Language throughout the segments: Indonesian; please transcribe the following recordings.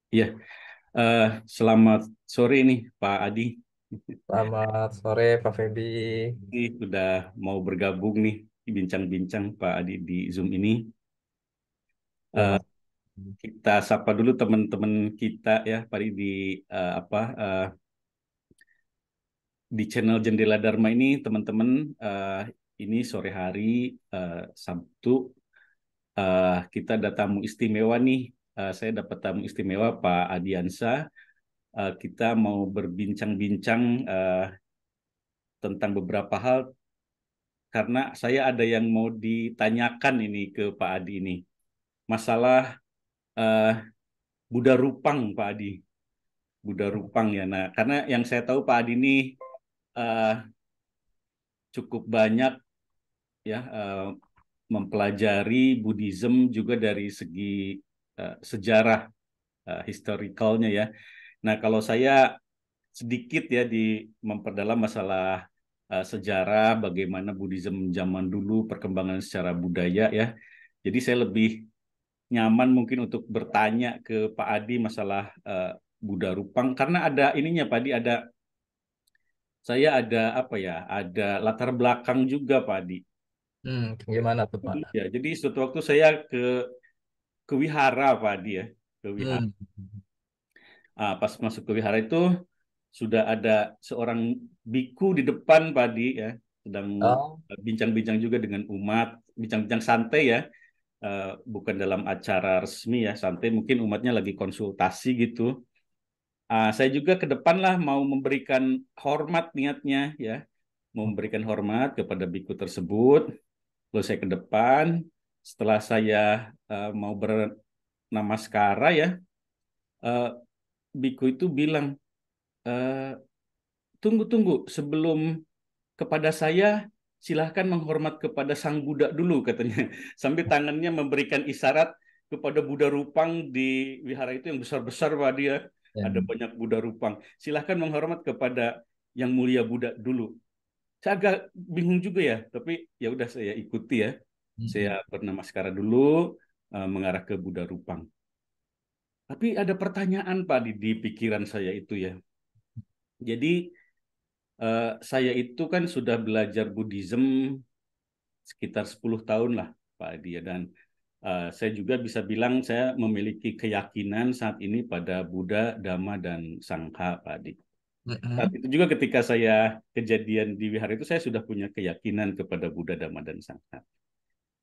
Iya, eh, selamat sore nih Pak Adi. Selamat sore Pak Feby. Ini udah mau bergabung nih bincang-bincang Pak Adi di Zoom ini. Ya Eh, Mas. kita sapa dulu teman-teman kita ya, Pak Adi di eh, di channel Jendela Dharma ini teman-teman. Ini sore hari Sabtu, kita ada tamu istimewa nih. Saya dapat tamu istimewa Pak Adiansa. Kita mau berbincang-bincang tentang beberapa hal karena saya ada yang mau ditanyakan ini ke Pak Adi ini. Masalah eh, Buddha Rupang, Pak Adi. Buddha Rupang ya. Nah, karena yang saya tahu Pak Adi ini eh, cukup banyak ya mempelajari Buddhism juga dari segi sejarah historicalnya ya. Nah, kalau saya sedikit ya di memperdalam masalah sejarah bagaimana Buddhism zaman dulu perkembangan secara budaya ya. Jadi saya lebih nyaman mungkin untuk bertanya ke Pak Adi masalah Buddha Rupang karena ada ininya Pak Adi saya ada apa ya ada latar belakang juga Pak Adi. Gimana tuh Pak? Ya, jadi suatu waktu saya ke wihara Pak Adi ya ke wihara. Hmm. Pas masuk ke wihara itu sudah ada seorang biku di depan Pak Adi ya sedang Oh, bincang-bincang juga dengan umat bincang-bincang santai ya bukan dalam acara resmi ya santai mungkin umatnya lagi konsultasi gitu. Saya juga ke depan lah mau memberikan hormat niatnya ya, mau memberikan hormat kepada biku tersebut. Lalu saya ke depan, setelah saya mau bernamaskara ya, uh, biku itu bilang, eh, tunggu sebelum kepada saya silahkan menghormat kepada Sang Buddha dulu katanya. Sambil tangannya memberikan isyarat kepada Buddha Rupang di wihara itu yang besar-besar Pak dia. ya. Ada banyak Buddha Rupang. Silahkan menghormat kepada yang mulia Buddha dulu. Saya agak bingung juga ya, tapi ya udah saya ikuti ya. Saya Hmm. bernamaskara dulu mengarah ke Buddha Rupang. Tapi ada pertanyaan Pak di pikiran saya itu ya. Jadi saya itu kan sudah belajar Buddhism sekitar 10 tahun lah Pak Adi ya. Dan saya juga bisa bilang saya memiliki keyakinan saat ini pada Buddha, Dhamma, dan Sangha Pak Adi. Saat Hmm. itu juga ketika saya kejadian di wihara itu saya sudah punya keyakinan kepada Buddha, Dhamma, dan Sangha.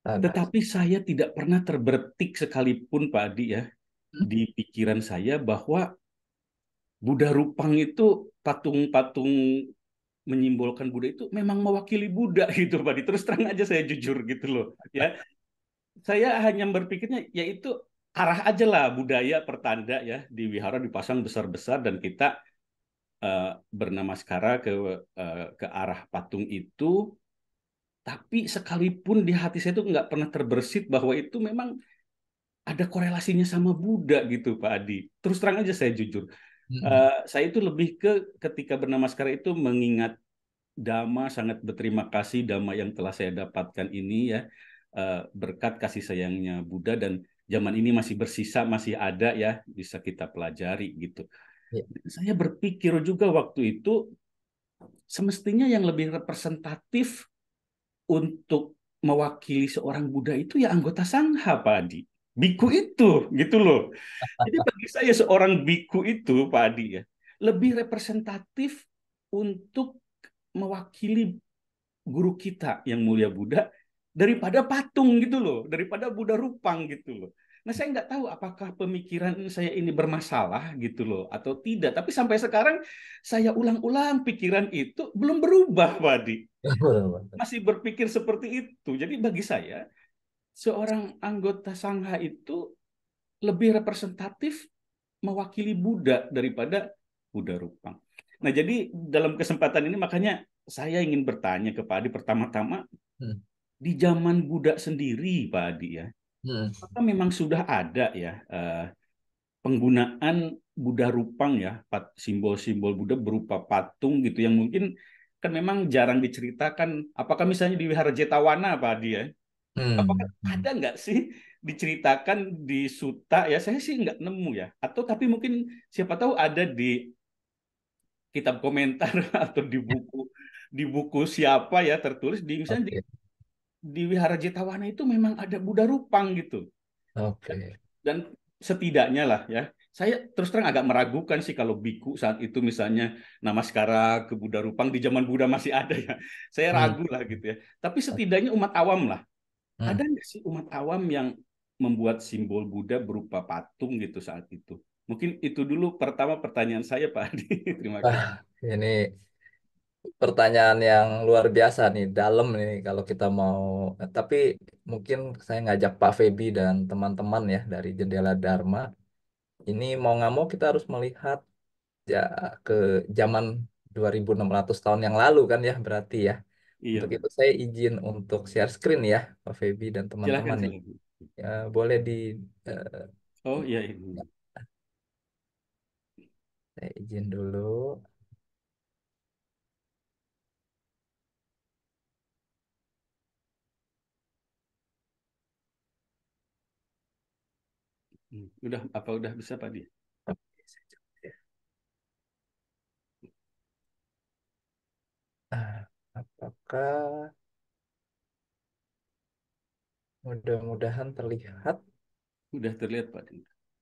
Ada. Tetapi saya tidak pernah terbertik sekalipun Pak Adi ya di pikiran saya bahwa Buddha Rupang itu patung-patung menyimbolkan Buddha itu memang mewakili Buddha gitu Pak Adi. Terus terang aja saya jujur gitu loh ya. Saya hanya berpikirnya yaitu arah aja lah budaya pertanda ya di wihara dipasang besar-besar dan kita bernamaskara ke arah patung itu tapi sekalipun di hati saya itu nggak pernah terbersit bahwa itu memang ada korelasinya sama Buddha gitu Pak Adi. Terus terang aja saya jujur. Saya itu lebih ke ketika bernamaskara itu mengingat Dhamma, sangat berterima kasih Dhamma yang telah saya dapatkan ini ya berkat kasih sayangnya Buddha dan zaman ini masih bersisa masih ada ya bisa kita pelajari gitu. Saya berpikir juga waktu itu semestinya yang lebih representatif untuk mewakili seorang Buddha itu ya anggota Sangha Pak Adi. Biku itu gitu loh. Jadi bagi saya seorang biku itu Pak Adi ya lebih representatif untuk mewakili guru kita yang mulia Buddha daripada patung gitu loh, daripada Buddha Rupang gitu loh. Nah saya nggak tahu apakah pemikiran saya ini bermasalah gitu loh atau tidak. Tapi sampai sekarang saya ulang-ulang pikiran itu belum berubah, Pak Adi. Masih berpikir seperti itu. Jadi bagi saya seorang anggota Sangha itu lebih representatif mewakili Buddha daripada Buddha Rupang. Nah, jadi dalam kesempatan ini makanya saya ingin bertanya ke Pak Adi pertama-tama di zaman Buddha sendiri, Pak Adi ya, apakah memang sudah ada ya penggunaan Buddha Rupang ya, simbol-simbol Buddha berupa patung gitu yang mungkin kan memang jarang diceritakan. Apakah misalnya di Wihara Jetawana, Pak Adi ya? Apakah Hmm. ada nggak sih diceritakan di Suta ya? Saya sih nggak nemu ya. Atau tapi mungkin siapa tahu ada di kitab komentar atau di buku siapa ya tertulis di misalnya Oke, di Wihara Jetawahana itu memang ada Buddha Rupang gitu. oke. Dan setidaknya lah ya, saya terus terang agak meragukan sih kalau biku saat itu misalnya Namaskara ke Buddha Rupang di zaman Buddha masih ada ya. Saya Hmm. ragu lah gitu ya. Tapi setidaknya umat awam lah. Hmm. Ada nggak sih umat awam yang membuat simbol Buddha berupa patung gitu saat itu? Mungkin itu dulu pertama pertanyaan saya, Pak Adi. Terima kasih. Wah, ini pertanyaan yang luar biasa nih, dalam nih kalau kita mau. Tapi mungkin saya ngajak Pak Feby dan teman-teman ya dari Jendela Dharma. Ini mau nggak mau kita harus melihat ya ke zaman 2600 tahun yang lalu kan ya berarti ya. Iya, Untuk Pak. itu saya izin untuk share screen ya, Pak Feby dan Silakan, teman-teman ya. silakan. Ya, boleh di Oh iya, iya. saya izin dulu. Udah apa udah bisa Pak Adi? Oke, saya coba ya. Ah, apakah mudah-mudahan terlihat? Udah terlihat Pak Adi.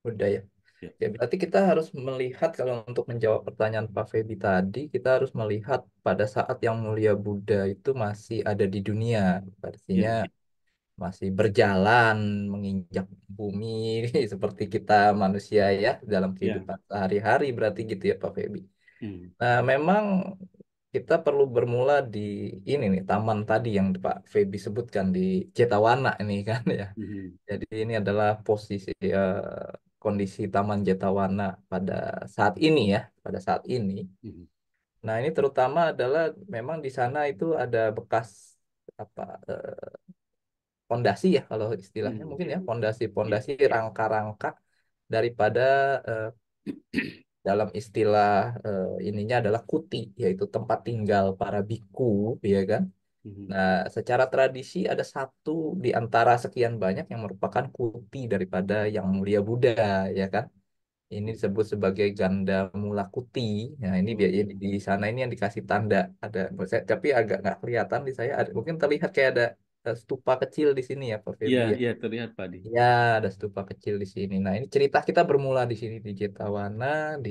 Udah ya. Ya, Ya, berarti kita harus melihat kalau untuk menjawab pertanyaan Pak Feby tadi, kita harus melihat pada saat yang mulia Buddha itu masih ada di dunia. iya, Artinya iya, masih berjalan menginjak bumi seperti kita manusia ya dalam iya. kehidupan sehari-hari berarti gitu ya Pak Feby. Hmm, Nah, memang kita perlu bermula di ini nih taman tadi yang Pak Feby sebutkan di Cetawana ini kan ya. hmm, Jadi ini adalah posisi kondisi Taman Jetawana pada saat ini ya, pada saat ini. hmm, Nah, ini terutama adalah memang di sana itu ada bekas apa pondasi ya kalau istilahnya hmm. mungkin ya Iya, pondasi-pondasi rangka-rangka daripada eh, dalam istilah ininya adalah kuti yaitu tempat tinggal para biku ya kan. hmm, Nah, secara tradisi ada satu di antara sekian banyak yang merupakan kuti daripada Yang Mulia Buddha ya kan. Ini disebut sebagai ganda mula kuti. Nah, ini oh biar iya, di sana ini yang dikasih tanda ada tapi agak nggak kelihatan di saya ada, mungkin terlihat kayak ada stupa kecil di sini ya Pak iya, Febi ya. iya terlihat Pak Adi. Ya, ada stupa kecil di sini. Nah, ini cerita kita bermula di sini di Jetawana di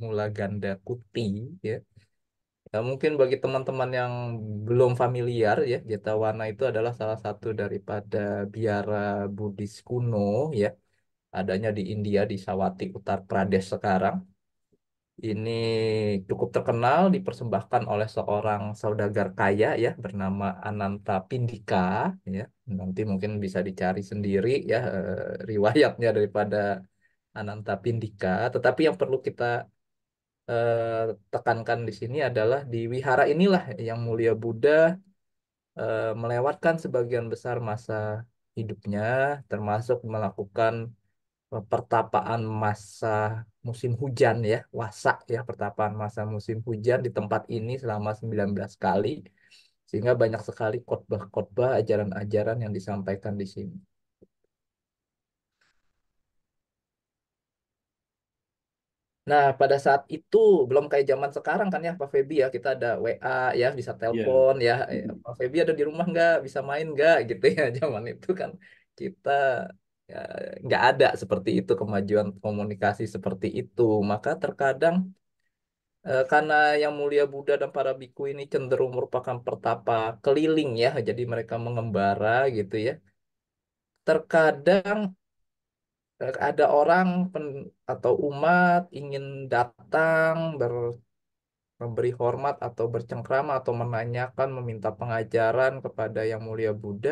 Mula Ganda Kuti ya. Ya, mungkin bagi teman-teman yang belum familiar ya, Jetawana itu adalah salah satu daripada biara Buddhis kuno ya, adanya di India di Sawati Uttar Pradesh sekarang. Ini cukup terkenal dipersembahkan oleh seorang saudagar kaya ya bernama Ananta Pindika ya. Nanti mungkin bisa dicari sendiri ya riwayatnya daripada Ananta Pindika. Tetapi yang perlu kita tekankan di sini adalah di wihara inilah yang mulia Buddha melewatkan sebagian besar masa hidupnya, termasuk melakukan pertapaan masa musim hujan ya, wasak ya, pertapaan masa musim hujan di tempat ini selama 19 kali, sehingga banyak sekali khotbah-khotbah, ajaran-ajaran yang disampaikan di sini. Nah, pada saat itu belum kayak zaman sekarang kan ya Pak Febi ya, kita ada WA ya, bisa Iya, telepon ya, Pak Febi ada di rumah nggak, bisa main nggak gitu ya, zaman itu kan kita ya, nggak ada seperti itu kemajuan komunikasi seperti itu, maka terkadang karena Yang Mulia Buddha dan para biku ini cenderung merupakan pertapa keliling ya, jadi mereka mengembara gitu ya. Terkadang ada orang atau umat ingin datang memberi hormat atau bercengkrama atau menanyakan, meminta pengajaran kepada Yang Mulia Buddha.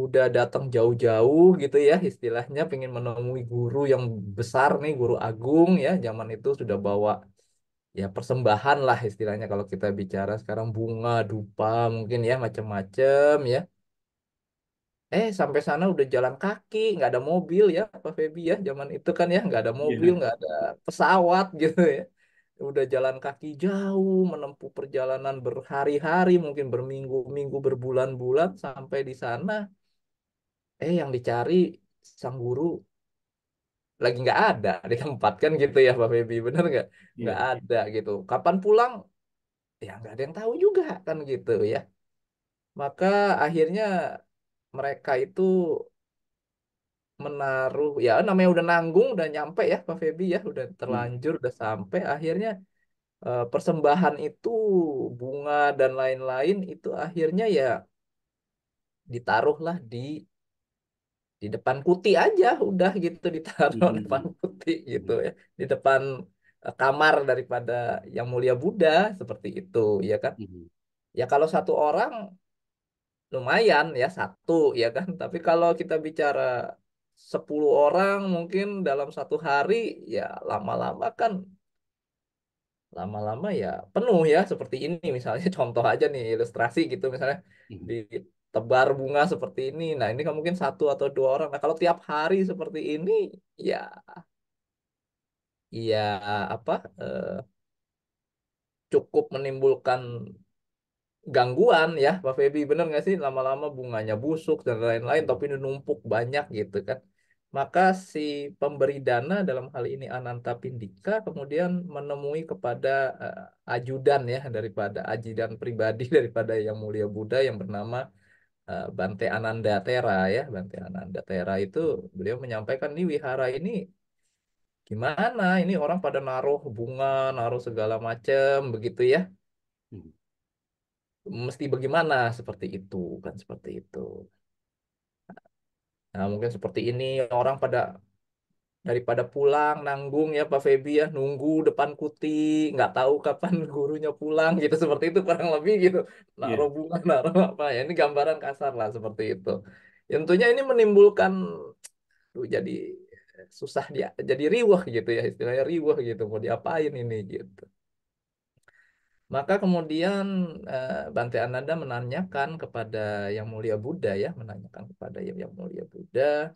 Udah datang jauh-jauh gitu ya, istilahnya pengen menemui guru yang besar nih, guru agung ya. Zaman itu sudah bawa ya persembahan lah istilahnya kalau kita bicara sekarang bunga, dupa mungkin ya macam-macam ya. Sampai sana udah jalan kaki, nggak ada mobil ya Pak Febi ya. Zaman itu kan ya nggak ada mobil, iya, nggak ada pesawat gitu ya. Udah jalan kaki jauh, menempuh perjalanan berhari-hari, mungkin berminggu-minggu, berbulan-bulan sampai di sana. yang dicari sang guru lagi nggak ada di tempat kan gitu ya Pak Feby, bener nggak? Nggak Iya. ada gitu. Kapan pulang? Ya nggak ada yang tahu juga kan gitu ya. Maka akhirnya mereka itu menaruh, ya namanya udah nanggung, udah nyampe ya Pak Feby ya, udah Hmm. terlanjur, udah sampai. Akhirnya persembahan itu, bunga dan lain-lain itu akhirnya ya ditaruhlah di depan kuti aja, udah gitu ditaruh depan Hmm. kuti gitu Hmm. ya, di depan kamar daripada Yang Mulia Buddha seperti itu ya kan. Hmm. Ya kalau satu orang lumayan ya satu ya kan, tapi kalau kita bicara 10 orang mungkin dalam satu hari, ya lama-lama kan, lama-lama ya penuh ya seperti ini misalnya. Contoh aja nih ilustrasi gitu misalnya, Hmm. ditebar bunga seperti ini, nah ini kan mungkin satu atau dua orang. Nah kalau tiap hari seperti ini, ya ya apa, cukup menimbulkan gangguan ya Pak Feby, bener nggak sih, lama-lama bunganya busuk dan lain-lain tapi ini numpuk banyak gitu kan. Maka si pemberi dana dalam hal ini Anantapindika kemudian menemui kepada ajudan ya, daripada ajudan pribadi daripada Yang Mulia Buddha yang bernama Bante Ananda Tera ya. Bante Ananda Tera itu, beliau menyampaikan, nih wihara ini gimana, ini orang pada naruh bunga, naruh segala macam begitu ya, Hmm. mesti bagaimana seperti itu kan, seperti itu. Nah mungkin seperti ini orang pada, daripada pulang nanggung ya Pak Feby ya, nunggu depan kuti, nggak tahu kapan gurunya pulang gitu, seperti itu kurang lebih gitu, naruh Iya. bunga naruh apa ya, ini gambaran kasar lah seperti itu. Ya, tentunya ini menimbulkan tuh jadi susah dia, jadi riweh gitu ya, istilahnya riweh gitu, mau diapain ini gitu. Maka kemudian Bante Ananda menanyakan kepada Yang Mulia Buddha ya, menanyakan kepada Yang Mulia Buddha.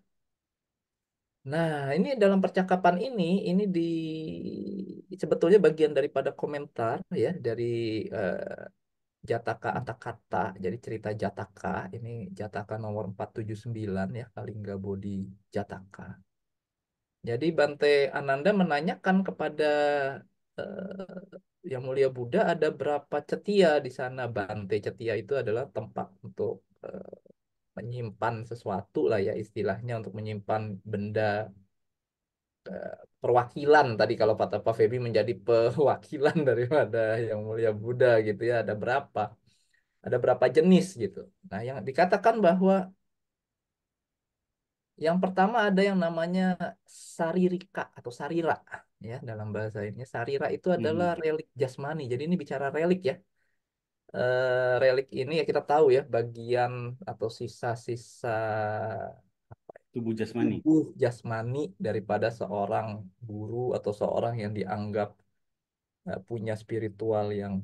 Nah, ini dalam percakapan ini sebetulnya bagian daripada komentar ya dari Jataka Atakata. Jadi cerita Jataka ini, Jataka nomor 479 ya, Kalingga Bodhi Jataka. Jadi Bante Ananda menanyakan kepada Yang Mulia Buddha, ada berapa cetia di sana Bante. Cetia itu adalah tempat untuk menyimpan sesuatu lah ya istilahnya, untuk menyimpan benda, perwakilan tadi, kalau kata Pak Feby menjadi perwakilan daripada Yang Mulia Buddha gitu ya, ada berapa jenis gitu. Nah yang dikatakan bahwa yang pertama ada yang namanya saririka atau sarira ya, dalam bahasa ini sarira itu adalah Hmm. relik jasmani. Jadi ini bicara relik ya. Relik ini ya kita tahu ya, bagian atau sisa-sisa Tubuh jasmani. tubuh jasmani daripada seorang guru atau seorang yang dianggap punya spiritual yang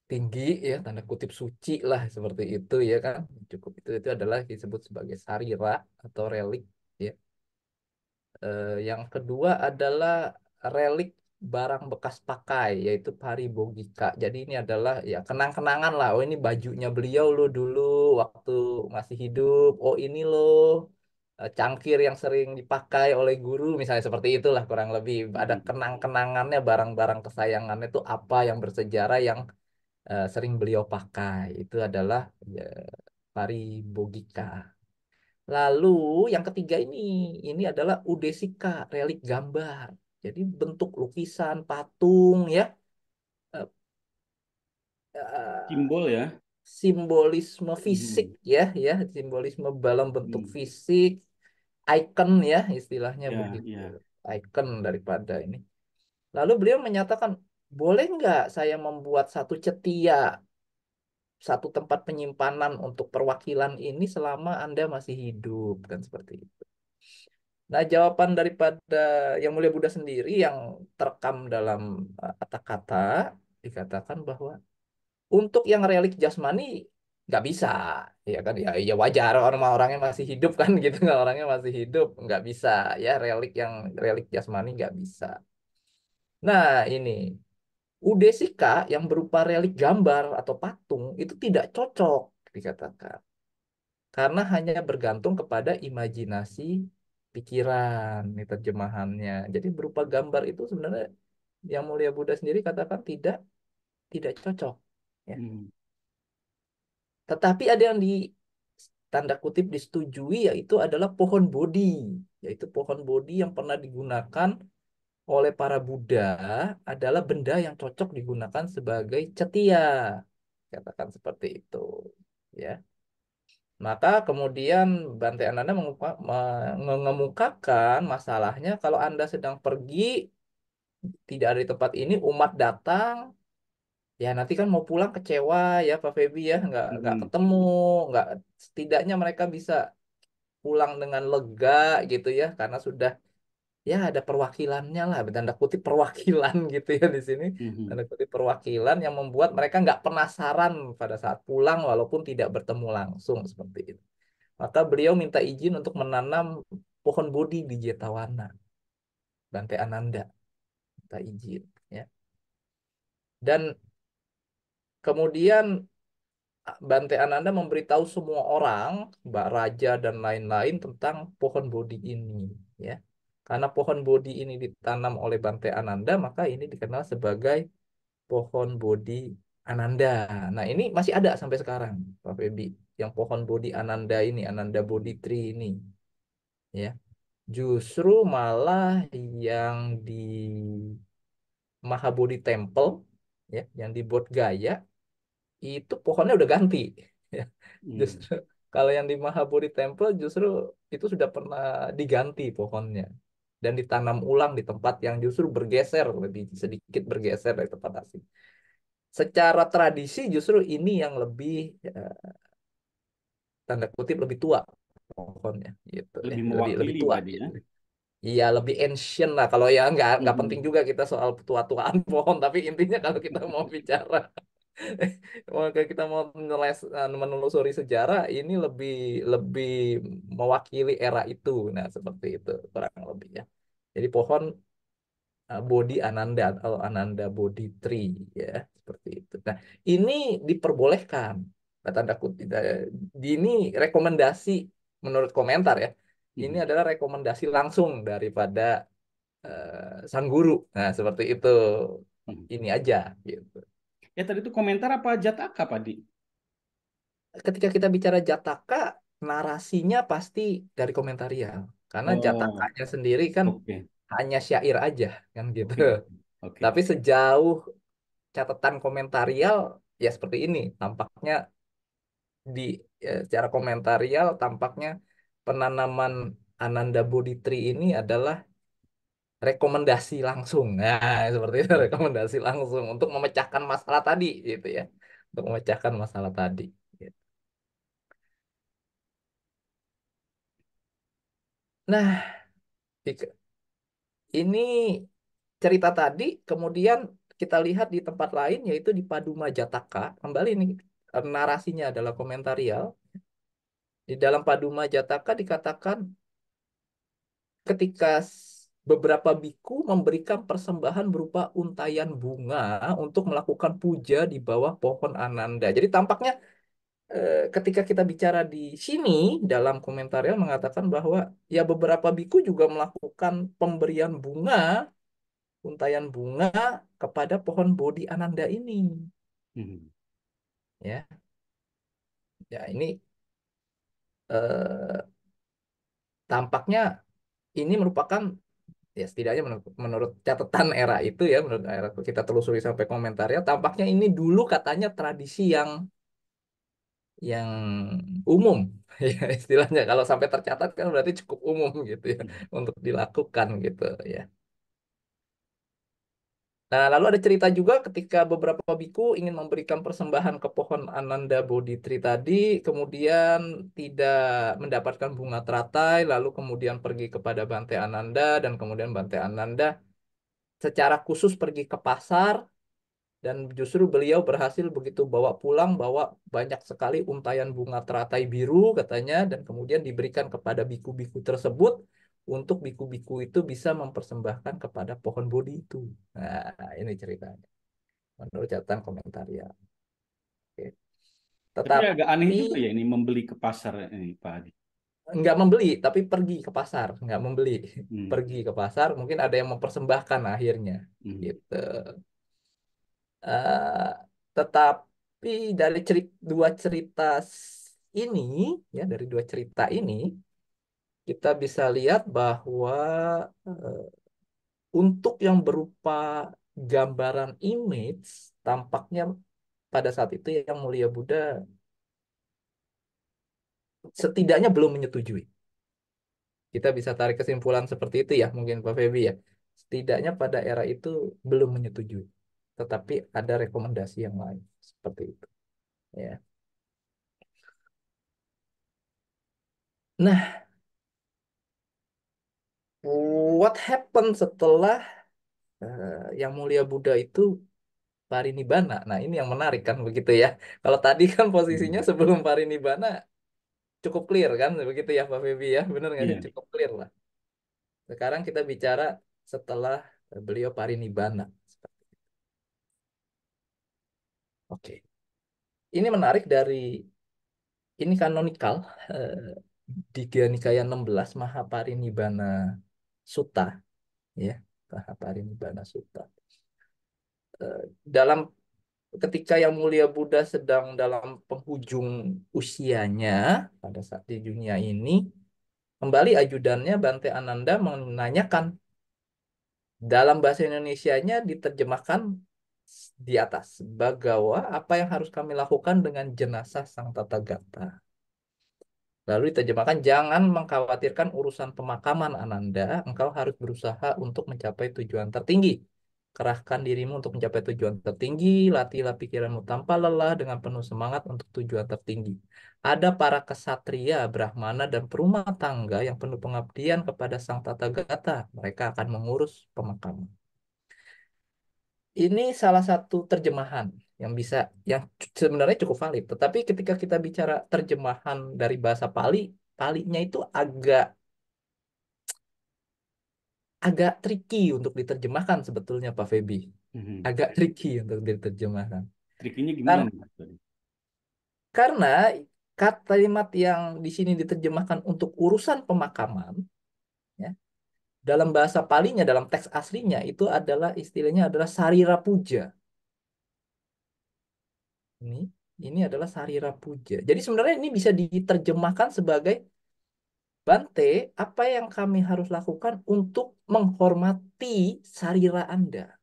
tinggi ya, tanda kutip suci lah seperti itu ya kan. Cukup itu adalah disebut sebagai sarira atau relik ya. Yang kedua adalah relik barang bekas pakai, yaitu paribogika. Jadi ini adalah ya kenang-kenangan lah. Oh ini bajunya beliau lo dulu waktu masih hidup. Oh ini loh cangkir yang sering dipakai oleh guru, misalnya seperti itulah kurang lebih. Ada Hmm. kenang-kenangannya, barang-barang kesayangannya itu apa yang bersejarah yang sering beliau pakai. Itu adalah ya, paribogika. Lalu yang ketiga ini adalah udesika, relik gambar. Jadi bentuk lukisan, patung ya, eh, eh, Simbol ya. simbolisme fisik Hmm. ya, simbolisme dalam bentuk Hmm. fisik, icon ya, istilahnya Ya, begitu, ya. icon daripada ini. Lalu beliau menyatakan, boleh nggak saya membuat satu cetia, satu tempat penyimpanan untuk perwakilan ini selama Anda masih hidup, kan seperti itu. Nah, jawaban daripada Yang Mulia Buddha sendiri yang terekam dalam kata-kata, dikatakan bahwa untuk yang relik jasmani nggak bisa, ya kan, ya, ya wajar, orangnya masih hidup kan gitu kan, orangnya masih hidup nggak bisa ya, relik jasmani nggak bisa. Nah, ini udesika yang berupa relik gambar atau patung itu tidak cocok dikatakan. karena hanya bergantung kepada imajinasi pikiran, ini terjemahannya. Jadi berupa gambar itu sebenarnya yang Mulia Buddha sendiri katakan tidak cocok. Ya. Hmm. Tetapi ada yang di tanda kutip disetujui, yaitu adalah pohon Bodhi, yaitu pohon Bodhi yang pernah digunakan oleh para Buddha adalah benda yang cocok digunakan sebagai cetia, katakan seperti itu. Ya. Maka kemudian Bante Ananda mengemukakan masalahnya kalau Anda sedang pergi tidak ada di tempat ini, umat datang, ya nanti kan mau pulang kecewa ya Pak Febi ya, nggak Hmm. ketemu, nggak setidaknya mereka bisa pulang dengan lega gitu ya, karena sudah ya ada perwakilannya lah, tanda kutip perwakilan gitu ya di sini, Hmm. tanda kutip perwakilan yang membuat mereka nggak penasaran pada saat pulang walaupun tidak bertemu langsung seperti itu. Maka beliau minta izin untuk menanam pohon Bodhi di Jetawana. Bante Ananda minta izin. Ya. Dan kemudian Bante Ananda memberitahu semua orang, Mbak Raja dan lain-lain tentang pohon Bodhi ini. Ya. Karena pohon Bodhi ini ditanam oleh Bante Ananda, maka ini dikenal sebagai pohon Bodhi Ananda. Nah ini masih ada sampai sekarang, Pak Febi. Yang pohon Bodhi Ananda ini, Ananda Bodhi Tree ini. Ya. Justru malah yang di Mahabodhi Temple, ya, yang di Bodh Gaya, itu pohonnya udah ganti. Ya. Hmm. Justru kalau yang di Mahabodhi Temple justru itu sudah pernah diganti pohonnya dan ditanam ulang di tempat yang justru bergeser, lebih sedikit bergeser dari tempat asli. Secara tradisi justru ini yang lebih tanda kutip lebih tua pohonnya gitu ya, Lebih lebih mewakili tua Pak Adi ya. gitu. Iya lebih ancient lah kalau ya nggak penting Hmm. juga kita soal tua-tuaan pohon, tapi intinya kalau kita mau bicara maka kita mau menelusuri sejarah ini lebih lebih mewakili era itu. Nah, seperti itu kurang lebih ya. Jadi pohon Bodhi Ananda atau Ananda Bodhi Tree ya, seperti itu. Nah, ini diperbolehkan. Nah, tanda kutip ini rekomendasi menurut komentar ya. Ini Hmm. adalah rekomendasi langsung daripada sang guru. Nah, seperti itu. Hmm. Ini aja gitu. Ya tadi itu komentar apa Jataka Pak Adi? Ketika kita bicara Jataka, narasinya pasti dari komentarial. Karena Oh, Jatakanya sendiri kan oke. hanya syair aja kan gitu. Oke. Oke. Tapi sejauh catatan komentarial ya seperti ini. Tampaknya di secara komentarial tampaknya penanaman Ananda Bodhi Tree ini adalah rekomendasi langsung. Nah, seperti itu rekomendasi langsung untuk memecahkan masalah tadi gitu ya. Untuk memecahkan masalah tadi. Gitu. Nah, ini cerita tadi kemudian kita lihat di tempat lain yaitu di Paduma Jataka. Kembali nih narasinya adalah komentarial. Di dalam Paduma Jataka dikatakan ketika beberapa biku memberikan persembahan berupa untayan bunga untuk melakukan puja di bawah pohon Ananda. Jadi tampaknya ketika kita bicara di sini dalam komentarial mengatakan bahwa ya beberapa biku juga melakukan pemberian bunga, untayan bunga kepada pohon Bodhi Ananda ini. Hmm. Ya, ya ini eh, tampaknya ini merupakan ya setidaknya menurut catatan era itu ya, menurut era kita telusuri sampai komentarnya, tampaknya ini dulu katanya tradisi yang umum ya istilahnya kalau sampai tercatat kan berarti cukup umum gitu ya Hmm. untuk dilakukan gitu ya. Nah, lalu ada cerita juga ketika beberapa biku ingin memberikan persembahan ke pohon Ananda Bodhitri tadi, kemudian tidak mendapatkan bunga teratai, lalu kemudian pergi kepada Bante Ananda, dan kemudian Bante Ananda secara khusus pergi ke pasar, dan justru beliau berhasil begitu bawa pulang, bawa banyak sekali untayan bunga teratai biru katanya, dan kemudian diberikan kepada biku-biku tersebut, untuk biku-biku itu bisa mempersembahkan kepada pohon Bodhi itu. Nah, ini ceritanya menurut catatan komentar ya. Oke. Tapi agak aneh Tetapi juga ya ini membeli ke pasar ini Pak Adi. nggak membeli, tapi pergi ke pasar, nggak membeli, Hmm. pergi ke pasar. Mungkin ada yang mempersembahkan akhirnya, Hmm. gitu. Eh, tetapi dari dua cerita ini, ya dari dua cerita ini, kita bisa lihat bahwa eh, untuk yang berupa gambaran image, tampaknya pada saat itu yang Mulia Buddha setidaknya belum menyetujui. Kita bisa tarik kesimpulan seperti itu ya, mungkin Pak Febi ya. Setidaknya pada era itu belum menyetujui. Tetapi ada rekomendasi yang lain seperti itu. Ya. Nah, what happened setelah yang Mulia Buddha itu parinibbana? Nah, ini yang menarik kan begitu ya. Kalau tadi kan posisinya Hmm. sebelum parinibbana cukup clear kan, begitu ya Pak Febi ya. Benar nggak sih? Iya. Cukup clear lah. Sekarang kita bicara setelah beliau parinibbana. Oke. Ini menarik dari ini kanonikal eh, Digha Nikaya 16 Mahaparinibbana Sutta ya. Mahaparinibbana Sutta. Dalam ketika yang mulia Buddha sedang dalam penghujung usianya pada saat di dunia ini, kembali ajudannya Bante Ananda menanyakan dalam bahasa Indonesianya diterjemahkan di atas, Bagawa, apa yang harus kami lakukan dengan jenazah Sang Tathagata? Lalu diterjemahkan, jangan mengkhawatirkan urusan pemakaman Ananda, engkau harus berusaha untuk mencapai tujuan tertinggi. Kerahkan dirimu untuk mencapai tujuan tertinggi, latihlah pikiranmu tanpa lelah dengan penuh semangat untuk tujuan tertinggi. Ada para kesatria, brahmana, dan perumah tangga yang penuh pengabdian kepada Sang Tathagata. Mereka akan mengurus pemakaman. Ini salah satu terjemahan yang bisa, yang sebenarnya cukup valid. Tetapi ketika kita bicara terjemahan dari bahasa Pali, Palinya itu agak agak tricky untuk diterjemahkan sebetulnya Pak Feby. Hmm. Agak tricky untuk diterjemahkan. Trikinya gimana Kar- nih Mas Adi? Karena kalimat yang di sini diterjemahkan untuk urusan pemakaman, ya, dalam bahasa Palinya, dalam teks aslinya itu adalah istilahnya adalah sarira puja. Ini ini adalah sarira puja. Jadi sebenarnya ini bisa diterjemahkan sebagai Bante, apa yang kami harus lakukan untuk menghormati sarira Anda,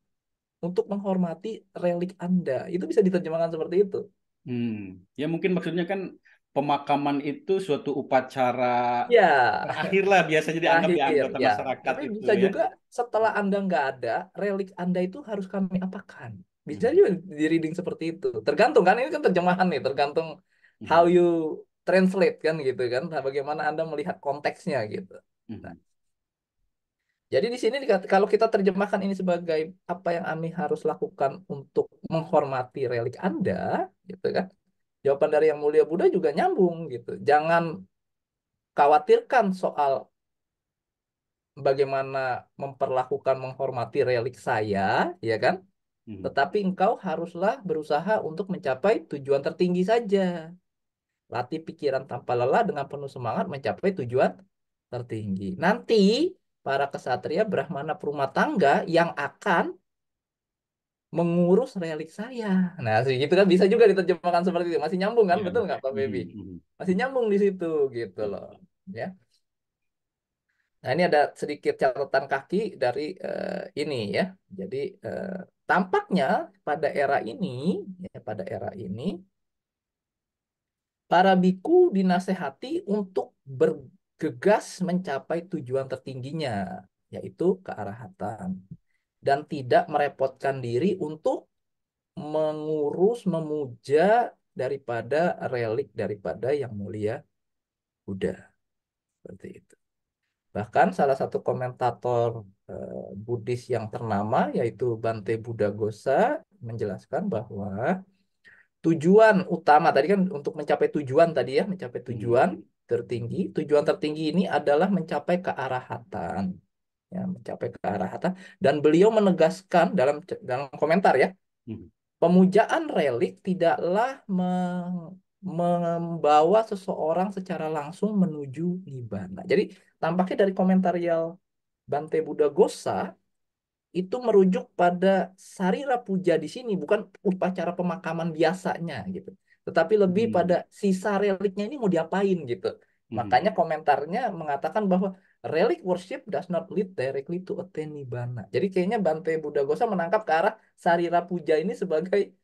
untuk menghormati relik Anda. Itu bisa diterjemahkan seperti itu. Hmm. Ya mungkin maksudnya kan pemakaman itu suatu upacara Ya, terakhir lah biasanya dianggap di terakhir anggota ya. masyarakat Tapi itu bisa ya. juga setelah Anda nggak ada, relik Anda itu harus kami apakan. Bisa Hmm. juga di reading seperti itu. Tergantung kan, ini kan terjemahan nih, tergantung how Hmm. you translate kan gitu kan. Nah, bagaimana Anda melihat konteksnya gitu. Nah, Hmm. jadi di sini kalau kita terjemahkan ini sebagai apa yang Ami harus lakukan untuk menghormati relik Anda, gitu kan? Jawaban dari Yang Mulia Buddha juga nyambung gitu. Jangan khawatirkan soal bagaimana memperlakukan menghormati relik saya, ya kan? Hmm. Tetapi engkau haruslah berusaha untuk mencapai tujuan tertinggi saja. Latih pikiran tanpa lelah dengan penuh semangat mencapai tujuan tertinggi. Nanti para kesatria Brahmana perumah tangga yang akan mengurus relik saya. Nah, gitu kan bisa juga diterjemahkan seperti itu. Masih nyambung kan? Ya. Betul nggak, Pak Febi? Hmm. Hmm. Masih nyambung di situ gitu loh. Ya. Nah, ini ada sedikit catatan kaki dari ini ya. Jadi tampaknya pada era ini, ya, pada era ini, para biku dinasehati untuk bergegas mencapai tujuan tertingginya, yaitu kearahatan, dan tidak merepotkan diri untuk mengurus, memuja daripada relik daripada yang mulia Buddha. Seperti itu. Bahkan salah satu komentator Buddhis yang ternama yaitu Bante Buddha Gosa menjelaskan bahwa tujuan utama tadi kan untuk mencapai tujuan tadi ya, mencapai Hmm. tujuan tertinggi. Tujuan tertinggi ini adalah mencapai kearahatan. Ya, mencapai kearahatan dan beliau menegaskan dalam komentar ya, Hmm. pemujaan relik tidaklah membawa seseorang secara langsung menuju nibbana. Jadi tampaknya dari komentarial Bante Buddha Ghosa itu merujuk pada sarira puja di sini, bukan upacara pemakaman biasanya gitu. Tetapi lebih pada Hmm. sisa reliknya ini mau diapain gitu. Hmm. Makanya komentarnya mengatakan bahwa relic worship does not lead directly to attain nibbana. Jadi kayaknya Bante Buddha Ghosa menangkap ke arah sarira puja ini sebagai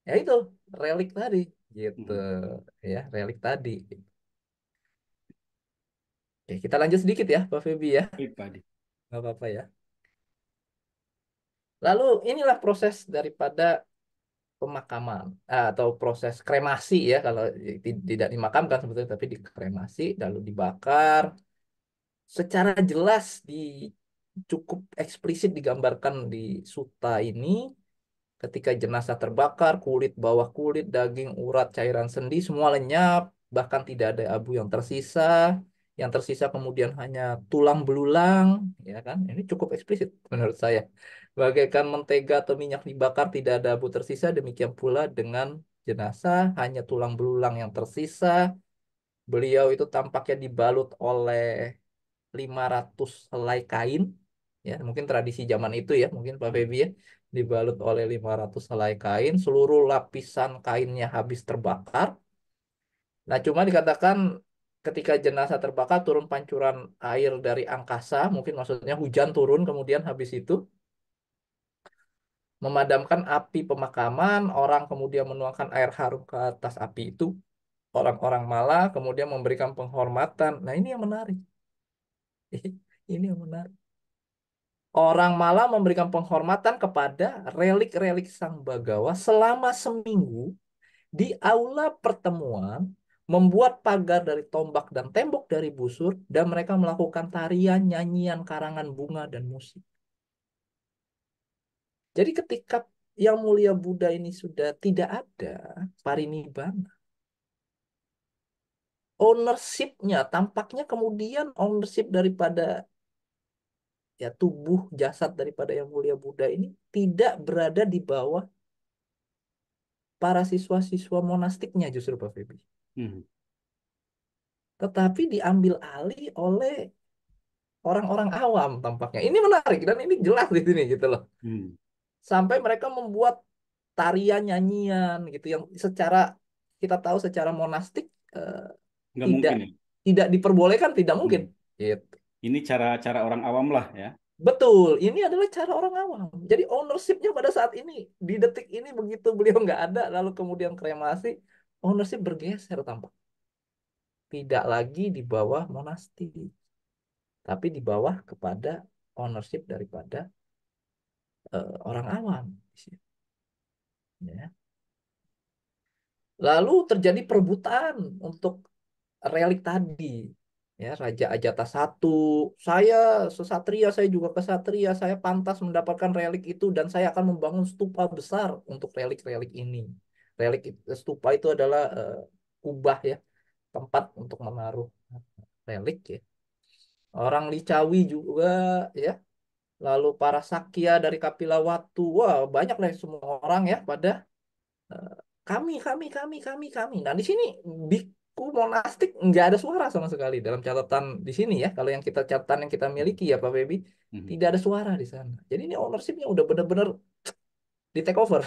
ya itu relik tadi gitu Hmm. ya, relik tadi. Oke, kita lanjut sedikit ya Pak Febi ya, Baik, Pak Adi. nggak apa-apa ya. Lalu inilah proses daripada pemakaman atau proses kremasi ya, kalau tidak dimakamkan sebetulnya tapi dikremasi lalu dibakar secara jelas cukup eksplisit digambarkan di suta ini. Ketika jenazah terbakar, kulit bawah kulit, daging, urat, cairan sendi semua lenyap, bahkan tidak ada abu yang tersisa. Yang tersisa kemudian hanya tulang belulang, ya kan? Ini cukup eksplisit menurut saya. Bagaikan mentega atau minyak dibakar, tidak ada abu tersisa. Demikian pula dengan jenazah, hanya tulang belulang yang tersisa. Beliau itu tampaknya dibalut oleh 500 helai kain, ya mungkin tradisi zaman itu ya mungkin Pak Hmm. Febi ya, dibalut oleh 500 helai kain, seluruh lapisan kainnya habis terbakar. Nah cuma dikatakan ketika jenazah terbakar turun pancuran air dari angkasa, mungkin maksudnya hujan turun kemudian habis itu memadamkan api pemakaman, orang kemudian menuangkan air harum ke atas api itu, orang-orang malah kemudian memberikan penghormatan. Nah ini yang menarik. Ini yang menarik. Orang malah memberikan penghormatan kepada relik-relik Sang Bagawa selama seminggu di aula pertemuan, membuat pagar dari tombak dan tembok dari busur, dan mereka melakukan tarian, nyanyian, karangan bunga, dan musik. Jadi ketika Yang Mulia Buddha ini sudah tidak ada, parinibbana, ownership-nya tampaknya kemudian ownership daripada ya tubuh jasad daripada Yang Mulia Buddha ini tidak berada di bawah para siswa-siswa monastiknya justru Pak Feby. Hmm. Tetapi diambil alih oleh orang-orang awam tampaknya. Ini menarik dan ini jelas di sini gitu loh. Hmm. Sampai mereka membuat tarian nyanyian gitu yang secara kita tahu secara monastik eh, Nggak tidak mungkin ya. tidak diperbolehkan, tidak mungkin. Hmm. Gitu. Ini cara-cara orang awam lah ya. Betul, ini adalah cara orang awam. Jadi ownership-nya pada saat ini, di detik ini begitu beliau nggak ada, lalu kemudian kremasi, ownership bergeser tampak. Tidak lagi di bawah monastik, tapi di bawah kepada ownership daripada orang awam. Ya. Lalu terjadi perebutan untuk relik tadi. Ya, Raja Ajata satu, saya kesatria, saya juga kesatria, saya pantas mendapatkan relik itu dan saya akan membangun stupa besar untuk relik-relik ini. Stupa itu adalah kubah ya, tempat untuk menaruh relik ya. Orang Licawi juga ya, lalu para Sakya dari Kapilawatu, wah banyak lah semua orang ya pada eh, kami. Nah di sini biku monastik nggak ada suara sama sekali dalam catatan di sini ya. Kalau yang kita catatan yang kita Hmm. miliki ya Pak Febi, Hmm. tidak ada suara di sana. Jadi ini ownershipnya udah bener-bener di take over,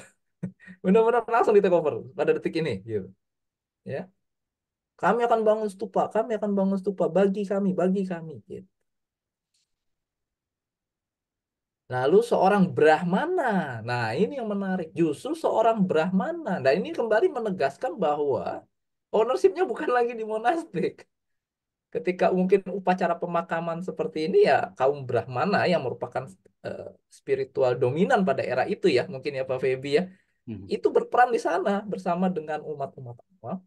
bener-bener langsung di take over pada detik ini, gitu. Ya, kami akan bangun stupa bagi kami. Gitu. Lalu seorang Brahmana. Nah, ini yang menarik. Justru seorang Brahmana. Nah, ini kembali menegaskan bahwa ownershipnya bukan lagi di monastik. Ketika mungkin upacara pemakaman seperti ini ya kaum Brahmana yang merupakan eh, spiritual dominan pada era itu ya, mungkin ya Pak Febi ya, Hmm. itu berperan di sana bersama dengan umat-umat awam.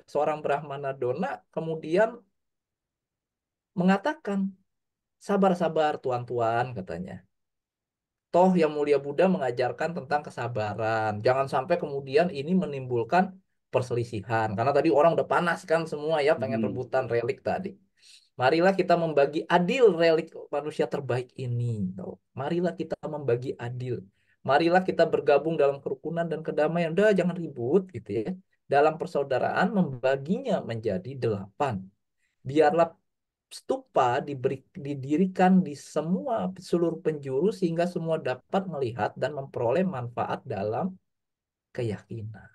Seorang Brahmana Dona kemudian mengatakan, sabar-sabar tuan-tuan katanya. Toh Yang Mulia Buddha mengajarkan tentang kesabaran. Jangan sampai kemudian ini menimbulkan perselisihan. Karena tadi orang udah panas kan semua ya pengen Hmm. rebutan relik tadi. Marilah kita membagi adil relik manusia terbaik ini. Tuh. Marilah kita membagi adil. Marilah kita bergabung dalam kerukunan dan kedamaian. Udah jangan ribut gitu ya. dalam persaudaraan membaginya menjadi 8. Biarlah stupa didirikan di semua seluruh penjuru sehingga semua dapat melihat dan memperoleh manfaat dalam keyakinan.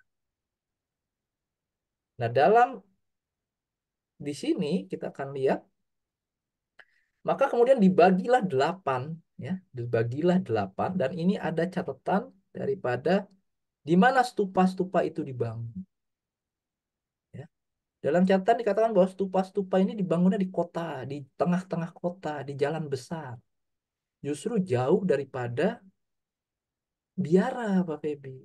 Nah, di sini kita akan lihat, maka kemudian dibagilah 8, ya, dibagilah 8, dan ini ada catatan daripada di mana stupa-stupa itu dibangun. Ya. Dalam catatan dikatakan bahwa stupa-stupa ini dibangunnya di kota, di tengah-tengah kota, di jalan besar. Justru jauh daripada biara, Pak Feby.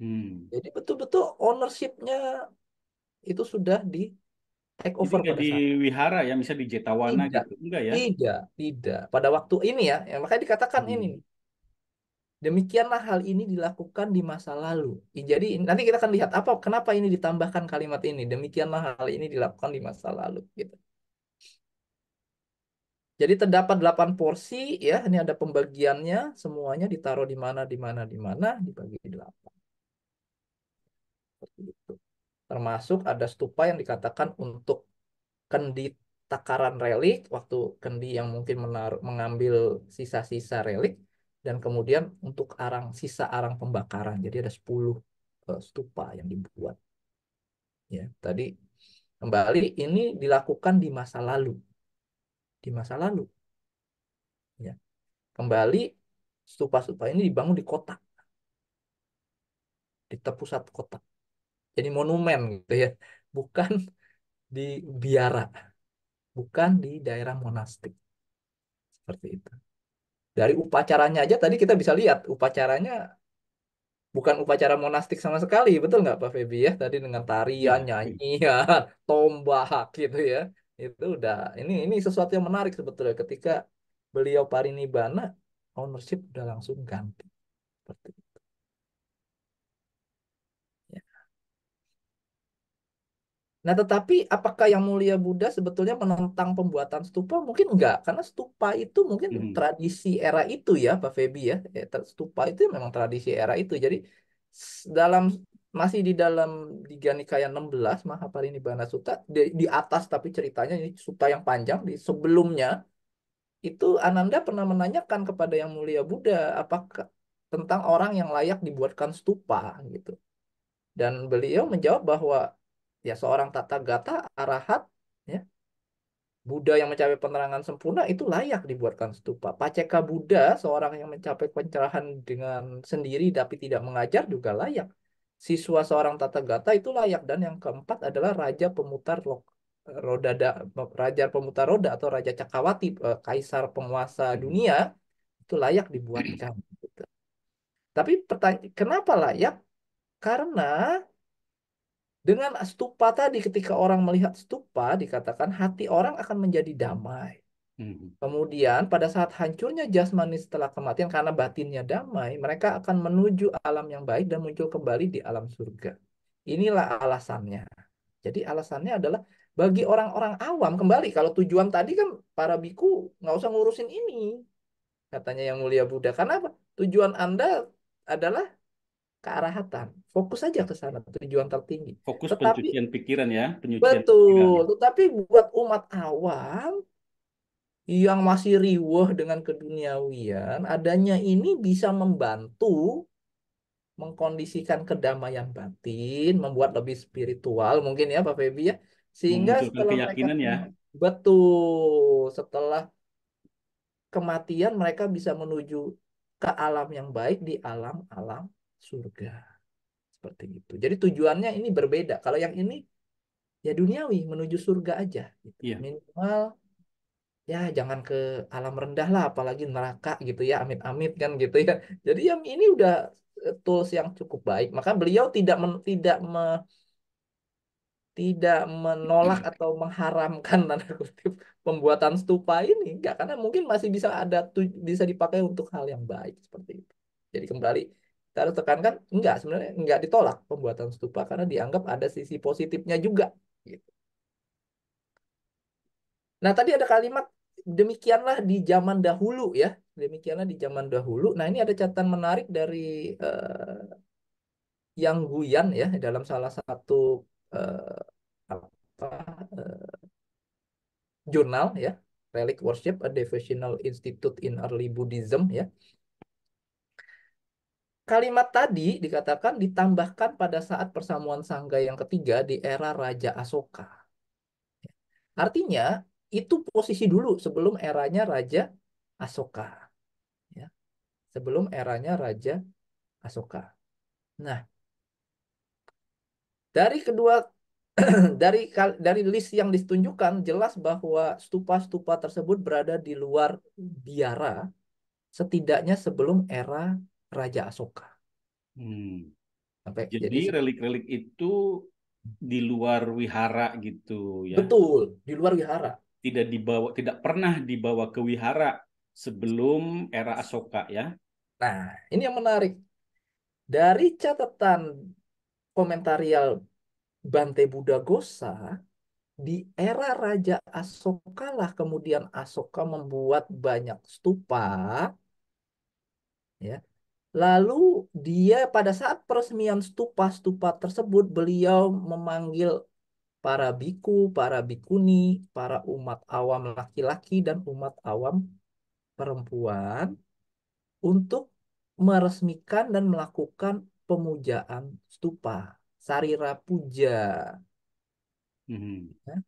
Hmm. Jadi betul-betul ownership-nya itu sudah di take Jadi over nggak pada di saat. wihara ya, bisa di Jetawana Tidak, gitu. Enggak ya? tidak. Pada waktu ini ya makanya dikatakan ini Hmm. nih. Demikianlah hal ini dilakukan di masa lalu. Jadi nanti kita akan lihat kenapa ini ditambahkan kalimat ini. Demikianlah hal ini dilakukan di masa lalu, gitu. Jadi terdapat 8 porsi, ya. Ini ada pembagiannya, semuanya ditaruh di mana, di mana, di mana, dibagi 8. Seperti itu. Termasuk ada stupa yang dikatakan untuk kendi takaran relik, waktu kendi yang mungkin mengambil sisa-sisa relik, dan kemudian untuk sisa arang pembakaran. Jadi ada 10 stupa yang dibuat. Ya, tadi kembali ini dilakukan di masa lalu. Di masa lalu, ya. Kembali stupa-stupa ini dibangun di kota, di pusat kota. Jadi monumen gitu ya. Bukan di biara, bukan di daerah monastik. Seperti itu. Dari upacaranya aja tadi kita bisa lihat upacaranya bukan upacara monastik sama sekali, betul nggak Pak Feby ya? Tadi dengan tarian, Ya. nyanyian, tombak gitu ya. Itu udah ini sesuatu yang menarik sebetulnya ketika beliau parinibbana, ownership udah langsung ganti seperti itu. Ya. Nah, tetapi apakah Yang Mulia Buddha sebetulnya menentang pembuatan stupa? Mungkin enggak, karena stupa itu mungkin Hmm. tradisi era itu ya, Pak Feby ya. Stupa itu memang tradisi era itu. Jadi dalam masih di dalam Digha Nikaya 16 Mahaparinibbana Sutta di atas, tapi ceritanya ini sutta yang panjang di sebelumnya itu Ananda pernah menanyakan kepada Yang Mulia Buddha apakah tentang orang yang layak dibuatkan stupa gitu. Dan beliau menjawab bahwa ya seorang Tathagata arahat, ya, Buddha yang mencapai penerangan sempurna itu layak dibuatkan stupa. Paceka Buddha, seorang yang mencapai pencerahan dengan sendiri tapi tidak mengajar, juga layak. Siswa seorang Tathagata itu layak. Dan yang keempat adalah Raja Pemutar Roda, Raja Pemutar Roda atau Raja Cakrawati, Kaisar penguasa Hmm. dunia, itu layak dibuatkan. Gitu. Tapi kenapa layak? Karena dengan stupa tadi, ketika orang melihat stupa, dikatakan hati orang akan menjadi damai. Hmm. Kemudian pada saat hancurnya jasmani setelah kematian karena batinnya damai, mereka akan menuju alam yang baik dan muncul kembali di alam surga. Inilah alasannya. Jadi alasannya adalah bagi orang-orang awam, kembali kalau tujuan tadi kan para biku nggak usah ngurusin ini, katanya Yang Mulia Buddha. Karena apa? Tujuan Anda adalah kearahatan. Fokus saja ke sana, tujuan tertinggi. Fokus Tetapi pencucian pikiran ya, penyucian pikiran. betul, tetapi buat umat awam yang masih riweh dengan keduniawian, adanya ini bisa membantu mengkondisikan kedamaian batin, membuat lebih spiritual mungkin ya Pak Feby ya. Sehingga Memunculkan setelah mereka keyakinan ya. betul, setelah kematian mereka bisa menuju ke alam yang baik di alam-alam surga. Seperti itu. Jadi tujuannya ini berbeda. Kalau yang ini ya duniawi, menuju surga aja gitu. Iya. Minimal ya jangan ke alam rendah lah, apalagi neraka gitu ya, amit-amit kan gitu ya. Jadi yang ini udah tools yang cukup baik. Maka beliau tidak menolak atau mengharamkan tanda kutip pembuatan stupa ini, enggak, karena mungkin masih bisa dipakai untuk hal yang baik seperti itu. Jadi kembali kita harus tekankan, enggak, sebenarnya enggak ditolak pembuatan stupa karena dianggap ada sisi positifnya juga gitu. Nah, tadi ada kalimat demikianlah di zaman dahulu ya. Demikianlah di zaman dahulu. Nah, ini ada catatan menarik dari Yang Guyan ya dalam salah satu eh, apa jurnal ya, Relic Worship, a Devotional Institute in Early Buddhism ya. Kalimat tadi dikatakan ditambahkan pada saat persamuan Sangga yang ketiga di era Raja Asoka. Artinya itu posisi dulu sebelum eranya Raja Asoka ya, sebelum eranya Raja Asoka. Nah, dari kedua dari list yang ditunjukkan jelas bahwa stupa-stupa tersebut berada di luar biara setidaknya sebelum era Raja Asoka. Hmm. Sampai Jadi jadi relik-relik itu di luar wihara gitu ya. betul di luar wihara. Tidak dibawa, tidak pernah dibawa ke wihara sebelum era Asoka ya. Nah, ini yang menarik. Dari catatan komentarial Bante Buddha Ghosa, di era Raja Asoka lah kemudian Asoka membuat banyak stupa, ya. Lalu dia pada saat peresmian stupa-stupa tersebut, beliau memanggil para biku, para bikuni, para umat awam laki-laki dan umat awam perempuan untuk meresmikan dan melakukan pemujaan stupa, sarira puja. Hmm. Ya.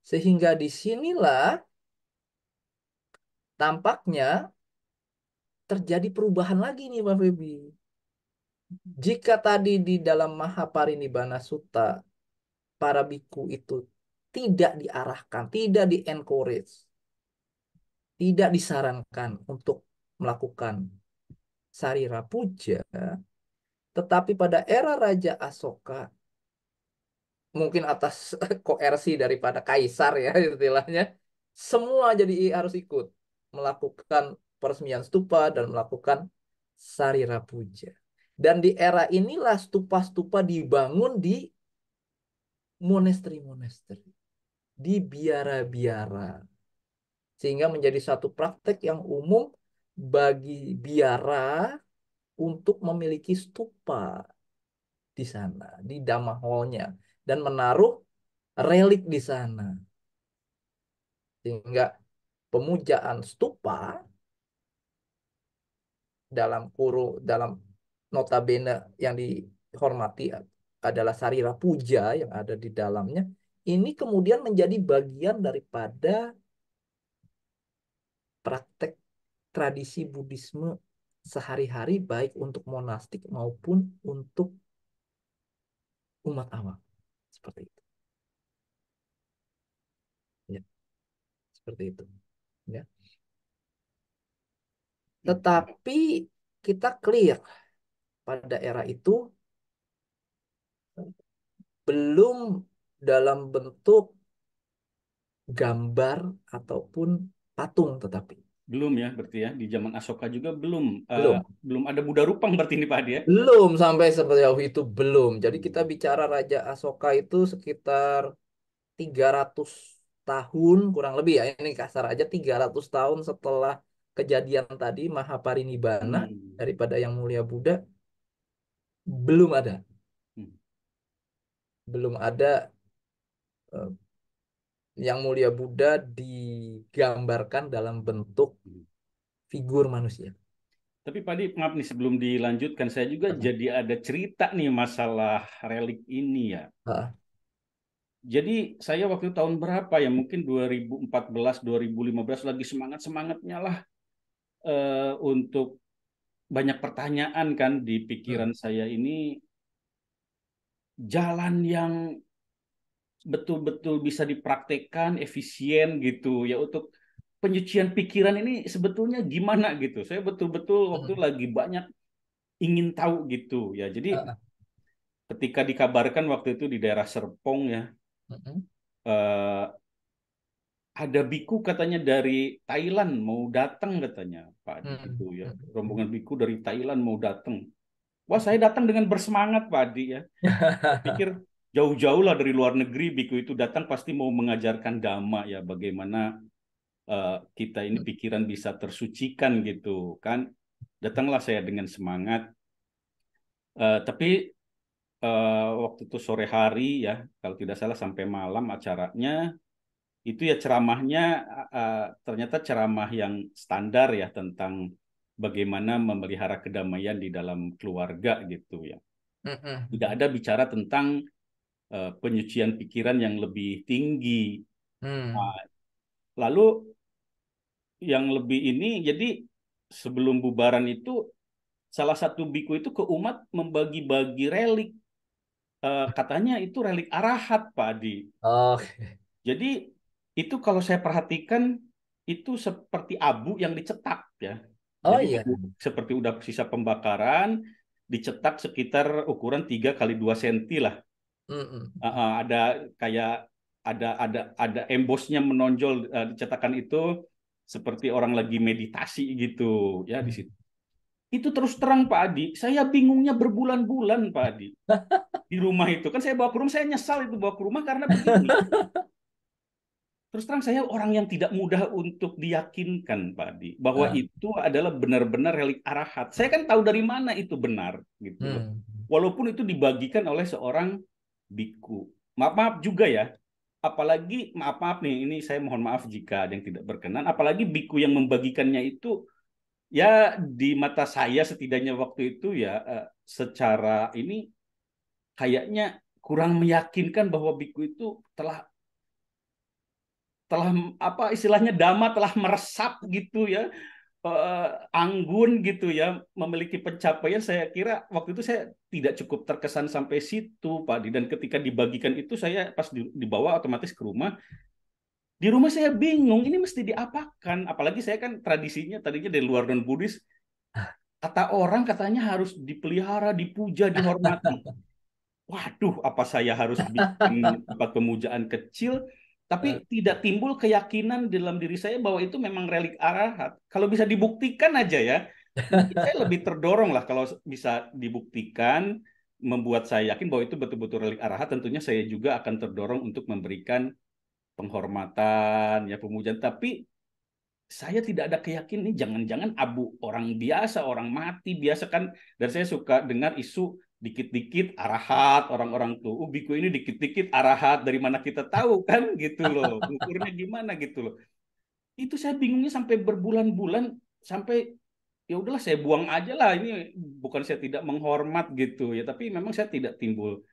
Sehingga disinilah tampaknya terjadi perubahan lagi nih Mbak Febi. Jika tadi di dalam Mahaparinibbana Sutta para biku itu tidak diarahkan, tidak di-encourage, tidak disarankan untuk melakukan sarira puja, tetapi pada era Raja Asoka mungkin atas koersi daripada kaisar ya istilahnya, semua jadi harus ikut melakukan peresmian stupa dan melakukan sarira puja. Dan di era inilah stupa-stupa dibangun di monasteri-monasteri, di biara-biara. Sehingga menjadi satu praktek yang umum bagi biara untuk memiliki stupa di sana, di Dhamma Hall-nya, dan menaruh relik di sana. Sehingga pemujaan stupa dalam notabene yang dihormati adalah sarira puja yang ada di dalamnya. Ini kemudian menjadi bagian daripada praktek tradisi Buddhisme sehari-hari baik untuk monastik maupun untuk umat awam. Seperti itu. Ya, seperti itu. Ya. Oke. Tetapi kita clear pada era itu belum dalam bentuk gambar ataupun patung tetapi Belum ya berarti ya di zaman Asoka juga belum belum belum ada Buddha Rupang berarti ini Pak Adi ya. belum sampai sejauh itu belum. Jadi kita Hmm. bicara Raja Asoka itu sekitar 300 tahun kurang lebih ya. Ini kasar aja 300 tahun setelah kejadian tadi Mahaparinibbana Hmm. daripada Yang Mulia Buddha belum ada. Hmm. Belum ada eh, Yang Mulia Buddha digambarkan dalam bentuk Hmm. figur manusia. Tapi Pak Adi, maaf nih sebelum dilanjutkan saya juga Heeh. jadi ada cerita nih masalah relik ini ya. Heeh. Jadi saya waktu tahun berapa ya mungkin 2014 2015 lagi semangat-semangatnya lah untuk banyak pertanyaan kan di Hmm. pikiran saya ini jalan yang betul-betul bisa dipraktekkan efisien gitu ya untuk penyucian pikiran ini sebetulnya gimana gitu. Saya betul-betul waktu Hmm. lagi banyak ingin tahu gitu ya. Jadi Heeh. ketika dikabarkan waktu itu di daerah Serpong ya Hmm. eh, ada biku katanya dari Thailand mau datang katanya Pak Adi Hmm. gitu ya. Hmm. Rombongan biku dari Thailand mau datang. Wah, saya datang dengan bersemangat Pak Adi ya. Saya pikir jauh-jauh lah dari luar negeri biku itu datang pasti mau mengajarkan dhamma ya bagaimana kita ini pikiran bisa tersucikan gitu kan. Datanglah saya dengan semangat. Tapi waktu itu sore hari ya, kalau tidak salah sampai malam acaranya. Itu ya ceramahnya ternyata ceramah yang standar ya tentang bagaimana memelihara kedamaian di dalam keluarga gitu ya. Tidak Mm-mm. ada bicara tentang penyucian pikiran yang lebih tinggi. Hmm. Nah, lalu yang lebih ini, jadi sebelum bubaran itu salah satu biku itu ke umat membagi-bagi relik. Katanya itu relik arahat, Pak Adi. Oh, Jadi itu kalau saya perhatikan itu seperti abu yang dicetak ya. oh Jadi iya. abu seperti udah sisa pembakaran dicetak sekitar ukuran 3 kali 2 senti lah. Mm-mm. Ada kayak ada embosnya menonjol di cetakan itu seperti orang lagi meditasi gitu ya di situ. Itu terus terang Pak Adi, saya bingungnya berbulan-bulan Pak Adi di rumah itu. Kan saya bawa ke rumah, saya nyesal itu bawa ke rumah karena begini. Terus terang saya orang yang tidak mudah untuk diyakinkan, Pak Adi, bahwa Ah, itu adalah benar-benar relik arahat. Saya kan tahu dari mana itu benar, gitu loh. hmm. Walaupun itu dibagikan oleh seorang biku. Maaf-maaf juga ya, apalagi maaf-maaf nih, ini saya mohon maaf jika ada yang tidak berkenan, apalagi biku yang membagikannya itu ya di mata saya setidaknya waktu itu ya secara ini kayaknya kurang meyakinkan bahwa biku itu telah telah apa istilahnya dhamma telah meresap gitu ya, anggun gitu ya, memiliki pencapaian. Saya kira waktu itu saya tidak cukup terkesan sampai situ Pak Di, dan ketika dibagikan itu saya pas dibawa otomatis ke rumah, di rumah saya bingung ini mesti diapakan, apalagi saya kan tradisinya tadinya dari luar non Buddhis, kata orang katanya harus dipelihara, dipuja, dihormati. Waduh, apa saya harus bikin tempat pemujaan kecil, tapi Ah. tidak timbul keyakinan dalam diri saya bahwa itu memang relik arahat. Kalau bisa dibuktikan aja ya, mungkin saya lebih terdorong lah kalau bisa dibuktikan, membuat saya yakin bahwa itu betul-betul relik arahat, tentunya saya juga akan terdorong untuk memberikan penghormatan, ya pemujaan. Tapi saya tidak ada keyakinan ini jangan-jangan abu orang biasa, orang mati biasa kan. Dan saya suka dengar isu dikit-dikit arahat, orang-orang tuh, biku ini dikit-dikit arahat, dari mana kita tahu kan gitu loh, ukurnya gimana gitu loh. Itu saya bingungnya sampai berbulan-bulan, sampai ya udahlah saya buang aja lah ini, bukan saya tidak menghormat gitu ya, tapi memang saya tidak timbul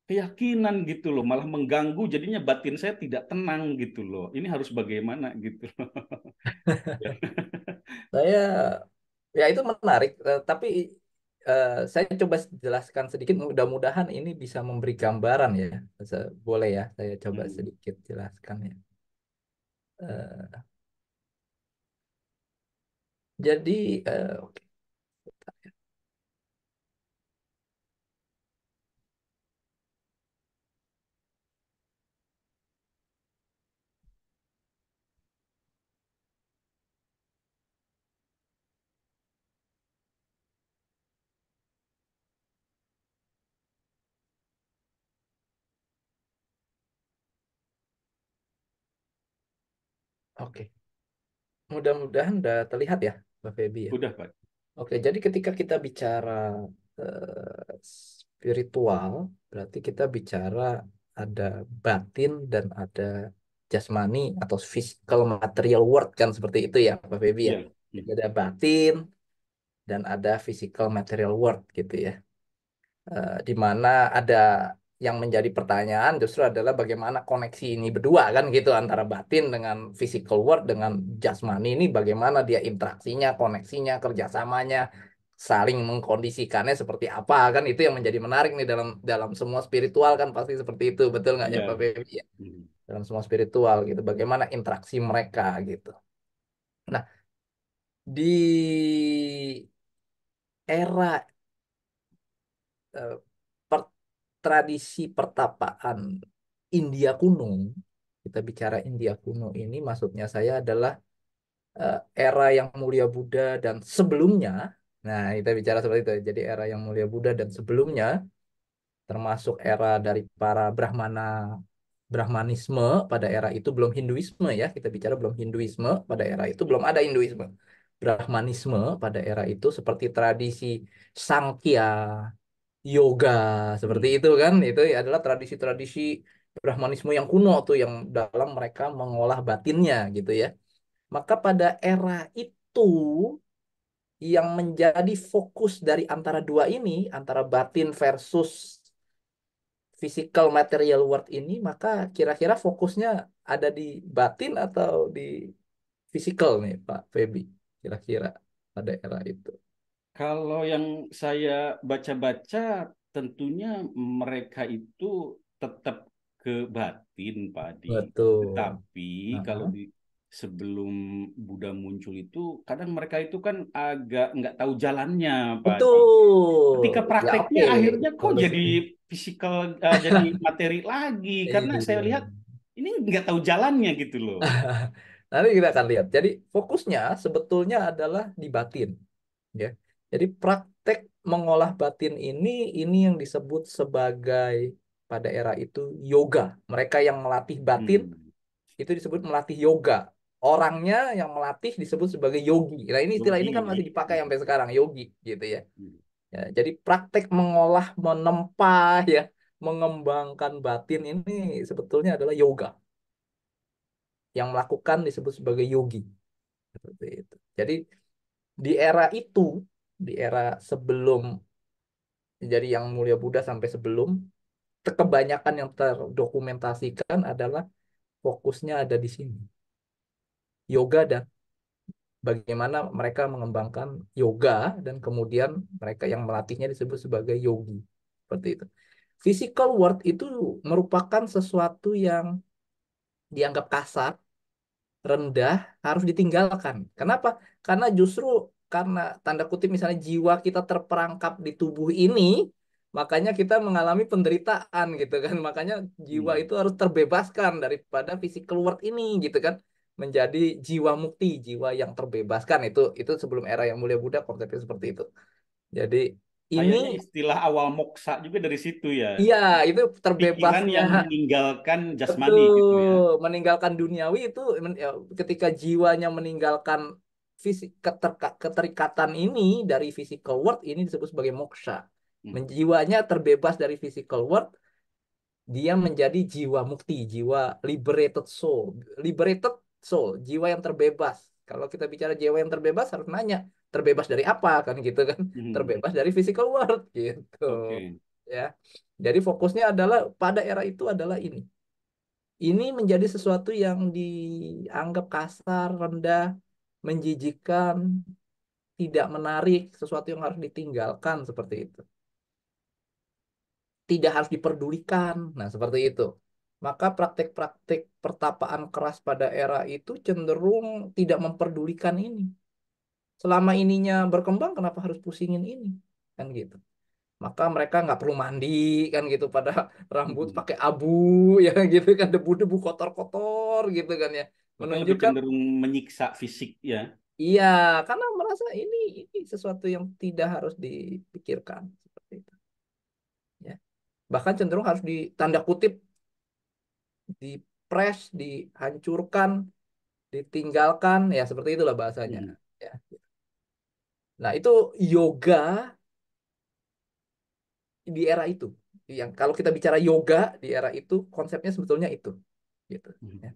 keyakinan gitu loh, malah mengganggu, jadinya batin saya tidak tenang gitu loh. Ini harus bagaimana gitu loh. Saya ya itu menarik, tapi saya coba jelaskan sedikit. Mudah-mudahan ini bisa memberi gambaran ya. Boleh ya, saya coba Hmm. sedikit jelaskan ya. Eh, jadi, oke, oke. Mudah-mudahan udah terlihat ya, Mbak Feby ya. Udah Pak. Oke, jadi ketika kita bicara spiritual, berarti kita bicara ada batin dan ada jasmani atau physical material world kan seperti itu ya, Pak Feby ya. Iya. Jadi Hmm. ada batin dan ada physical material world gitu ya. Di mana ada yang menjadi pertanyaan justru adalah bagaimana koneksi ini berdua kan gitu antara batin dengan physical world dengan jasmani ini, bagaimana dia interaksinya, koneksinya, kerjasamanya, saling mengkondisikannya seperti apa kan, itu yang menjadi menarik nih dalam dalam semua spiritual kan pasti seperti itu, betul nggak ya Pak Iya. Feby ya? Hmm. Dalam semua spiritual gitu bagaimana interaksi mereka gitu. Nah, di era eh, tradisi pertapaan India kuno, kita bicara India kuno ini maksudnya saya adalah era yang mulia Buddha dan sebelumnya. Nah, kita bicara seperti itu. Jadi era yang mulia Buddha dan sebelumnya, termasuk era dari para Brahmanisme pada era itu, belum Hinduisme ya. Kita bicara belum Hinduisme pada era itu, belum ada Hinduisme. Brahmanisme pada era itu seperti tradisi Sangkya, yoga seperti Hmm. itu kan. Itu adalah tradisi-tradisi Brahmanisme yang kuno tuh yang dalam mereka mengolah batinnya gitu ya. Maka pada era itu yang menjadi fokus dari antara dua ini, antara batin versus physical material world ini, maka kira-kira fokusnya ada di batin atau di physical nih Pak Feby, kira-kira pada era itu. Kalau yang saya baca-baca, tentunya mereka itu tetap ke batin, Pak Adi. Betul. Tetapi kalau Heeh. di sebelum Buddha muncul itu, kadang mereka itu kan agak nggak tahu jalannya, Pak Adi. Ketika Betul. Ya prakteknya oke. akhirnya kok Kalau jadi physical, jadi materi lagi. Karena saya iya. lihat ini nggak tahu jalannya gitu loh. Nanti kita akan lihat. Jadi fokusnya sebetulnya adalah di batin, ya. Jadi praktek mengolah batin ini yang disebut sebagai pada era itu yoga. Mereka yang melatih batin Hmm. itu disebut melatih yoga. Orangnya yang melatih disebut sebagai yogi. Nah, ini istilah ini kan Yogi ya. masih dipakai Hmm. sampai sekarang, yogi gitu ya. Hmm. Ya, jadi praktek mengolah, menempa ya, mengembangkan batin ini sebetulnya adalah yoga. Yang melakukan disebut sebagai yogi. Seperti itu. Jadi di era itu, di era sebelum jadi yang Mulia Buddha sampai sebelum, kebanyakan yang terdokumentasikan adalah fokusnya ada di sini. Yoga dan bagaimana mereka mengembangkan yoga dan kemudian mereka yang melatihnya disebut sebagai yogi. Seperti itu. Physical world itu merupakan sesuatu yang dianggap kasar, rendah, harus ditinggalkan. Kenapa? Karena justru karena tanda kutip misalnya jiwa kita terperangkap di tubuh ini, makanya kita mengalami penderitaan gitu kan. Makanya jiwa Hmm. itu harus terbebaskan daripada physical world ini gitu kan. Menjadi jiwa mukti, jiwa yang terbebaskan itu sebelum era yang mulia Buddha konsepnya seperti itu. Jadi ini Kayaknya istilah awal moksa juga dari situ ya. iya itu Pikiran terbebasnya. yang meninggalkan jasmani gitu ya. Betul, meninggalkan duniawi itu ya, ketika jiwanya meninggalkan fisik keterikatan ini dari physical world ini disebut sebagai moksha. Hmm. Jiwanya terbebas dari physical world, dia menjadi jiwa mukti, jiwa liberated soul. Liberated soul, jiwa yang terbebas. Kalau kita bicara jiwa yang terbebas harus nanya, terbebas dari apa kan gitu kan? Hmm. Terbebas dari physical world gitu. Oke. Ya. Jadi fokusnya adalah pada era itu adalah ini. Ini menjadi sesuatu yang dianggap kasar, rendah, menjijikkan, tidak menarik, sesuatu yang harus ditinggalkan seperti itu. Tidak harus diperdulikan. Nah, seperti itu. Maka praktek-praktek pertapaan keras pada era itu cenderung tidak memperdulikan ini. Selama ininya berkembang, kenapa harus pusingin ini? Kan gitu. Maka mereka nggak perlu mandi kan gitu pada rambut Hmm. pakai abu ya gitu kan debu-debu kotor-kotor gitu kan ya Maka lebih menunjukkan cenderung menyiksa fisik ya. iya karena merasa ini sesuatu yang tidak harus dipikirkan seperti itu ya bahkan cenderung harus ditanda kutip dipres dihancurkan ditinggalkan ya seperti itulah bahasanya Hmm. ya nah itu yoga di era itu yang kalau kita bicara yoga di era itu konsepnya sebetulnya itu gitu Hmm. ya.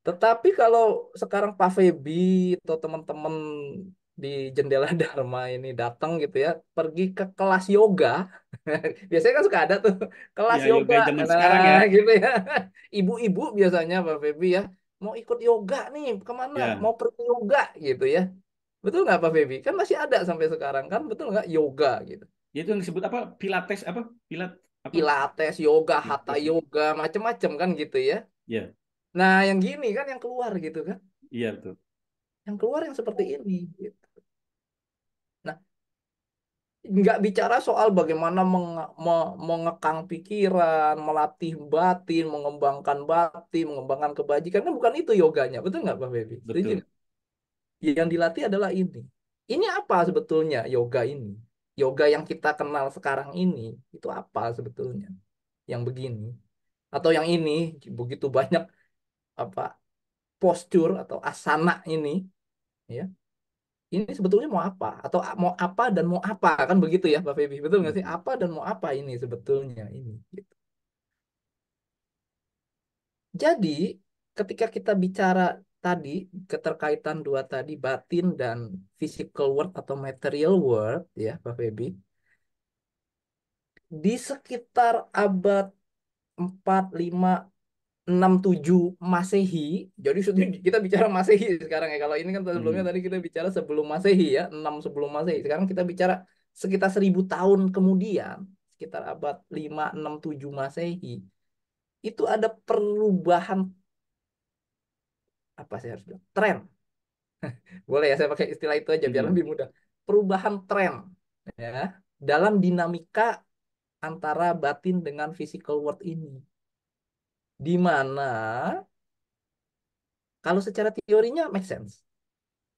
Tetapi kalau sekarang Pak Feby atau teman-teman di Jendela Dharma ini datang gitu ya, pergi ke kelas yoga, biasanya kan suka ada tuh kelas Ya, yoga yoga, zaman sekarang nah ya. gitu ya, ibu-ibu biasanya Pak Feby ya, mau ikut yoga nih, kemana? Ya, Mau pergi yoga gitu ya, betul nggak Pak Feby? Kan masih ada sampai sekarang kan, betul nggak yoga gitu? itu yang disebut apa? Pilates apa? Apa? Pilates, yoga, hatha Pilates ya. yoga, macem-macem kan gitu ya. Ya, Nah yang gini kan yang keluar gitu kan, iya betul. yang keluar yang seperti ini. Gitu. Nah, nggak bicara soal bagaimana mengekang pikiran, melatih batin, mengembangkan kebajikan, kan bukan itu yoganya, betul nggak Pak Febi? Setuju Betul. nggak? Yang dilatih adalah ini. Ini apa sebetulnya yoga ini? Yoga yang kita kenal sekarang ini, itu apa sebetulnya? Yang begini. Atau yang ini, begitu banyak apa postur atau asana ini, ya. ini sebetulnya mau apa, atau mau apa dan mau apa, kan begitu ya Pak Feby, betul nggak sih? Mhm. Apa dan mau apa ini sebetulnya ini, gitu. Jadi ketika kita bicara tadi keterkaitan dua tadi, batin dan physical world atau material world, ya Pak Feby, di sekitar abad 4, 5, 6, 7 Masehi. Jadi kita bicara Masehi sekarang ya. Kalau ini kan sebelumnya Mhm. tadi kita bicara sebelum Masehi ya, 6 sebelum Masehi. Sekarang kita bicara sekitar 1000 tahun kemudian, sekitar abad 5, 6, 7 Masehi. Itu ada perubahan, apa sih harus bilang? Tren. Boleh ya saya pakai istilah itu aja biar Mhm. lebih mudah. Perubahan tren ya dalam dinamika antara batin dengan physical world ini. Di mana kalau secara teorinya make sense.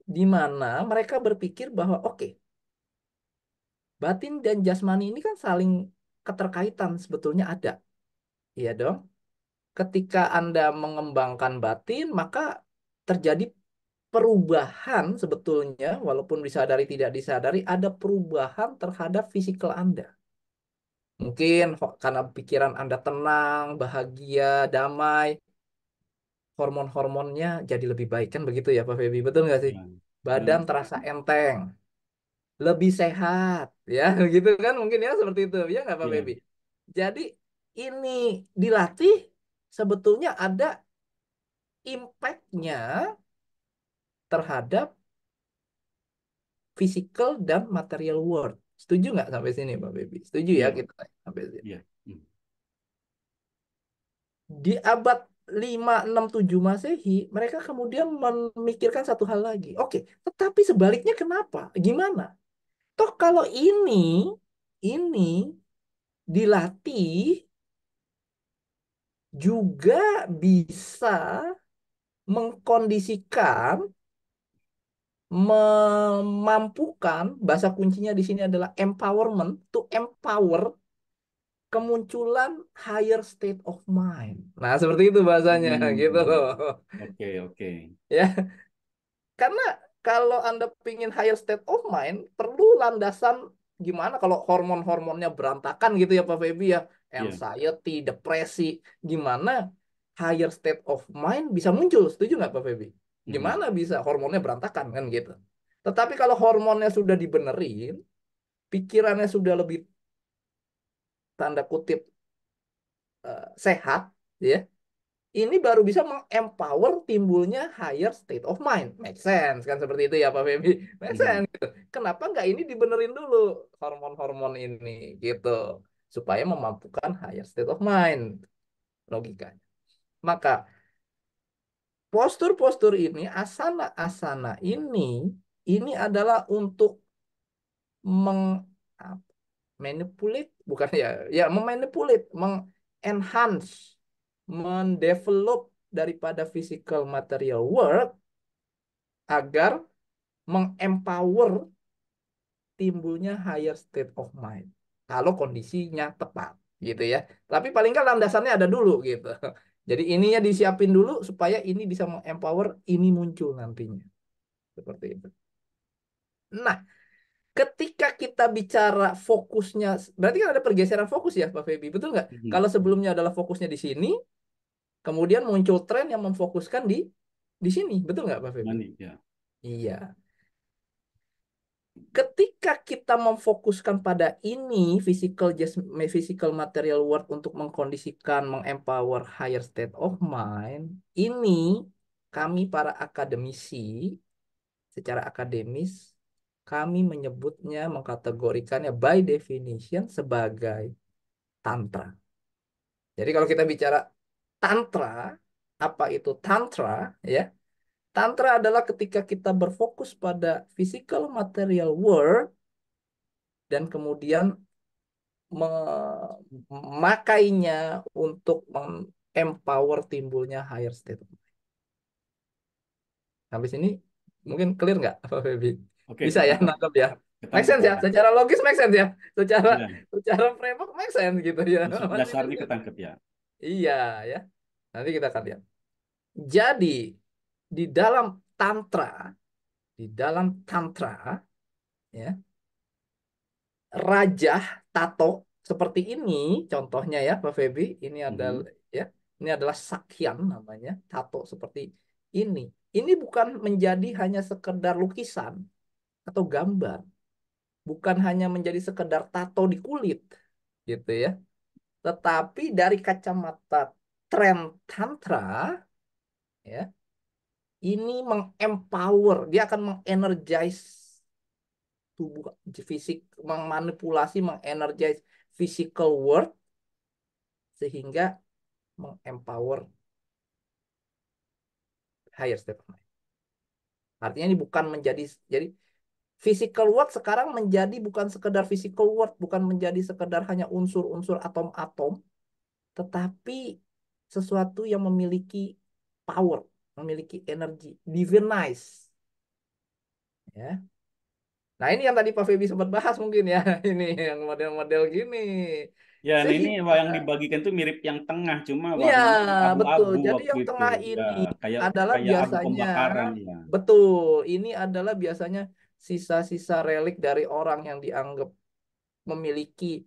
Di mana mereka berpikir bahwa oke, batin dan jasmani ini kan saling keterkaitan sebetulnya ada. Iya dong. Ketika Anda mengembangkan batin, maka terjadi perubahan sebetulnya, walaupun disadari tidak disadari, ada perubahan terhadap fisikal Anda. Mungkin karena pikiran Anda tenang, bahagia, damai, hormon-hormonnya jadi lebih baik. Kan begitu ya Pak Feby, betul nggak sih? Ya. Badan terasa enteng, lebih sehat, ya gitu kan mungkin ya seperti itu, ya nggak Pak Iya. Feby? Jadi ini dilatih sebetulnya ada impact-nya terhadap physical dan material world. Setuju nggak sampai sini Pak Feby? Setuju ya Iya. kita sampai sini. Iya. Mhm. Di abad 5, 6, 7 Masehi, mereka kemudian memikirkan satu hal lagi. Oke, tetapi sebaliknya kenapa? Gimana? Toh kalau ini dilatih juga bisa mengkondisikan, memampukan, bahasa kuncinya di sini adalah empowerment, to empower kemunculan higher state of mind. Nah, seperti itu bahasanya gitu loh. Hmm. Oke, oke. Ya, karena kalau Anda pingin higher state of mind, perlu landasan gimana kalau hormon-hormonnya berantakan gitu ya Pak Feby ya. Iya. Anxiety, depresi, gimana higher state of mind bisa muncul? Setuju nggak Pak Feby? Mhm. Gimana bisa hormonnya berantakan kan gitu. Tetapi kalau hormonnya sudah dibenerin, pikirannya sudah lebih tanda kutip sehat, ya, ini baru bisa mengempower timbulnya higher state of mind. Make sense kan seperti itu ya Pak Feby? Make Mhm. sense gitu. Kenapa nggak ini dibenerin dulu hormon-hormon ini gitu supaya memampukan higher state of mind, logikanya. Maka postur-postur ini, asana-asana ini adalah untuk meng manipulate, bukan ya, ya memanipulate, mengenhance, mendevelop daripada physical material world agar mengempower timbulnya higher state of mind kalau kondisinya tepat gitu ya. Tapi paling nggak landasannya ada dulu gitu. Jadi ininya disiapin dulu supaya ini bisa mengempower ini muncul nantinya. Seperti itu. Nah, ketika kita bicara fokusnya, berarti kan ada pergeseran fokus ya Pak Feby, betul nggak? Mhm. Kalau sebelumnya adalah fokusnya di sini, kemudian muncul tren yang memfokuskan di sini, betul nggak Pak Feby? Mani, ya. Iya. Ketika kita memfokuskan pada ini, physical material world untuk mengkondisikan, mengempower higher state of mind, ini kami para akademisi, secara akademis, kami menyebutnya, mengkategorikannya by definition sebagai tantra. Jadi kalau kita bicara tantra, apa itu tantra? Ya, tantra adalah ketika kita berfokus pada physical material world dan kemudian memakainya untuk empower timbulnya higher state. Sampai sini mungkin clear nggak, Pak Feby? Oke, Bisa ya ketangkep. nangkep ya? Make Ketangkep, sense Pak. ya? Secara logis make sense ya? Secara Ya. secara framework make sense gitu ya? Maksud Masih make dasarnya sense. ketangkep ya. Iya ya. Nanti kita akan lihat. Jadi di dalam tantra Di dalam tantra, ya, Raja Tato seperti ini contohnya ya Pak Febi, ini adalah Mhm. ya, ini adalah Sakyan namanya, tato seperti ini. Ini bukan menjadi hanya sekedar lukisan atau gambar, bukan hanya menjadi sekedar tato di kulit gitu ya. Tetapi dari kacamata tren tantra, ya, ini mengempower, dia akan mengenergize tubuh fisik, memanipulasi, mengenergize physical world sehingga mengempower higher state of mind. Artinya ini bukan menjadi, jadi physical world sekarang menjadi bukan sekedar physical world, bukan menjadi sekedar hanya unsur-unsur atom-atom, tetapi sesuatu yang memiliki power, memiliki energi, divinized, ya. Nah, ini yang tadi Pak Feby sempat bahas mungkin ya, ini yang model-model gini. Ya, nah ini Sehingga, yang dibagikan tuh mirip yang tengah, cuma ya warnanya betul. abu-abu Jadi waktu yang itu. tengah Ya, ini kayak adalah kayak abu biasanya, pembakaran ya. betul, ini adalah biasanya sisa-sisa relik dari orang yang dianggap memiliki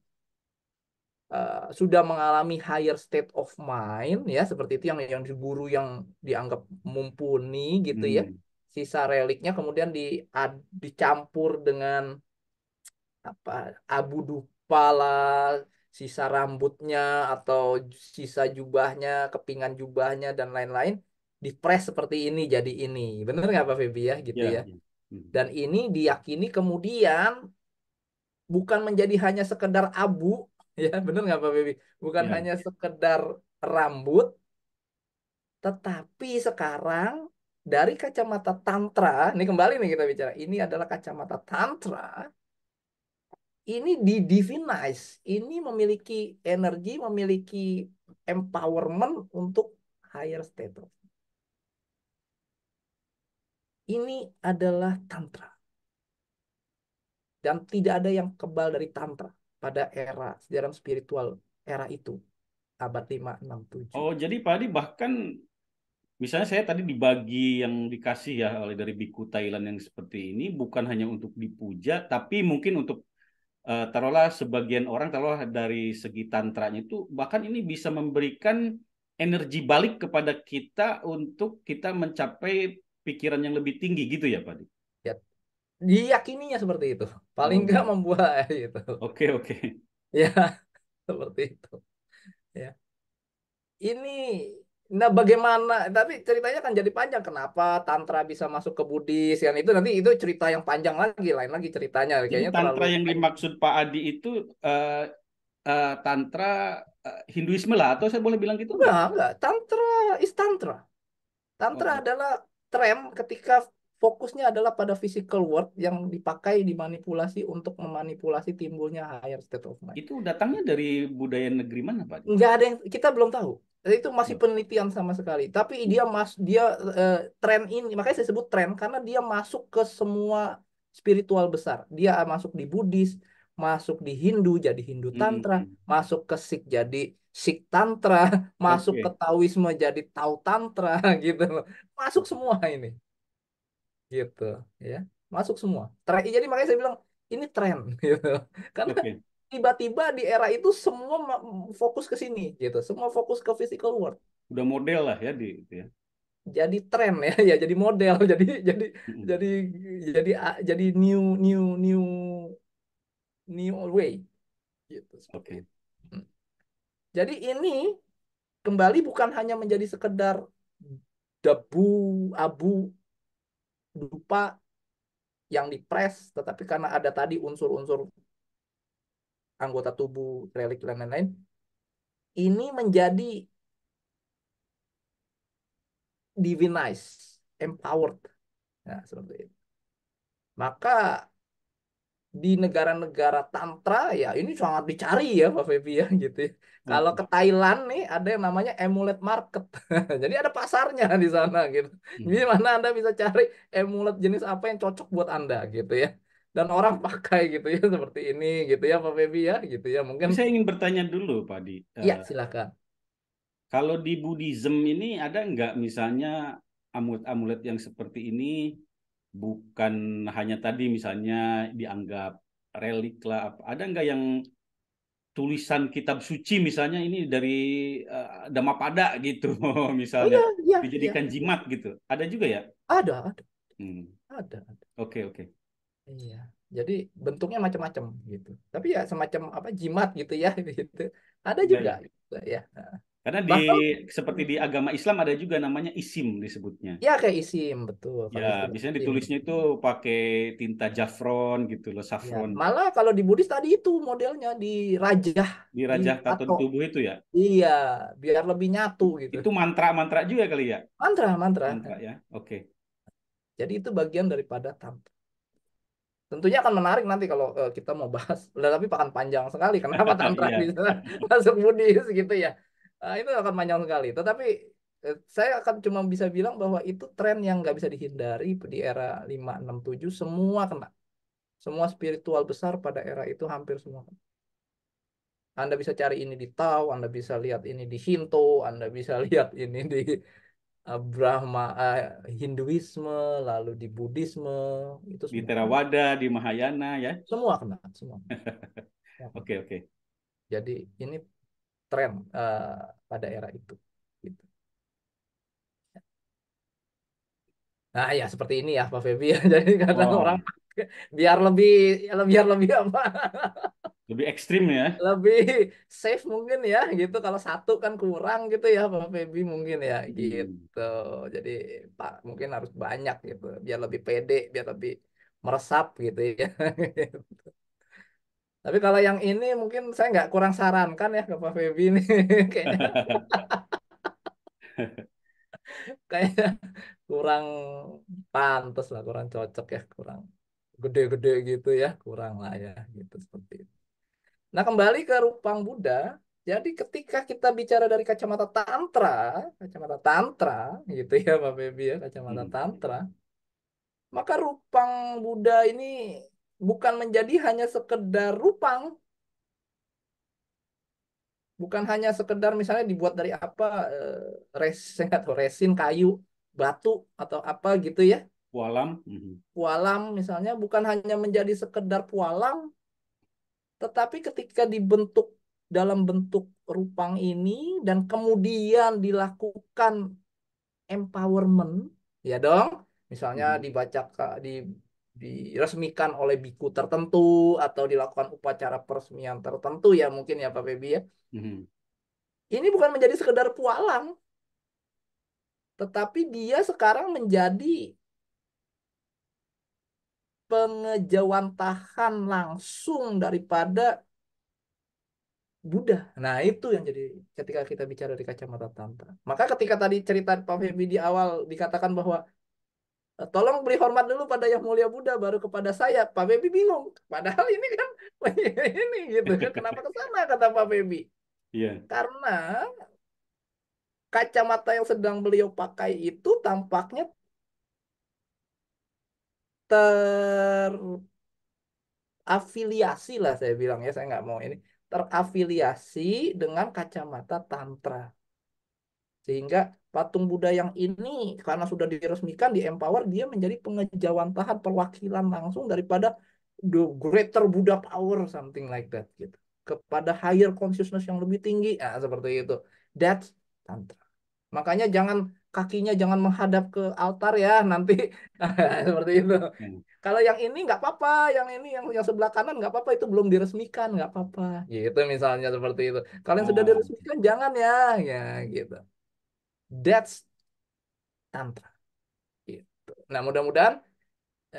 sudah mengalami higher state of mind ya, seperti itu, yang guru yang dianggap mumpuni gitu ya. Hmm. Sisa reliknya kemudian dicampur dengan apa, abu dupa lah, sisa rambutnya atau sisa jubahnya, kepingan jubahnya dan lain-lain, dipres seperti ini jadi ini. Bener nggak Pak Febi ya gitu Ya, ya. ya. Hmm. Dan ini diyakini kemudian bukan menjadi hanya sekedar abu, ya bener nggak Pak Febi? Bukan Ya. hanya sekedar rambut, tetapi sekarang dari kacamata tantra, ini kembali nih kita bicara, ini adalah kacamata tantra, ini di divinize, ini memiliki energi, memiliki empowerment untuk higher state. Ini adalah tantra dan tidak ada yang kebal dari tantra pada era sejarah spiritual era itu, abad 5, 6, 7. Oh, jadi Pak Adi bahkan misalnya saya tadi dibagi yang dikasih ya oleh dari biku Thailand yang seperti ini bukan hanya untuk dipuja, tapi mungkin untuk taruhlah sebagian orang taruhlah dari segi tantranya itu bahkan ini bisa memberikan energi balik kepada kita untuk kita mencapai pikiran yang lebih tinggi gitu ya Pak Adi? Ya, diyakininya seperti itu. Paling Oh nggak gitu. membuat itu. Oke, oke. Ya, seperti itu. Ya. Ini, nah bagaimana, tapi ceritanya kan jadi panjang. Kenapa Tantra bisa masuk ke Buddhis, yang itu nanti itu cerita yang panjang lagi, lain lagi ceritanya. Jadi Kayaknya terlalu tantra yang panjang. dimaksud Pak Adi itu tantra Hinduisme lah atau saya boleh bilang gitu nggak? Enggak. Tantra is Tantra. Tantra Oh, adalah tren ketika fokusnya adalah pada physical world yang dipakai, dimanipulasi untuk memanipulasi timbulnya higher state of mind. itu datangnya dari budaya negeri mana Pak Adi? Nggak ada yang kita belum tahu. Itu masih Oh, penelitian sama sekali. Tapi dia tren ini, makanya saya sebut tren karena dia masuk ke semua spiritual besar. Dia masuk di Buddhis, masuk di Hindu jadi Hindu Tantra, mm. masuk ke Sikh jadi Sikh Tantra, masuk ke Oke, Taoisme jadi Tao Tantra gitu loh. Masuk oke, semua ini gitu ya. Masuk semua. Jadi makanya saya bilang ini tren gitu. Karena oke. tiba-tiba di era itu semua fokus ke sini gitu. Semua fokus ke physical world. Udah model lah ya di itu ya. Jadi tren ya, ya jadi model, jadi Mm. jadi jadi new new new way gitu seperti Oke. itu. Hmm. Jadi ini kembali bukan hanya menjadi sekedar debu, abu, dupa yang dipres, tetapi karena ada tadi unsur-unsur anggota tubuh, relik dan lain-lain, ini menjadi divinized, empowered. Nah, seperti itu. Maka di negara-negara tantra ya ini sangat dicari ya Pak Febi ya gitu ya. Kalau Oke. ke Thailand nih ada yang namanya amulet market. Jadi ada pasarnya di sana gitu. Jadi Mm. mana Anda bisa cari amulet jenis apa yang cocok buat Anda gitu ya. Dan orang pakai gitu ya seperti ini gitu ya Pak Febi ya gitu ya. Mungkin Tapi saya ingin bertanya dulu Pak Adi. ya silakan. Kalau di Buddhism ini ada nggak misalnya amulet-amulet yang seperti ini bukan hanya tadi misalnya dianggap relik lah. Ada nggak yang tulisan kitab suci misalnya ini dari Dhammapada gitu Oh misalnya iya, iya, iya, dijadikan iya. jimat gitu. Ada juga ya? Ada, Hmm. ada. Oke, oke. Iya. Jadi bentuknya macam-macam gitu. Tapi ya semacam apa jimat gitu ya gitu. Ada Iya, juga iya. gitu ya. Karena Bahkan seperti di agama Islam ada juga namanya isim disebutnya. ya kayak isim betul Ya, kalau istilah biasanya isim. ditulisnya itu pakai tinta jafron gitu loh, Ya, saffron. malah kalau di Buddhis tadi itu modelnya dirajah, Di rajah tato ditato. di tubuh itu ya. Iya, biar lebih nyatu gitu. Itu mantra-mantra juga kali ya? Mantra, mantra. Mantra ya. Oke. Jadi itu bagian daripada tantra. Tentunya akan menarik nanti kalau kita mau bahas. Tapi akan panjang sekali. Kenapa tantra Iya. bisa masuk Buddhis gitu ya? Itu akan panjang sekali. Tetapi saya akan cuma bisa bilang bahwa itu tren yang nggak bisa dihindari di era 5, 6, 7. Semua kena. Semua spiritual besar pada era itu hampir semua kena. Anda bisa cari ini di Tao, Anda bisa lihat ini di Shinto, Anda bisa lihat ini di Brahma, Hinduisme, lalu di Buddhisme, itu Di semua kena. Theravada, di Mahayana ya. Semua kena, semua. Semua kena. Oke, oke. Jadi ini tren pada era itu. Gitu. Nah ya seperti ini ya Pak Febi ya. Jadi kadang orang Wow, biar lebih biar lebih apa? lebih ekstrim ya. Lebih safe mungkin ya gitu. Kalau satu kan kurang gitu ya Pak Febi mungkin ya Hmm. gitu. Jadi Pak mungkin harus banyak gitu biar lebih pede, biar lebih meresap gitu ya. Tapi kalau yang ini mungkin saya nggak kurang sarankan ya ke Pak Febi ini kayaknya kayaknya kurang pantas lah, kurang cocok ya, kurang gede-gede gitu ya, kurang lah ya gitu seperti itu. Nah kembali ke Rupang Buddha. Jadi ketika kita bicara dari kacamata tantra gitu ya Pak Febi ya, kacamata Hmm. tantra, maka Rupang Buddha ini bukan menjadi hanya sekedar rupang, bukan hanya sekedar misalnya dibuat dari apa resin atau resin kayu batu atau apa gitu ya Walam. Hmm. pualam misalnya bukan hanya menjadi sekedar pualam tetapi ketika dibentuk dalam bentuk rupang ini dan kemudian dilakukan empowerment ya dong misalnya Hmm. dibaca diresmikan oleh biku tertentu atau dilakukan upacara peresmian tertentu ya mungkin ya Pak Febi ya Hmm. ini bukan menjadi sekedar pualam tetapi dia sekarang menjadi pengejawantahan langsung daripada Buddha. Nah, itu yang jadi ketika kita bicara di kacamata Tantra. Maka ketika tadi cerita Pak Febi di awal dikatakan bahwa tolong beri hormat dulu pada Yang Mulia Buddha baru kepada saya. Pak Febi bingung. Padahal ini kan ini gitu kan. Kenapa ke sana kata Pak Febi? Iya. Karena kacamata yang sedang beliau pakai itu tampaknya terafiliasi lah saya bilang ya saya nggak mau ini terafiliasi dengan kacamata tantra sehingga patung Buddha yang ini karena sudah diresmikan di empower dia menjadi pengejawantahan perwakilan langsung daripada the greater Buddha power something like that gitu kepada higher consciousness yang lebih tinggi seperti itu that's tantra makanya jangan kakinya jangan menghadap ke altar ya nanti seperti itu Hmm. kalau yang ini nggak apa-apa, yang sebelah kanan nggak apa-apa itu belum diresmikan nggak apa-apa, gitu misalnya seperti itu. Kalau yang sudah Ah, diresmikan jangan ya, ya gitu. That's tantra. Gitu. Nah mudah-mudahan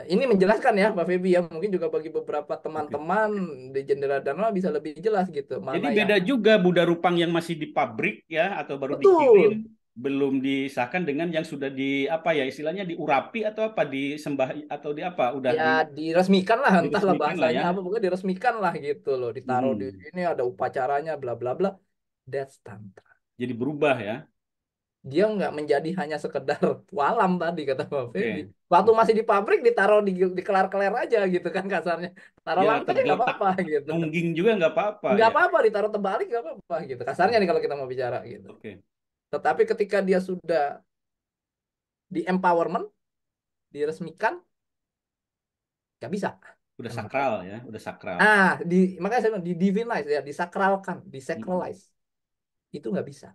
ini menjelaskan ya Pak Febi ya, mungkin juga bagi beberapa oke. teman-teman di Jendela Dharma bisa lebih jelas gitu Jadi mana yang beda juga Buddha Rupang yang masih di pabrik ya atau baru dikirim betul. belum disahkan dengan yang sudah di apa ya istilahnya diurapi atau apa disembah atau di apa udah Ya diresmikan lah, entahlah diresmikan lah bahasanya ya. apa, pokoknya diresmikan lah gitu loh, ditaruh di Mhm. ini ada upacaranya, bla bla bla. That's tantra. Jadi berubah ya. Dia nggak menjadi hanya sekedar walam tadi kata Mbak Feby. Oke. Waktu Oke. masih di pabrik ditaruh di kelar-kelar aja gitu kan kasarnya. Taruh Ya lantai nggak tergeletak apa-apa gitu. nungging juga nggak apa-apa Nggak ya. apa-apa ditaruh terbalik nggak apa-apa gitu. Kasarnya Hmm. nih kalau kita mau bicara gitu. Oke. Tetapi ketika dia sudah di empowerment, diresmikan, nggak bisa. Udah Kenapa? sakral ya, udah sakral. Makanya saya bilang di divinize ya, disakralkan, Mm-mm. disacralize. Itu nggak bisa.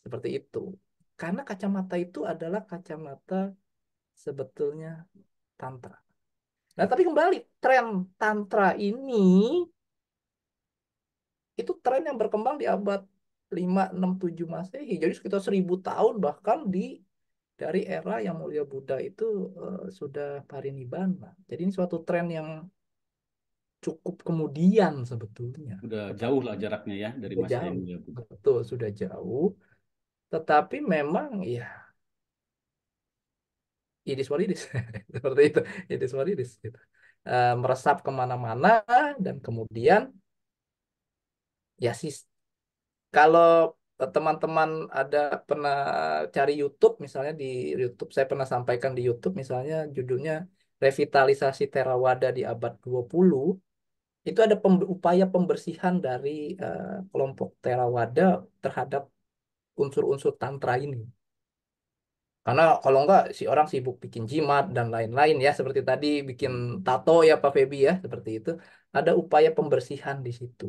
Seperti itu. Karena kacamata itu adalah kacamata sebetulnya tantra. Nah, tapi kembali tren tantra ini itu tren yang berkembang di abad 5, 6, 7 Masehi. Jadi sekitar 1000 tahun bahkan dari era yang Mulia Buddha itu sudah parinibbana. Jadi ini suatu tren yang cukup kemudian sebetulnya. Udah jauh lah Tetapi jaraknya ya dari sudah masa yang jauh. mulia Buddha. Betul, sudah jauh. Tetapi memang ya it is what it is. Seperti itu. It is what it is. Gitu. Meresap kemana-mana dan kemudian ya sih kalau teman-teman ada pernah cari YouTube misalnya di YouTube saya pernah sampaikan di YouTube misalnya judulnya Revitalisasi Theravada di abad 20 itu ada upaya pembersihan dari kelompok Theravada terhadap unsur-unsur tantra ini. Karena kalau enggak si orang sibuk bikin jimat dan lain-lain ya seperti tadi bikin Hmm. tato ya Pak Febi ya seperti itu. Ada upaya pembersihan di situ.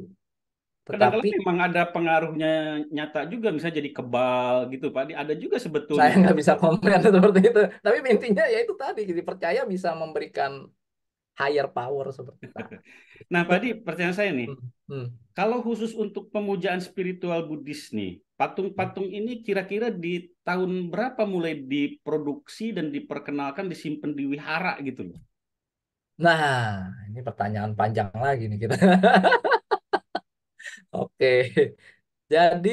Kadang-kadang Tetapi memang ada pengaruhnya nyata juga, misalnya jadi kebal gitu, Pak. Ada juga sebetulnya. saya nggak bisa komen seperti itu. Tapi intinya ya itu tadi dipercaya bisa memberikan higher power seperti tadi. Nah, Pak Adi, pertanyaan saya nih, Hmm, hmm, kalau khusus untuk pemujaan spiritual Buddhis nih, hmm. patung-patung ini kira-kira di tahun berapa mulai diproduksi dan diperkenalkan, disimpan di wihara gitu loh? Nah, ini pertanyaan panjang lagi nih kita. Oke, jadi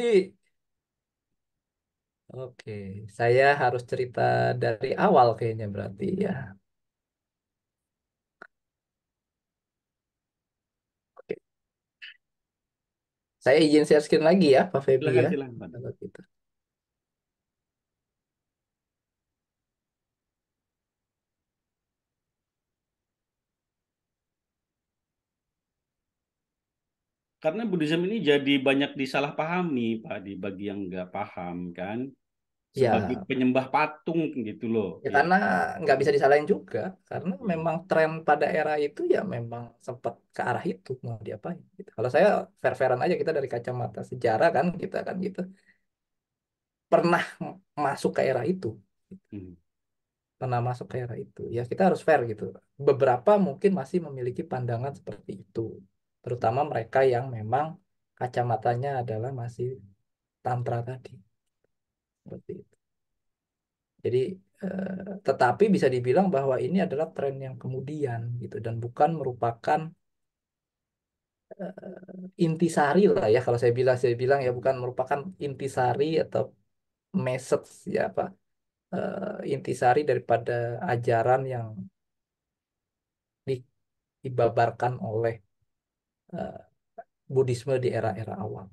oke, saya harus cerita dari awal kayaknya berarti ya. Oke, saya izin share screen lagi ya, Pak Febi Silakan, ya. silakan, Pak. Kalau gitu. Karena Buddhism ini jadi banyak disalahpahami, Pak, bagi yang nggak paham kan, sebagai Ya, penyembah patung gitu loh. ya Ya. karena nggak bisa disalahin juga, karena Iya. memang tren pada era itu ya memang sempat ke arah itu mau diapain. Gitu. Kalau saya fair-fairan aja kita dari kacamata sejarah kan kita kan gitu pernah masuk ke era itu, Hmm. pernah masuk ke era itu. Ya kita harus fair gitu. Beberapa mungkin masih memiliki pandangan seperti itu, terutama mereka yang memang kacamatanya adalah masih tantra tadi, seperti itu. Jadi tetapi bisa dibilang bahwa ini adalah tren yang kemudian gitu dan bukan merupakan intisari lah ya kalau saya bilang ya bukan merupakan intisari atau message ya apa intisari daripada ajaran yang di- dibabarkan oleh eh, Buddhisme di era-era awal.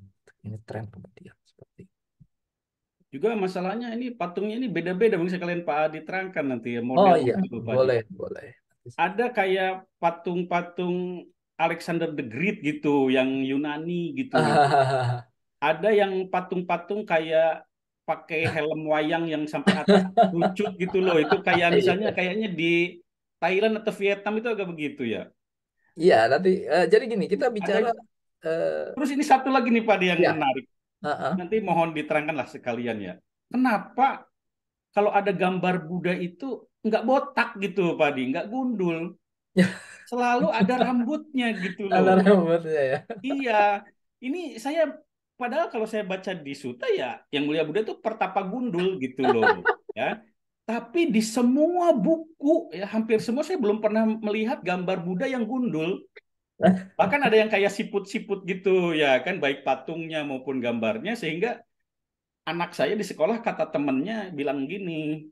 Ini tren kemudian seperti itu. Juga masalahnya ini patungnya ini beda-beda. Mungkin kalian Pak Adi terangkan nanti ya Oh modelnya iya, gitu Pak Adi. boleh, boleh. Ada kayak patung-patung Alexander the Great gitu, yang Yunani gitu loh. Ada yang patung-patung kayak pakai helm wayang yang sampai atas lucut gitu loh. Itu kayak misalnya Iya, kayaknya di Thailand atau Vietnam itu agak begitu ya. iya. Nanti jadi gini kita bicara Ada eh, terus ini satu lagi nih Pak Adi yang ya, menarik. uh-uh. Nanti mohon diterangkanlah sekalian ya. Kenapa kalau ada gambar Buddha itu nggak botak gitu Pak Adi, nggak gundul, selalu ada rambutnya gitu loh. Ada rambutnya ya. Iya, ini saya padahal kalau saya baca di Sutta ya, yang Mulia Buddha itu pertapa gundul gitu loh, ya. Tapi di semua buku ya hampir semua saya belum pernah melihat gambar Buddha yang gundul. Bahkan ada yang kayak siput-siput gitu ya kan, baik patungnya maupun gambarnya, sehingga anak saya di sekolah kata temennya bilang gini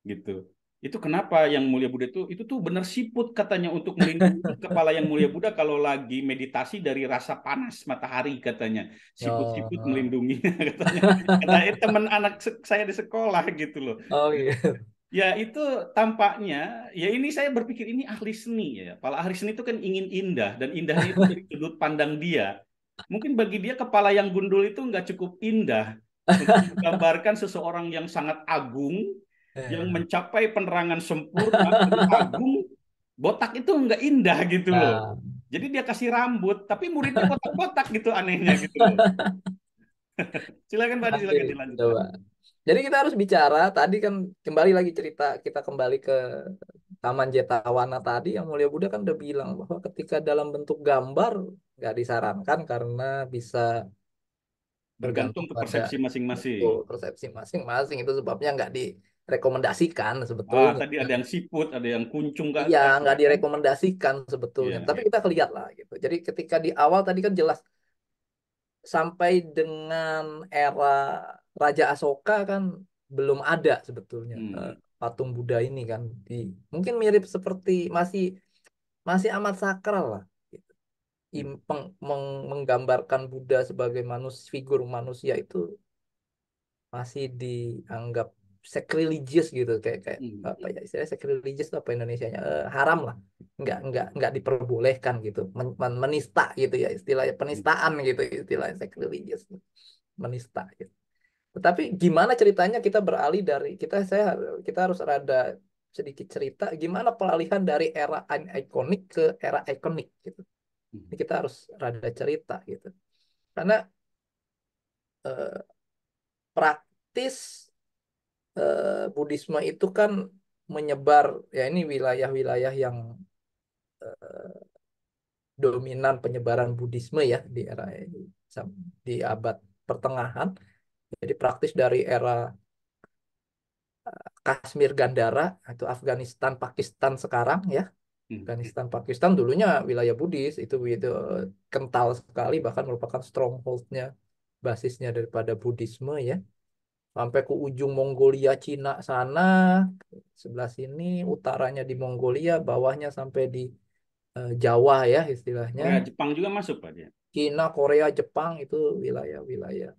gitu. Itu kenapa yang Mulia Buddha itu tuh benar siput katanya untuk melindungi kepala yang Mulia Buddha kalau lagi meditasi dari rasa panas matahari katanya. Siput-siput Oh, melindungi katanya. Kata teman anak saya di sekolah gitu loh. oh iya. Ya itu tampaknya ya ini saya berpikir ini ahli seni ya. Kalau ahli seni itu kan ingin indah dan indahnya itu dari sudut pandang dia. Mungkin bagi dia kepala yang gundul itu nggak cukup indah untuk menggambarkan seseorang yang sangat agung, yang Ya. mencapai penerangan sempurna, lalu agung, botak itu nggak indah gitu loh. Nah, Jadi dia kasih rambut, tapi muridnya botak-botak gitu anehnya gitu loh. Silakan Pak Adi, nanti silakan dilanjutkan. coba. Jadi kita harus bicara tadi kan kembali lagi cerita kita kembali ke Taman Jetawana tadi yang Mulia Buddha kan udah bilang bahwa ketika dalam bentuk gambar nggak disarankan karena bisa Bergantung bergantung ke pada persepsi masing-masing. betul persepsi masing-masing itu sebabnya nggak direkomendasikan Ah, sebetulnya. tadi ada yang siput, ada yang kuncung ke Iya, atas, nggak ya kan? direkomendasikan sebetulnya. Iya. Tapi kita lihat lah gitu. Jadi ketika di awal tadi kan jelas sampai dengan era Raja Asoka kan belum ada sebetulnya Hmm. patung Buddha ini kan di mungkin mirip seperti masih masih amat sakral lah gitu. Hmm. Menggambarkan Buddha sebagai figur manusia itu masih dianggap sacrilegious gitu kayak kayak Hmm. apa ya istilahnya sacrilegious itu apa Indonesianya haram lah nggak diperbolehkan gitu menista gitu ya istilahnya Hmm. penistaan gitu istilahnya sacrilegious menista gitu. Tetapi gimana ceritanya kita beralih dari kita harus rada sedikit cerita gimana peralihan dari era ikonik ke era ikonik gitu. Ini Hmm. kita harus rada cerita gitu. Karena eh, praktis Buddhisme itu kan menyebar ya ini wilayah-wilayah yang dominan penyebaran Buddhisme ya di era ini di abad pertengahan. Jadi praktis dari era Kashmir Gandhara atau Afghanistan Pakistan sekarang ya. Hmm. Afghanistan Pakistan dulunya wilayah Buddhis itu kental sekali bahkan merupakan strongholdnya basisnya daripada Buddhisme ya. Sampai ke ujung Mongolia Cina sana sebelah sini utaranya di Mongolia bawahnya sampai di Jawa ya istilahnya Korea Jepang juga masuk Pak dia. Cina Korea Jepang itu wilayah-wilayah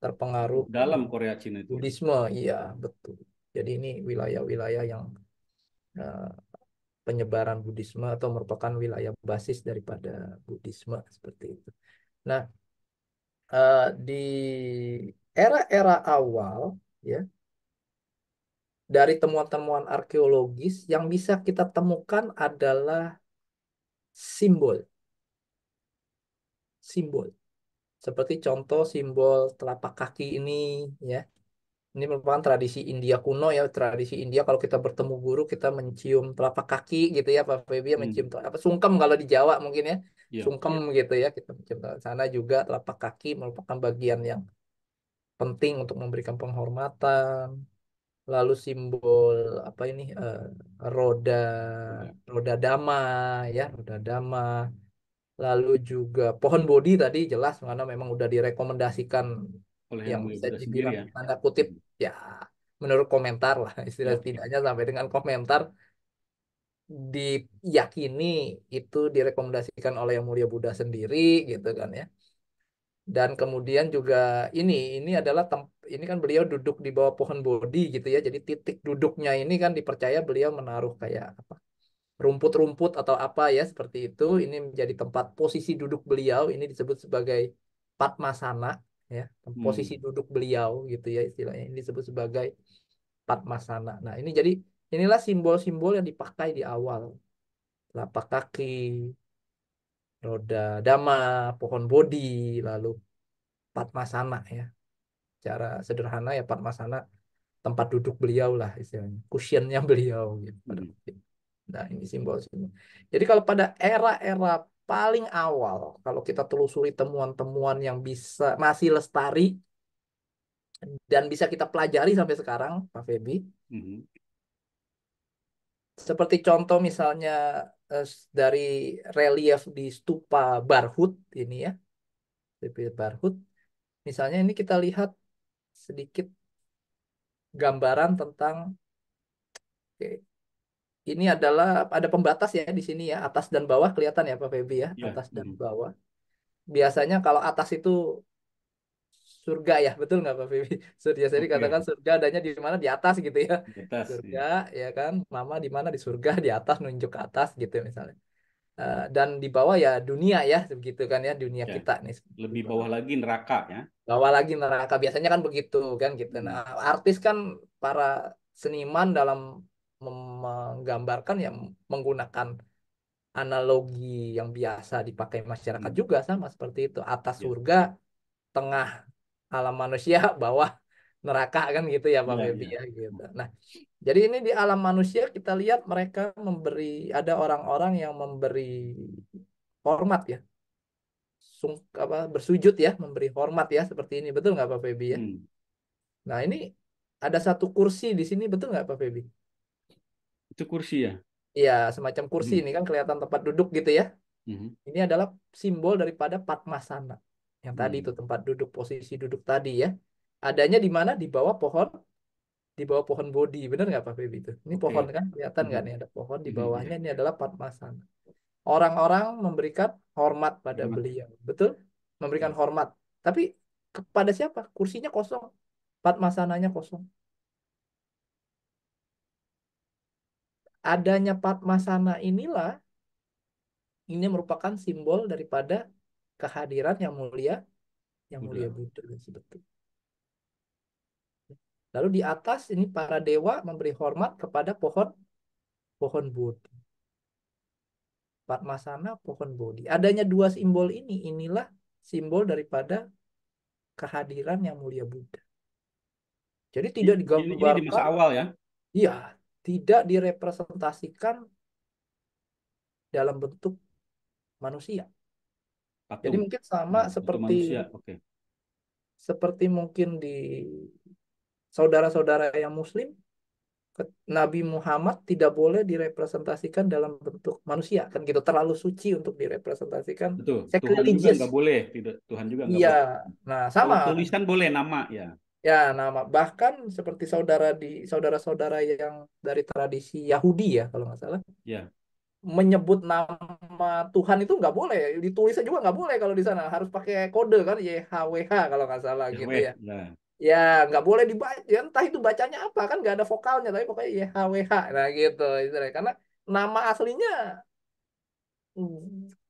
terpengaruh Dalam Korea Cina itu ya. Buddhisme iya betul jadi ini wilayah-wilayah yang eh, penyebaran Buddhisme atau merupakan wilayah basis daripada Buddhisme seperti itu nah di era-era awal ya dari temuan-temuan arkeologis yang bisa kita temukan adalah simbol, simbol. Seperti contoh simbol telapak kaki ini, ya. Ini merupakan tradisi India kuno ya, tradisi India kalau kita bertemu guru kita mencium telapak kaki gitu ya, Pak Febi ya, mencium Hmm. apa sungkem kalau di Jawa mungkin ya, Iya. sungkem gitu ya, kita mencium sana juga telapak kaki merupakan bagian yang penting untuk memberikan penghormatan. Lalu simbol apa ini roda Udah. roda dama ya roda dama lalu juga pohon bodi tadi jelas karena memang udah direkomendasikan Oleh Yang yang Mulia bisa Buddha sendiri dibilang ya. tanda kutip Hmm. ya menurut komentar lah istilah Ya. setidaknya sampai dengan komentar diyakini itu direkomendasikan oleh Yang Mulia Buddha sendiri gitu kan ya dan kemudian juga ini adalah ini kan beliau duduk di bawah pohon bodi gitu ya. Jadi titik duduknya ini kan dipercaya beliau menaruh kayak apa rumput-rumput atau apa ya seperti itu. Ini menjadi tempat posisi duduk beliau. Ini disebut sebagai Padmasana ya, posisi Hmm. duduk beliau gitu ya istilahnya. Ini disebut sebagai Padmasana. Nah, ini jadi inilah simbol-simbol yang dipakai di awal. Telapak kaki, roda dama, pohon bodi, lalu Padmasana ya. Cara sederhana ya Padmasana tempat duduk beliau lah istilahnya kusionnya beliau gitu pada Hmm. waktu itu. Nah ini simbol-simbol jadi kalau pada era-era paling awal kalau kita telusuri temuan-temuan yang bisa masih lestari dan bisa kita pelajari sampai sekarang Pak Feby Hmm. seperti contoh misalnya dari relief di stupa Barhut ini ya stupa Barhut misalnya ini kita lihat sedikit gambaran tentang oke, ini adalah ada pembatas ya di sini ya, atas dan bawah kelihatan ya Pak Feby ya, Ya. atas dan Hmm. bawah. Biasanya kalau atas itu surga ya, betul nggak Pak Feby? Biasanya Oke. dikatakan surga adanya di mana di atas gitu ya. Di atas. Surga Ya. ya kan, mama di mana di surga di atas nunjuk ke atas gitu misalnya. Dan di bawah ya dunia ya, begitu kan ya dunia Ya. kita nih di Lebih bawah. bawah lagi neraka ya. Bawah lagi neraka biasanya kan begitu kan gitu. Nah, Hmm. artis kan para seniman dalam menggambarkan ya menggunakan analogi yang biasa dipakai masyarakat Hmm. juga sama seperti itu. Atas Ya, surga, tengah alam manusia, bawah neraka kan gitu ya Pak ya, Febi ya. ya gitu. Nah, jadi ini di alam manusia kita lihat mereka memberi, ada orang-orang yang memberi hormat ya, bersujud ya, memberi hormat ya seperti ini. Betul nggak Pak Febi ya? Hmm. Nah, ini ada satu kursi di sini, betul nggak Pak Febi? Itu kursi ya. Iya, semacam kursi Hmm. ini kan kelihatan tempat duduk gitu ya. Hmm. Ini adalah simbol daripada Padmasana. Yang tadi itu Hmm. tempat duduk, posisi duduk tadi ya. Adanya di mana? Di bawah pohon Bodhi. Benar nggak Pak Febi itu? Ini pohon Oke. kan? Kelihatan nggak Hmm. nih ada pohon di Hmm. bawahnya? Ya. Ini adalah Padmasana. Orang-orang memberikan hormat pada Hormat. beliau. Betul? Memberikan Ya. hormat. Tapi kepada siapa? Kursinya kosong. Padmasananya kosong. Adanya Padmasana inilah, ini merupakan simbol daripada kehadiran yang mulia Buddha. Buddha sebetulnya. Lalu di atas ini para dewa memberi hormat kepada pohon pohon Bodhi. Padmasana, pohon Bodhi. Adanya dua simbol ini, inilah simbol daripada kehadiran yang mulia Buddha. Jadi tidak Ini di masa digambarkan, awal ya. ya, tidak direpresentasikan dalam bentuk manusia. Jadi Patung. mungkin sama Hmm. Patung seperti manusia. Oke. seperti mungkin di saudara-saudara yang Muslim, Nabi Muhammad tidak boleh direpresentasikan dalam bentuk manusia, kan gitu, terlalu suci untuk direpresentasikan Betul. Tuhan juga sacrilegious. nggak boleh. Tidak. Tuhan juga nggak Iya, boleh. nah sama Kalau tulisan boleh nama ya. ya nama, bahkan seperti saudara-saudara yang dari tradisi Yahudi ya kalau nggak salah, Ya. menyebut nama Tuhan itu nggak boleh, ditulisnya juga nggak boleh kalau di sana, harus pakai kode kan, YHWH kalau nggak salah gitu Yahweh. ya. Nah. Ya, nggak boleh dibaca, ya, entah itu bacanya apa kan, nggak ada vokalnya, tapi pokoknya YHWH, nah gitu istilahnya. Karena nama aslinya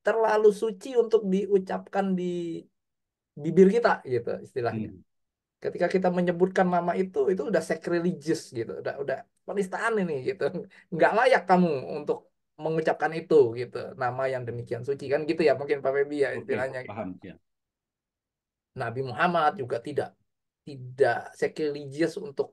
terlalu suci untuk diucapkan di bibir kita gitu istilahnya. Hmm. Ketika kita menyebutkan nama itu udah sacrilegious gitu, udah penistaan ini gitu, nggak layak kamu untuk mengucapkan itu gitu, nama yang demikian suci kan gitu ya, mungkin Pak Febi ya Oke. istilahnya gitu. Paham ya. Nabi Muhammad juga tidak sacrilegious untuk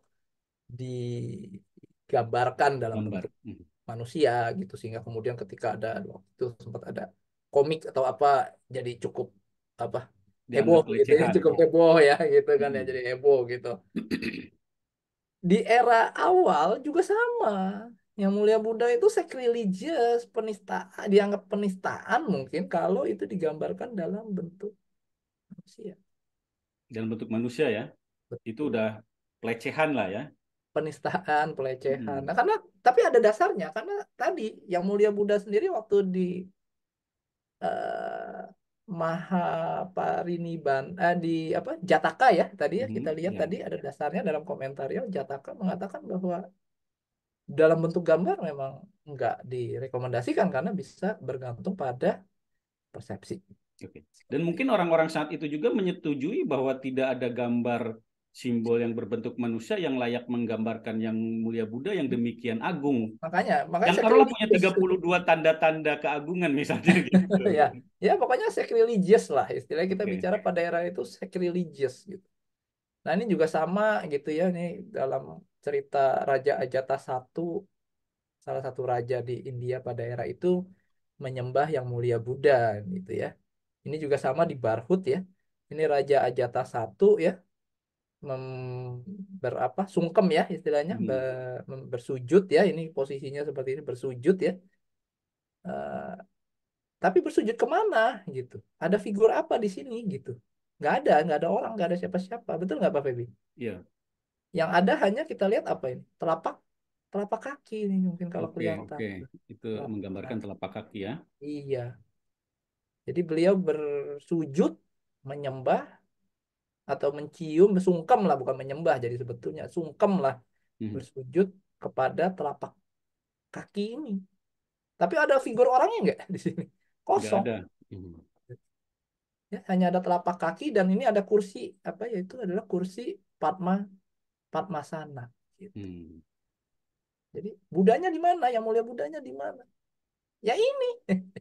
digambarkan dalam Gambar. bentuk Hmm. manusia gitu, sehingga kemudian ketika ada waktu itu sempat ada komik atau apa, jadi cukup apa, heboh Dianggap gitu ya, pelecehan. cukup heboh ya gitu kan ya, Hmm. jadi heboh gitu. Di era awal juga sama, yang mulia Buddha itu sacrilegious, penistaan, dianggap penistaan mungkin kalau itu digambarkan dalam bentuk manusia. Dalam bentuk manusia ya. Itu Betul. udah pelecehan lah ya. Penistaan, pelecehan. Hmm. Nah, karena tapi ada dasarnya, karena tadi yang mulia Buddha sendiri waktu di eh, Mahapariniban, di apa, Jataka ya tadi ya, kita Hmm. lihat Ya. tadi ada dasarnya dalam komentarnya. Jataka mengatakan bahwa dalam bentuk gambar memang nggak direkomendasikan karena bisa bergantung pada persepsi. Oke. Dan Seperti mungkin orang-orang saat itu juga menyetujui bahwa tidak ada gambar simbol yang berbentuk manusia yang layak menggambarkan yang mulia Buddha yang demikian agung. makanya Yang taruhlah punya sacrilegious. 32 tanda-tanda keagungan misalnya gitu. Ya, ya pokoknya sacrilegious lah istilahnya, kita Oke. bicara pada era itu sacrilegious gitu. Nah, ini juga sama gitu ya, ini dalam cerita Raja Ajata satu, salah satu raja di India pada era itu menyembah yang mulia Buddha gitu ya. Ini juga sama di Barhut ya. Ini Raja Ajata satu ya, berapa, sungkem ya istilahnya, Hmm. bersujud ya, ini posisinya seperti ini, bersujud ya. Eh, tapi bersujud kemana gitu? Ada figur apa di sini gitu? Nggak ada orang, nggak ada siapa-siapa. Betul nggak Pak Feby? Ya. Yang ada hanya kita lihat apa ini? Telapak telapak kaki ini mungkin kalau Oke, kelihatan. oke. Itu Telapak menggambarkan kaki. telapak kaki ya. Iya. Jadi beliau bersujud menyembah atau mencium, sungkem lah, bukan menyembah. Jadi sebetulnya sungkem lah, Hmm. bersujud kepada telapak kaki ini. Tapi ada figur orangnya nggak di sini? Nggak Kosong. ada. Hmm. Ya, hanya ada telapak kaki dan ini ada kursi, apa ya, itu adalah kursi Padma Padmasana gitu. Hmm. Jadi Budanya di mana? Yang mulia Budanya di mana? Ya ini,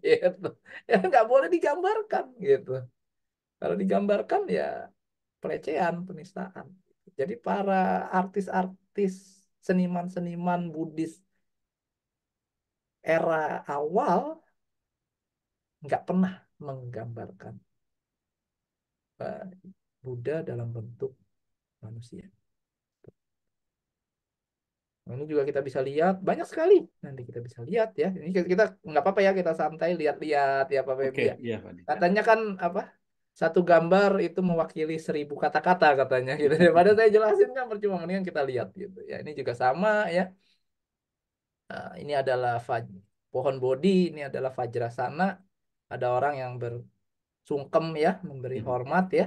gitu. Ya nggak boleh digambarkan, gitu. Kalau digambarkan ya pelecehan, penistaan. Jadi para artis-artis, seniman-seniman Buddhis era awal nggak pernah menggambarkan eh, Buddha dalam bentuk manusia. Nah, ini juga kita bisa lihat banyak sekali. Nanti kita bisa lihat ya. Ini kita nggak apa-apa ya, kita santai lihat-lihat ya Pak Febi Oke, ya. iya Pak Adi. Katanya kan apa? Satu gambar itu mewakili 1.000 kata-kata katanya gitu. Daripada saya jelasin kan percuma, mendingan kita lihat gitu. Ya ini juga sama ya. Nah, ini adalah pohon bodi, ini adalah Vajrasana. Ada orang yang bersungkem ya, memberi Mhm. hormat ya.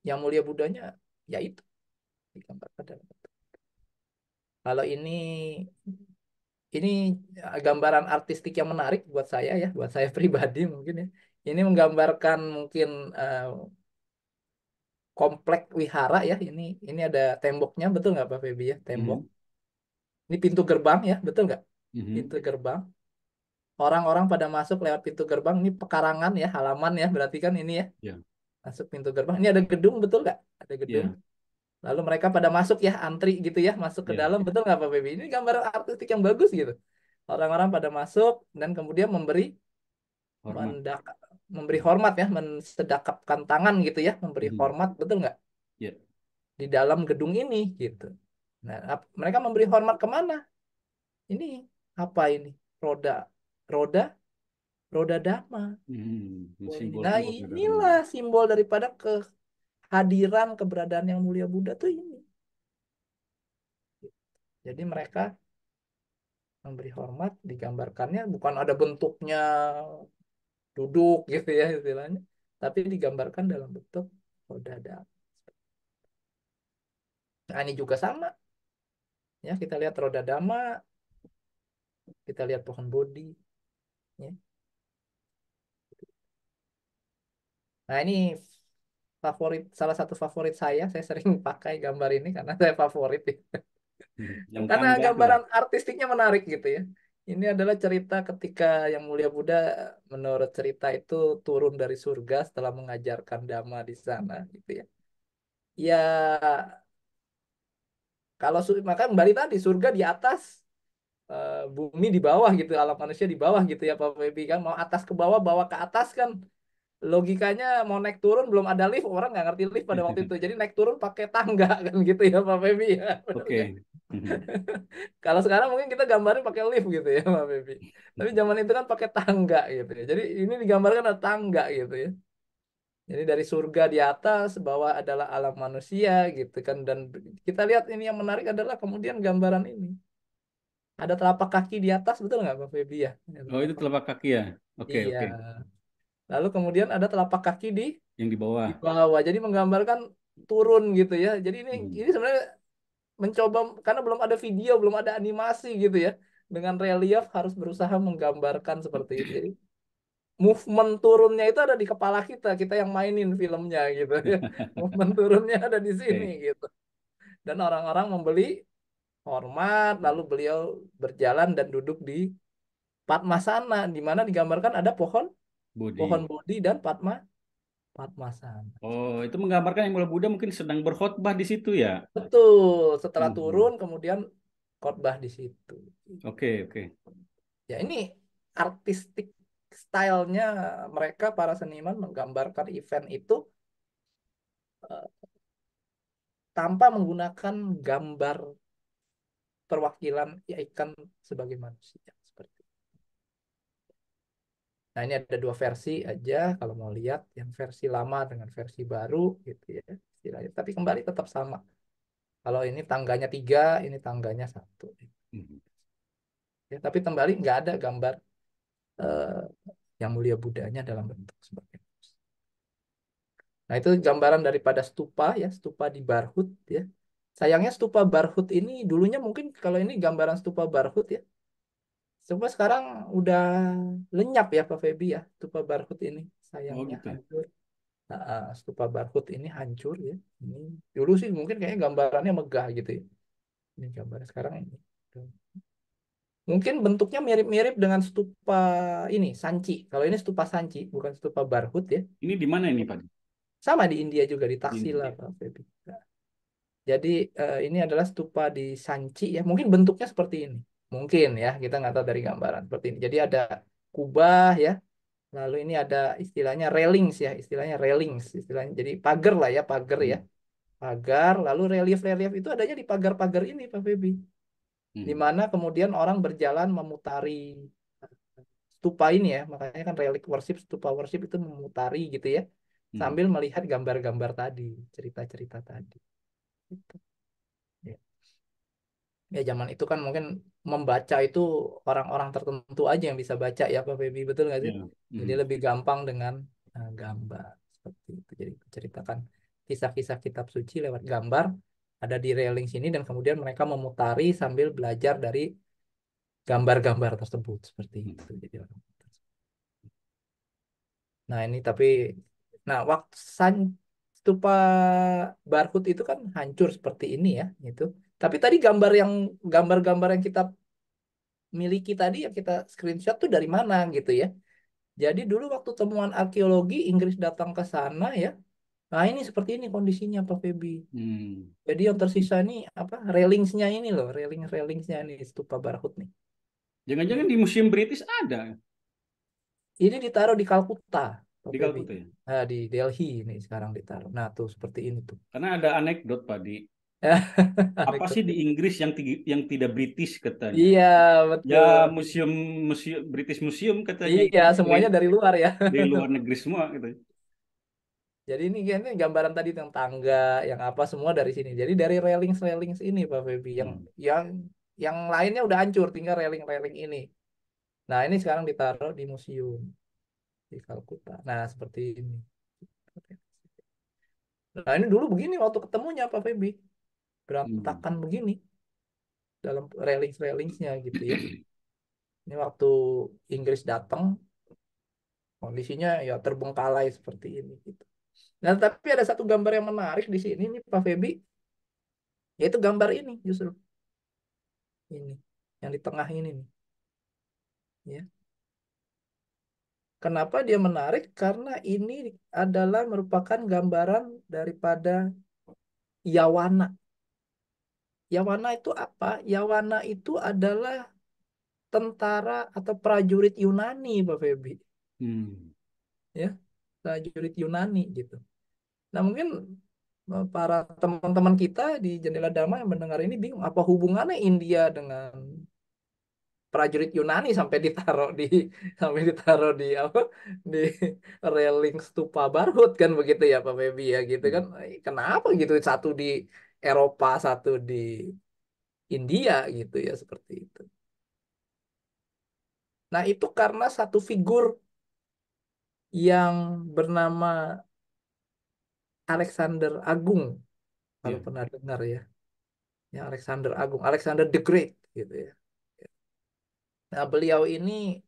Yang mulia Budanya ya itu digambarkan dalam. Kalau ini gambaran artistik yang menarik buat saya ya, buat saya pribadi mungkin ya. Ini menggambarkan mungkin komplek wihara ya. Ini ada temboknya, betul nggak Pak Febi ya? Tembok. Mhm. Ini pintu gerbang ya, betul nggak? Mhm. Pintu gerbang. Orang-orang pada masuk lewat pintu gerbang. Ini pekarangan ya, halaman ya. Berarti kan ini ya, Ya, masuk pintu gerbang. Ini ada gedung, betul nggak? Ada gedung. ya, Lalu mereka pada masuk ya, antri gitu ya, masuk ke ya. dalam, betul nggak Pak Febi? Ini gambaran artistik yang bagus gitu. Orang-orang pada masuk dan kemudian Hormat. mendak memberi hormat ya, mensedekapkan tangan gitu ya, memberi Mhm. hormat, betul nggak? Ya. Di dalam gedung ini gitu. Nah, mereka memberi hormat kemana? Ini apa ini? Roda, roda, roda dhamma. Mhm. Oh, ini. Nah, Simbol-simbol inilah sederhana. simbol daripada kehadiran, keberadaan yang mulia Buddha tuh ini. Jadi mereka memberi hormat, digambarkannya bukan ada bentuknya duduk gitu ya istilahnya, tapi digambarkan dalam bentuk roda dhamma. Nah, ini juga sama ya, kita lihat roda dhamma, kita lihat pohon bodi ya. Nah, ini salah satu favorit saya sering pakai gambar ini karena saya favorit ya. Mhm. Yang Karena tangga itu Pak. gambaran artistiknya menarik gitu ya. Ini adalah cerita ketika Yang Mulia Buddha menurut cerita itu turun dari surga setelah mengajarkan Dhamma di sana gitu ya. Ya, kalau maka kembali tadi, surga di atas, bumi di bawah gitu, alam manusia di bawah gitu ya Pak Febi kan, mau atas ke bawah, bawah ke atas kan, logikanya mau naik turun belum ada lift, orang nggak ngerti lift pada waktu itu, jadi naik turun pakai tangga kan gitu ya Pak Febi ya, benar kan? Oke. Mhm. Kalau sekarang mungkin kita gambarin pakai lift gitu ya Pak Febi, tapi zaman itu kan pakai tangga gitu ya, jadi ini digambarkan ada tangga gitu ya. Jadi dari surga di atas, bawah adalah alam manusia gitu kan, dan kita lihat ini yang menarik adalah kemudian gambaran ini. Ada telapak kaki di atas, betul nggak Pak Febi ya? Ada Oh, itu telapak. telapak kaki ya. Oke, Iya. oke. Lalu kemudian ada telapak kaki Yang di bawah. di bawah. Jadi menggambarkan turun gitu ya. Jadi ini Mhm. ini sebenarnya mencoba, karena belum ada video, belum ada animasi gitu ya. Dengan relief harus berusaha menggambarkan seperti itu. Jadi movement turunnya itu ada di kepala kita, kita yang mainin filmnya gitu ya. Movement turunnya ada di sini Oke. gitu. Dan orang-orang membeli hormat, lalu beliau berjalan dan duduk di Padmasana, di mana digambarkan ada pohon Bodi. Bodhi dan Padmasana. Oh, itu menggambarkan yang Mulia Buddha mungkin sedang berkhotbah di situ ya. Betul, setelah turun Mhm. kemudian khotbah di situ. Oke, oke. Ya ini artistik stylenya mereka para seniman menggambarkan event itu eh, tanpa menggunakan gambar perwakilan ya ikan sebagai manusia seperti itu. Nah, ini ada dua versi aja kalau mau lihat, yang versi lama dengan versi baru gitu ya istilahnya. Tapi kembali tetap sama. Kalau ini tangganya 3, ini tangganya 1. Mhm. Ya, tapi kembali nggak ada gambar eh, yang mulia Budanya dalam bentuk sebagai manusia. Nah, itu gambaran daripada stupa ya, stupa di Barhut ya. Sayangnya stupa Barhut ini dulunya mungkin kalau ini gambaran stupa Barhut ya. Stupa sekarang udah lenyap ya Pak Febi ya, stupa Barhut ini Oh, sayangnya gitu. hancur. Stupa Barhut ini hancur ya. Ini dulu sih mungkin kayaknya gambarannya megah gitu ya. Ini gambar sekarang ini. Mungkin bentuknya mirip-mirip dengan stupa ini, Sanchi. Kalau ini stupa Sanchi, bukan stupa Barhut ya. Ini di mana ini Pak? Sama di India juga, di Di Taxila, India. Pak Febi. Jadi ini adalah stupa di Sanchi ya. Mungkin bentuknya seperti ini. Mungkin ya, kita nggak tahu dari gambaran seperti ini. Jadi ada kubah ya. Lalu ini ada istilahnya railings ya, istilahnya railings, istilahnya. Jadi pagar lah ya, pagar ya. Hmm. Pagar, lalu relief-relief itu adanya di pagar-pagar ini, Pak Febi. Di Hmm. mana kemudian orang berjalan memutari stupa ini ya, makanya kan relic worship, stupa worship itu memutari gitu ya, Hmm. sambil melihat gambar-gambar tadi, cerita-cerita tadi. Gitu. Ya. Ya zaman itu kan mungkin membaca itu orang-orang tertentu aja yang bisa baca ya Pak Febi, betul nggak sih? Ya. Jadi Hmm. lebih gampang dengan gambar seperti itu. Jadi ceritakan kisah-kisah kitab suci lewat gambar ada di railing sini dan kemudian mereka memutari sambil belajar dari gambar-gambar tersebut seperti Hmm. itu. Jadi orang. Nah ini tapi, nah waktu stupa Barhut itu kan hancur seperti ini ya, itu. Tapi tadi gambar-gambar yang kita miliki tadi yang kita screenshot tuh dari mana gitu ya. Jadi dulu waktu temuan arkeologi Inggris datang ke sana ya. Nah ini seperti ini kondisinya Pak Febi. Hmm. Jadi yang tersisa ini apa? Railingsnya ini loh, railingsnya ini stupa Barhut nih. Jangan-jangan Ya. di Museum British ada Ini ditaruh di Kalkuta, Pak di Febi. Kalkuta ya? Nah, di Delhi ini sekarang ditaruh. Nah tuh seperti ini tuh. Karena ada anekdot Pak di apa sih Anekdot. di Inggris yang tidak British katanya. Iya, Ya betul. museum museum British Museum katanya Iya, itu semuanya dari luar ya. dari luar negeri semua gitu. Jadi ini kan gambaran tadi yang tangga, yang apa semua dari sini. Jadi dari railings ini Pak Febi, Hmm. yang yang lainnya udah hancur, tinggal railing ini. Nah, ini sekarang ditaruh di museum di Kalkuta. Nah, seperti ini. Nah, ini dulu begini waktu ketemunya Pak Febi, Hmm. berantakan begini dalam railingsnya gitu ya. Ini waktu Inggris datang, kondisinya ya terbengkalai seperti ini gitu. Nah, tapi ada satu gambar yang menarik di sini nih Pak Febi, yaitu gambar ini justru ini yang di tengah ini nih, ya. Kenapa dia menarik? Karena ini adalah merupakan gambaran daripada Yawana. Yawana itu apa? Yawana itu adalah tentara atau prajurit Yunani, Pak Febi, Hmm. ya, prajurit Yunani gitu. Nah, mungkin para teman-teman kita di Jendela Damai yang mendengar ini bingung apa hubungannya India dengan prajurit Yunani sampai ditaruh di apa di railing stupa Barhut kan begitu ya Pak Febi ya gitu kan. Hmm. Kenapa gitu satu di Eropa satu di India gitu ya seperti itu. Nah itu karena satu figur yang bernama Alexander Agung, kalau Ya. pernah dengar ya, ya Alexander Agung, Alexander the Great gitu ya. Nah beliau ini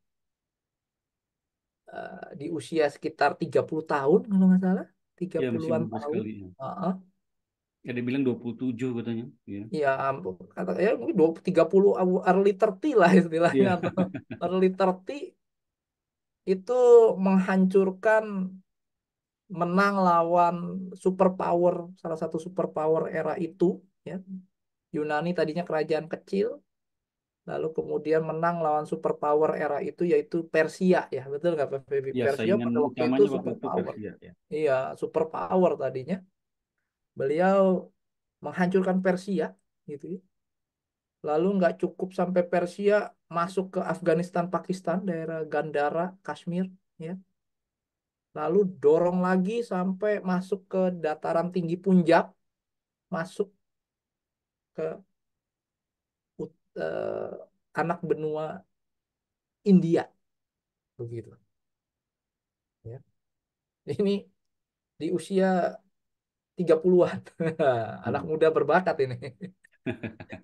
di usia sekitar 30 tahun kalau nggak salah, tiga Ya masih puluhan muda tahun. sekali ya. Heeh. Ya dia bilang 27 katanya. Ya. Ya ampun, kata ya mungkin 20, 30 early 30 lah istilahnya Iya. atau early 30 itu menghancurkan, menang lawan superpower, salah satu superpower era itu ya. Yunani tadinya kerajaan kecil, lalu kemudian menang lawan superpower era itu yaitu Persia ya, betul nggak Pak Febi? Ya Persia saingan pada waktu itu utamanya waktu itu superpower. Persia ya. Iya, superpower tadinya. Beliau menghancurkan Persia gitu ya. Lalu nggak cukup sampai Persia, masuk ke Afghanistan, Pakistan, daerah Gandhara, Kashmir, ya. Lalu dorong lagi sampai masuk ke dataran tinggi Punjab, masuk ke anak benua India, begitu. Ya. Ini di usia 30-an. Anak Hmm. muda berbakat ini.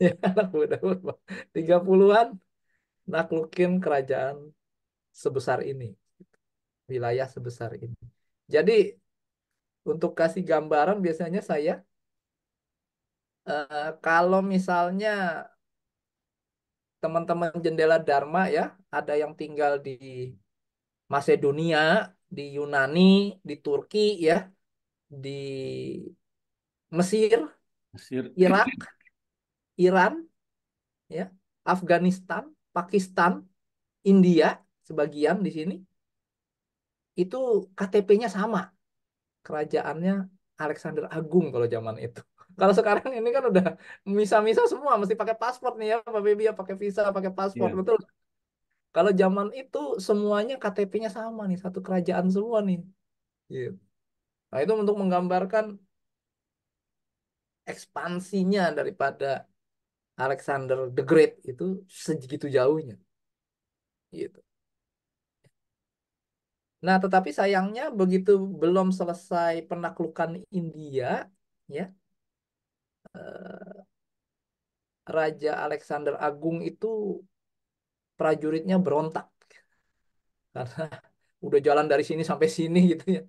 Ya, anak muda berbakat. 30-an naklukin kerajaan sebesar ini, wilayah sebesar ini. Jadi untuk kasih gambaran biasanya saya Kalau misalnya teman-teman jendela Dharma ya, ada yang tinggal di Masedonia, di Yunani, di Turki ya, di Mesir, Mesir. Irak, Iran ya, Afghanistan, Pakistan, India sebagian di sini itu KTP-nya sama, kerajaannya Alexander Agung kalau zaman itu. Kalau sekarang ini kan udah misa-misa semua mesti pakai paspor nih ya, Pak Bebi ya, pakai visa, pakai paspor, Iya. betul. Kalau zaman itu semuanya KTP-nya sama nih, satu kerajaan semua nih. Gitu. Nah, itu untuk menggambarkan ekspansinya daripada Alexander the Great itu segitu jauhnya. Gitu. Nah, tetapi sayangnya begitu belum selesai penaklukan India, ya, Raja Alexander Agung itu prajuritnya berontak karena udah jalan dari sini sampai sini gitu ya,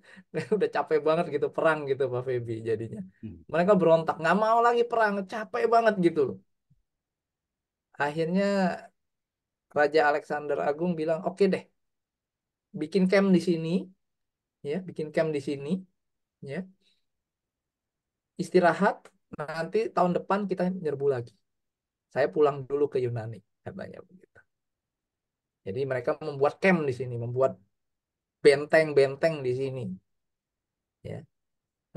udah capek banget gitu perang gitu Pak Feby jadinya. Hmm. Mereka berontak, nggak mau lagi perang, capek banget gitu loh. Akhirnya Raja Alexander Agung bilang, oke deh, bikin camp di sini, ya, bikin camp di sini, ya, istirahat. Nanti tahun depan kita nyerbu lagi. Saya pulang dulu ke Yunani, katanya begitu. Jadi mereka membuat camp di sini, membuat benteng-benteng di sini, ya.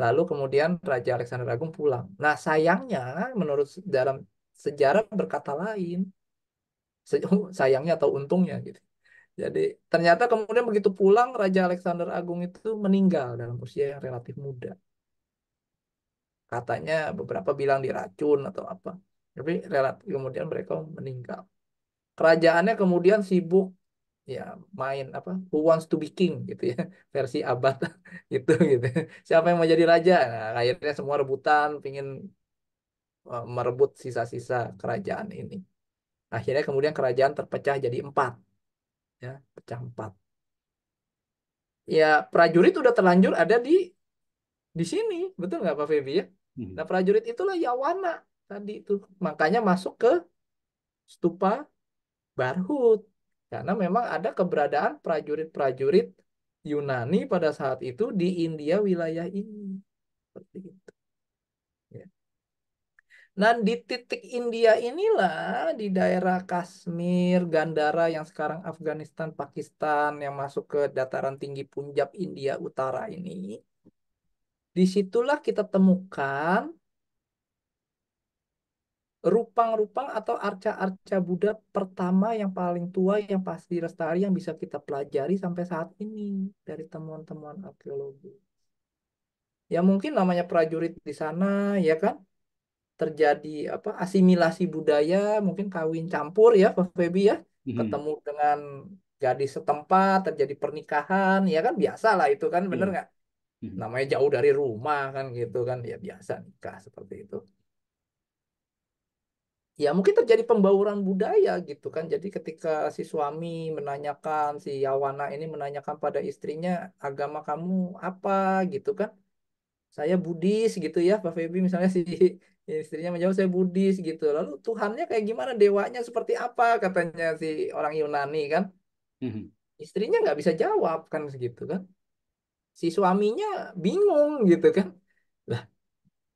Lalu kemudian Raja Alexander Agung pulang. Nah, sayangnya menurut dalam sejarah berkata lain, sayangnya atau untungnya gitu. Jadi ternyata kemudian begitu pulang Raja Alexander Agung itu meninggal dalam usia yang relatif muda. Katanya beberapa bilang diracun atau apa. Tapi relatif kemudian mereka meninggal. Kerajaannya kemudian sibuk ya main apa Who Wants to be King gitu ya, versi abad gitu gitu. Siapa yang mau jadi raja? Nah, akhirnya semua rebutan pingin merebut sisa-sisa kerajaan ini. Akhirnya kemudian kerajaan terpecah jadi empat, ya, pecah empat. Ya prajurit udah terlanjur ada di sini, betul nggak Pak Feby ya? Hmm. Nah prajurit itulah Yawana tadi itu, makanya masuk ke stupa Barhut karena memang ada keberadaan prajurit-prajurit Yunani pada saat itu di India wilayah ini. Seperti itu. Ya. Nah, di titik India inilah di daerah Kashmir, Gandhara yang sekarang Afghanistan, Pakistan yang masuk ke dataran tinggi Punjab India Utara ini. Disitulah kita temukan rupang-rupang atau arca-arca Buddha pertama yang paling tua yang pasti lestari yang bisa kita pelajari sampai saat ini dari temuan-temuan arkeologi. Ya mungkin namanya prajurit di sana ya kan terjadi apa asimilasi budaya, mungkin kawin campur ya Pak Febi ya, Hmm. ketemu dengan gadis setempat, terjadi pernikahan, ya kan biasa lah itu kan bener Iya. nggak? Hmm. Namanya jauh dari rumah kan gitu kan, ya biasa nikah seperti itu. Ya mungkin terjadi pembauran budaya gitu kan. Jadi ketika si suami menanyakan, si Yawana ini menanyakan pada istrinya, agama kamu apa gitu kan. Saya Buddhis gitu ya, Pak Feby misalnya si istrinya menjawab saya Buddhis gitu. Lalu Tuhannya kayak gimana, dewanya seperti apa katanya si orang Yunani kan. Hmm. Istrinya nggak bisa jawab kan segitu kan. Si suaminya bingung gitu kan. Lah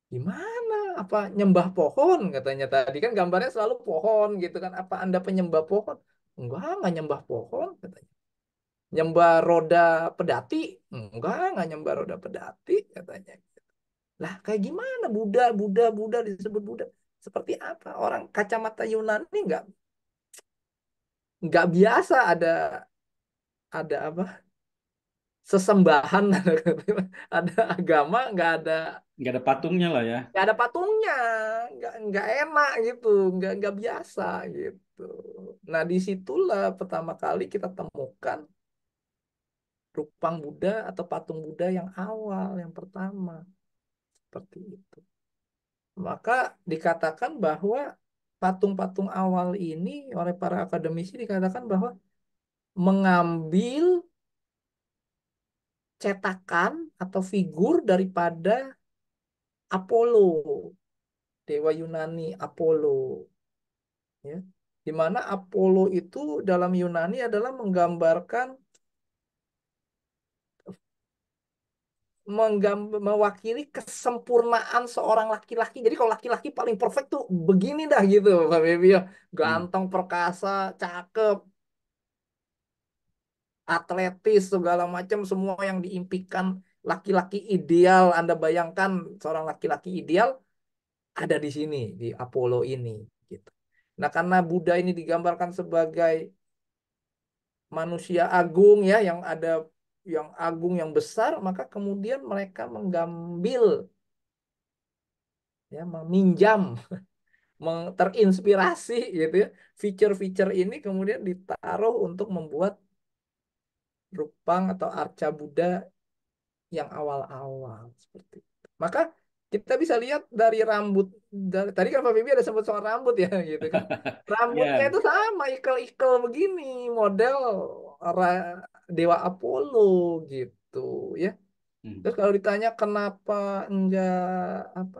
gimana? Apa nyembah pohon katanya tadi kan gambarnya selalu pohon gitu kan. Apa Anda penyembah pohon? Enggak nyembah pohon katanya. Nyembah roda pedati? Enggak nyembah roda pedati katanya. Lah kayak gimana Buddha, Buddha, Buddha disebut Buddha? Seperti apa? Orang kacamata Yunani nggak biasa ada apa? Sesembahan ada agama Nggak ada patungnya lah ya. nggak ada patungnya, nggak enak gitu, nggak biasa gitu. Nah disitulah pertama kali kita temukan rupang Buddha atau patung Buddha yang awal, yang pertama seperti itu. Maka dikatakan bahwa patung-patung awal ini oleh para akademisi dikatakan bahwa mengambil cetakan atau figur daripada Apollo. dewa Yunani Apollo, ya. Di mana Apollo itu dalam Yunani adalah menggambarkan mewakili kesempurnaan seorang laki-laki. Jadi kalau laki-laki paling perfect tuh begini dah gitu, Pak Bebi ya. Hmm. Ganteng, perkasa, cakep, atletis, segala macam semua yang diimpikan laki-laki ideal. Anda bayangkan seorang laki-laki ideal ada di sini di Apollo ini gitu. Nah, karena Buddha ini digambarkan sebagai manusia agung ya yang agung yang besar, maka kemudian mereka mengambil ya meminjam terinspirasi gitu ya fitur-fitur ini kemudian ditaruh untuk membuat rupang atau arca Buddha yang awal-awal seperti itu. Maka kita bisa lihat dari rambut tadi kan Pak Bibi ada sebut soal rambut ya gitu kan. Rambutnya Ya. itu sama ikel-ikel begini model Dewa Apollo gitu ya. Hmm. Terus kalau ditanya kenapa enggak apa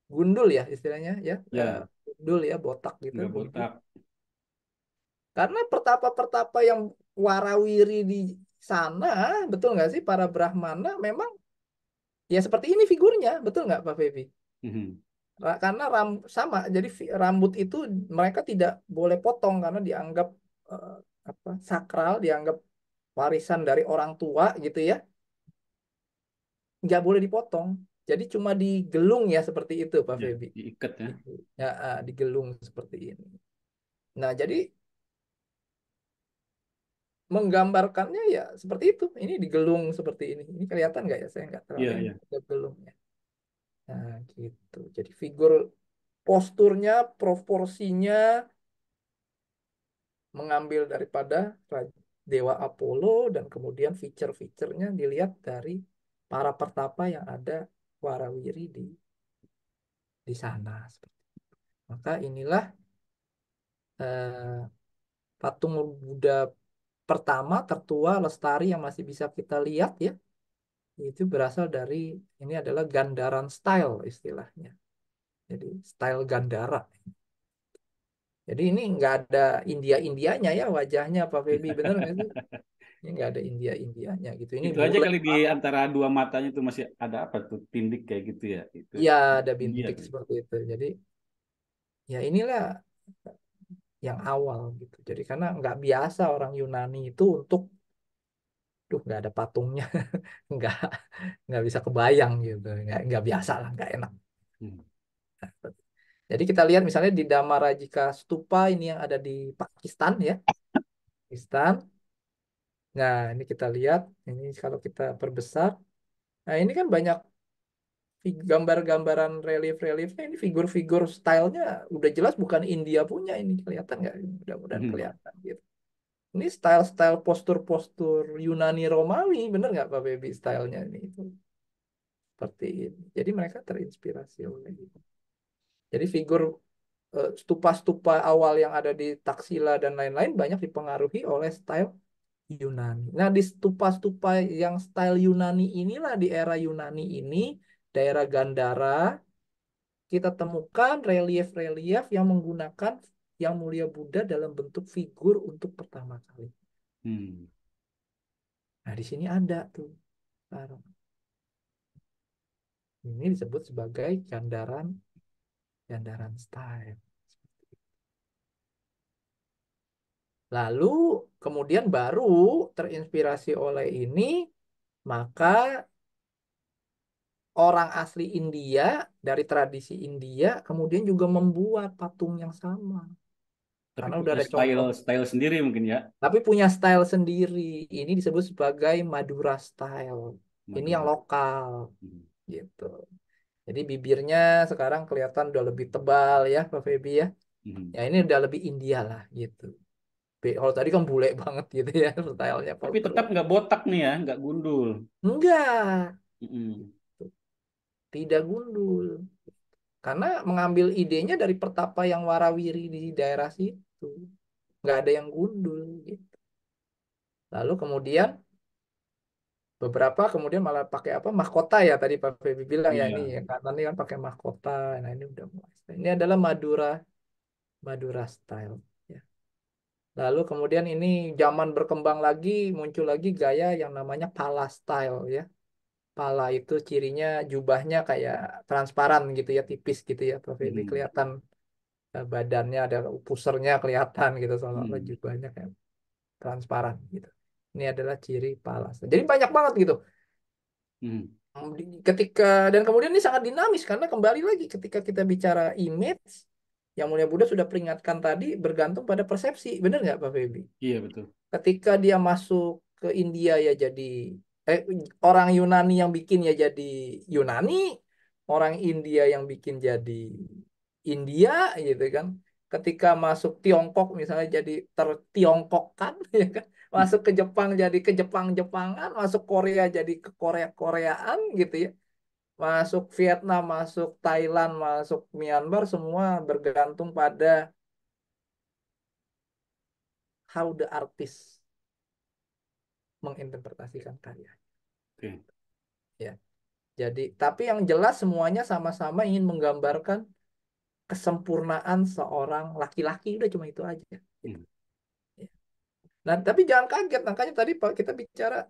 gundul ya istilahnya ya Ya, gundul ya botak gitu nggak gundul. botak. Karena pertapa-pertapa yang warawiri di sana, betul nggak sih para Brahmana memang ya seperti ini figurnya, betul nggak Pak Febi? Hmm. Karena sama, jadi rambut itu mereka tidak boleh potong karena dianggap eh, apa sakral, dianggap warisan dari orang tua gitu ya, nggak boleh dipotong. Jadi cuma digelung ya seperti itu Pak Ya, Febi. diikat ya. Gitu. Ya, digelung seperti ini. Nah, jadi menggambarkannya ya seperti itu. Ini digelung seperti ini. Ini kelihatan nggak ya? Saya nggak terlalu Iya, ini iya. ada gelungnya. Nah, gitu. Jadi figur posturnya, proporsinya mengambil daripada Dewa Apollo dan kemudian feature-featurenya dilihat dari para pertapa yang ada warawiri di sana. Maka inilah eh, patung Buddha pertama tertua lestari yang masih bisa kita lihat ya. Itu berasal dari ini adalah Gandaran style istilahnya. Jadi style Gandara. Jadi ini nggak ada India-Indianya ya wajahnya Pak Feby, bener nggak sih? Ini nggak ada India-Indianya gitu. Ini Itu aja bulat kali di banget. antara dua matanya tuh masih ada apa tuh tindik kayak gitu ya. Itu Ya ada India bintik tuh. seperti itu. Jadi ya inilah yang awal gitu. Jadi karena nggak biasa orang Yunani itu untuk, duh nggak ada patungnya, nggak nggak bisa kebayang gitu. Nggak biasa lah, nggak enak. Hmm. Jadi kita lihat misalnya di Damarajika Stupa ini yang ada di Pakistan ya. Pakistan. Nah, ini kita lihat, ini kalau kita perbesar. Nah, ini kan banyak gambar-gambaran relief-reliefnya, ini figur-figur stylenya udah jelas bukan India punya ini kelihatan nggak? Mudah-mudahan Hmm. kelihatan gitu. Ini style-style postur-postur Yunani Romawi, bener nggak Pak Baby stylenya ini itu seperti ini. Jadi mereka terinspirasi oleh itu. Jadi figur stupa-stupa awal yang ada di Taksila dan lain-lain banyak dipengaruhi oleh style Yunani. Nah, di stupa-stupa yang style Yunani inilah di era Yunani ini, daerah Gandhara, kita temukan relief-relief yang menggunakan Yang Mulia Buddha dalam bentuk figur untuk pertama kali. Hmm. Nah, di sini ada tuh. Sekarang. Ini disebut sebagai Gandaran style. Lalu kemudian baru terinspirasi oleh ini, maka orang asli India dari tradisi India kemudian juga membuat patung yang sama Tapi karena udah punya ada style contoh style sendiri mungkin ya. tapi punya style sendiri ini disebut sebagai Madura style ini yang Madura. lokal Hmm. gitu jadi bibirnya sekarang kelihatan udah lebih tebal ya Pak Febi ya Hmm. ya ini udah lebih India lah gitu kalau tadi kan bule banget gitu ya stylenya Tapi postur tetap nggak botak nih ya, nggak gundul. enggak Hmm. tidak gundul karena mengambil idenya dari pertapa yang warawiri di daerah situ. Nggak ada yang gundul gitu. Lalu kemudian Beberapa kemudian malah pakai apa mahkota ya tadi Pak Feby bilang ya ini Iya. yang kanan ini kan pakai mahkota. Nah ini udah mulai. Ini adalah Madura Madura style. Ya. Lalu kemudian ini zaman berkembang lagi muncul lagi gaya yang namanya Pala style ya. Pala itu cirinya jubahnya kayak transparan gitu ya tipis gitu ya Pak Feby Hmm. kelihatan badannya ada pusernya kelihatan gitu soalnya Hmm. jubahnya kayak transparan gitu. Ini adalah ciri Pala. Jadi banyak banget gitu. Hmm. Ketika dan kemudian ini sangat dinamis karena kembali lagi ketika kita bicara image yang Mulia Buddha sudah peringatkan tadi bergantung pada persepsi benar nggak Pak Feby Iya betul. ketika dia masuk ke India ya jadi eh, orang Yunani yang bikin ya jadi Yunani orang India yang bikin jadi India gitu kan ketika masuk Tiongkok misalnya jadi tertiongkokkan ya kan masuk ke Jepang jadi ke Jepang-Jepangan masuk Korea jadi ke Korea-Koreaan gitu ya masuk Vietnam, masuk Thailand, masuk Myanmar, semua bergantung pada how the artist menginterpretasikan karya. Oke. Ya, jadi tapi yang jelas semuanya sama-sama ingin menggambarkan kesempurnaan seorang laki-laki. Udah cuma itu aja. Gitu. Hmm. Ya. Nah, tapi jangan kaget. Makanya tadi Pak kita bicara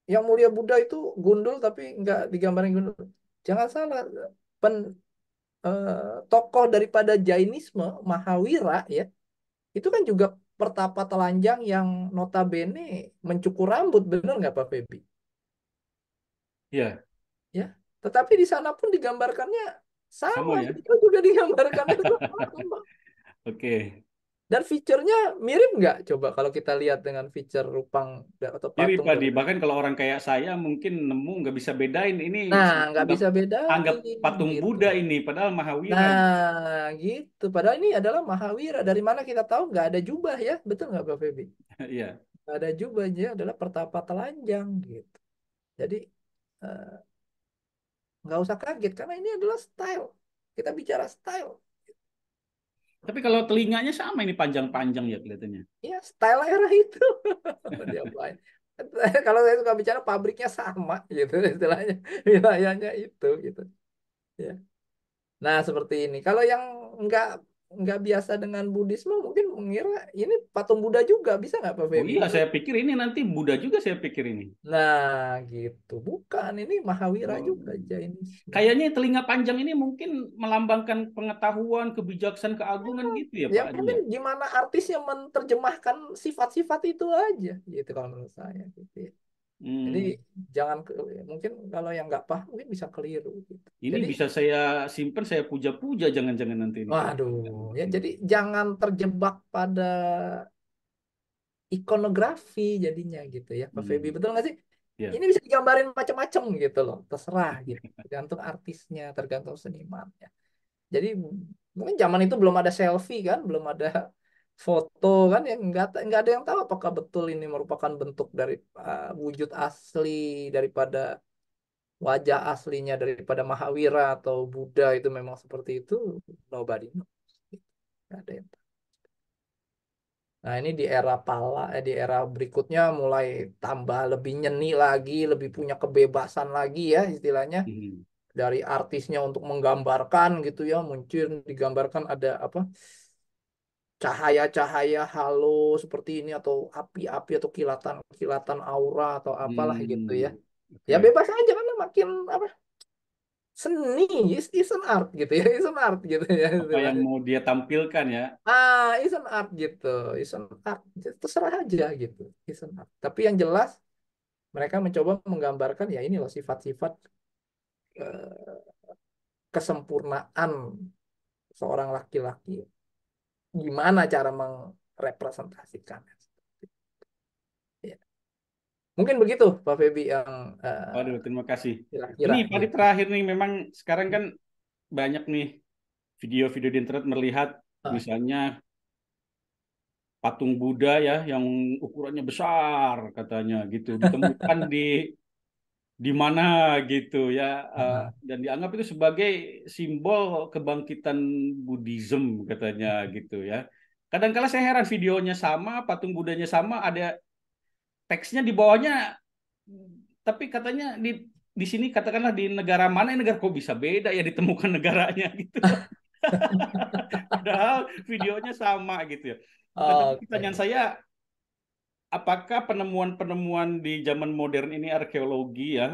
yang mulia Buddha itu gundul tapi nggak digambarin gundul. Jangan salah. Pen, tokoh daripada Jainisme, Mahavira ya itu kan juga pertapa telanjang yang notabene mencukur rambut, benar nggak Pak Feby? Iya, Ya, tetapi di sana pun digambarkannya sama, sama ya. beliau juga digambarkannya sama. Oke. Dan fiturnya mirip nggak? Coba kalau kita lihat dengan fitur Rupang atau Jadi patung Pak Di, dari. bahkan kalau orang kayak saya mungkin nemu nggak bisa bedain ini Nah, saya nggak bisa anggap bedain patung gitu. Buddha ini, padahal Mahawira ini. Nah, gitu. Padahal ini adalah Mahavira. Dari mana kita tahu nggak ada jubah ya? Betul nggak Pak Feby? Iya. Nggak ada jubahnya adalah pertapa telanjang gitu. Jadi eh, nggak usah kaget karena ini adalah style. Kita bicara style. Tapi kalau telinganya sama ini panjang-panjang ya kelihatannya. Ya, style era itu. Diapain? Kalau saya suka bicara pabriknya sama gitu istilahnya. Wilayahnya itu gitu. Ya. Nah, seperti ini. Kalau yang nggak nggak biasa dengan Buddhisme mungkin mengira ini patung Buddha juga bisa nggak Pak Oh Feby? iya, Mungkin. saya pikir ini nanti Buddha juga saya pikir ini. Nah, gitu. Bukan, ini Mahavira Oh. juga Jainisme. Kayaknya telinga panjang ini mungkin melambangkan pengetahuan, kebijaksanaan, keagungan gitu ya Ya Pak Adi mungkin ya. gimana artisnya menerjemahkan sifat-sifat itu aja gitu kalau menurut saya gitu ya. Jadi Hmm. jangan mungkin kalau yang nggak paham mungkin bisa keliru gitu. Ini Jadi bisa saya simpen, saya puja-puja jangan-jangan nanti ini Pak. waduh ya jadi jangan terjebak pada ikonografi jadinya gitu ya Pak Feby Hmm. betul nggak sih? Ya. Ini bisa digambarin macam-macam gitu loh terserah gitu tergantung artisnya tergantung senimannya. Jadi mungkin zaman itu belum ada selfie kan, belum ada foto kan yang nggak ada yang tahu apakah betul ini merupakan bentuk dari wujud asli daripada wajah aslinya daripada Mahavira atau Buddha itu memang seperti itu. Nobody knows. Nggak ada yang tahu. Nah ini di era Pala, di era berikutnya mulai tambah lebih nyeni lagi, lebih punya kebebasan lagi ya istilahnya Hmm. dari artisnya untuk menggambarkan gitu ya muncul digambarkan ada apa cahaya-cahaya halo seperti ini atau api-api atau kilatan-kilatan aura atau apalah gitu ya. Hmm. Ya Oke. bebas aja karena makin apa seni is an art gitu ya, is an art gitu ya Apa yang istilahnya. mau dia tampilkan ya? Is an art gitu, is an art. Terserah aja gitu, is an art. Tapi yang jelas mereka mencoba menggambarkan ya ini loh sifat-sifat eh, kesempurnaan seorang laki-laki. Gimana cara merepresentasikannya? Ya. Mungkin begitu Pak Febi yang Waduh, terima kasih. kira-kira Ini Pak Di gitu. terakhir nih, memang sekarang kan banyak nih video-video di internet melihat Ah, misalnya patung Buddha ya yang ukurannya besar katanya gitu ditemukan di mana gitu ya, ah, dan dianggap itu sebagai simbol kebangkitan Buddhism katanya gitu ya. Kadang-kala saya heran videonya sama, patung Budanya sama, ada teksnya di bawahnya tapi katanya di sini katakanlah di negara mana, negara kok bisa beda ya ditemukan negaranya gitu. Padahal videonya sama gitu ya. Nah, tapi pertanyaan Oke. saya, apakah penemuan-penemuan di zaman modern ini arkeologi ya,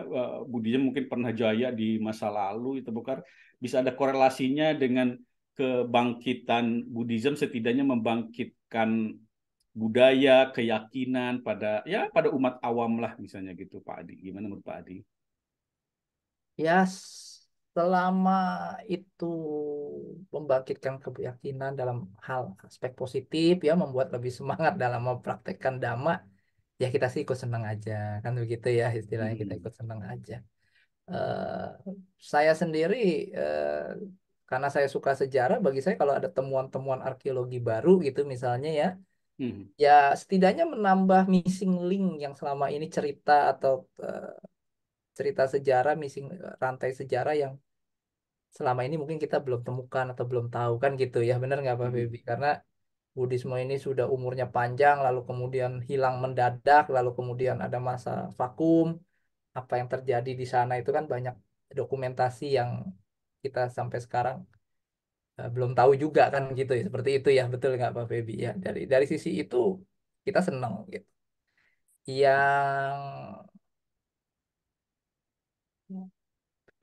Buddhism mungkin pernah jaya di masa lalu itu bukan bisa ada korelasinya dengan kebangkitan Buddhism, setidaknya membangkitkan budaya, keyakinan pada ya pada umat awam lah misalnya gitu Pak Adi. Gimana menurut Pak Adi? Ya, selama itu membangkitkan keyakinan dalam hal aspek positif ya, membuat lebih semangat dalam mempraktekkan dhamma, ya kita sih ikut senang aja, kan begitu ya istilahnya, kita Hmm. ikut senang aja. Eh, saya sendiri, eh, karena saya suka sejarah, bagi saya kalau ada temuan-temuan arkeologi baru gitu misalnya ya, Hmm. ya setidaknya menambah missing link yang selama ini cerita atau cerita sejarah, missing rantai sejarah yang selama ini mungkin kita belum temukan atau belum tahu kan gitu ya, benar nggak Pak Hmm. Febi? Karena Buddhisme ini sudah umurnya panjang, lalu kemudian hilang mendadak, lalu kemudian ada masa vakum. Apa yang terjadi di sana itu kan banyak dokumentasi yang kita sampai sekarang belum tahu juga kan gitu ya, seperti itu ya, betul nggak Pak Febi ya? Dari sisi itu kita senang gitu. Yang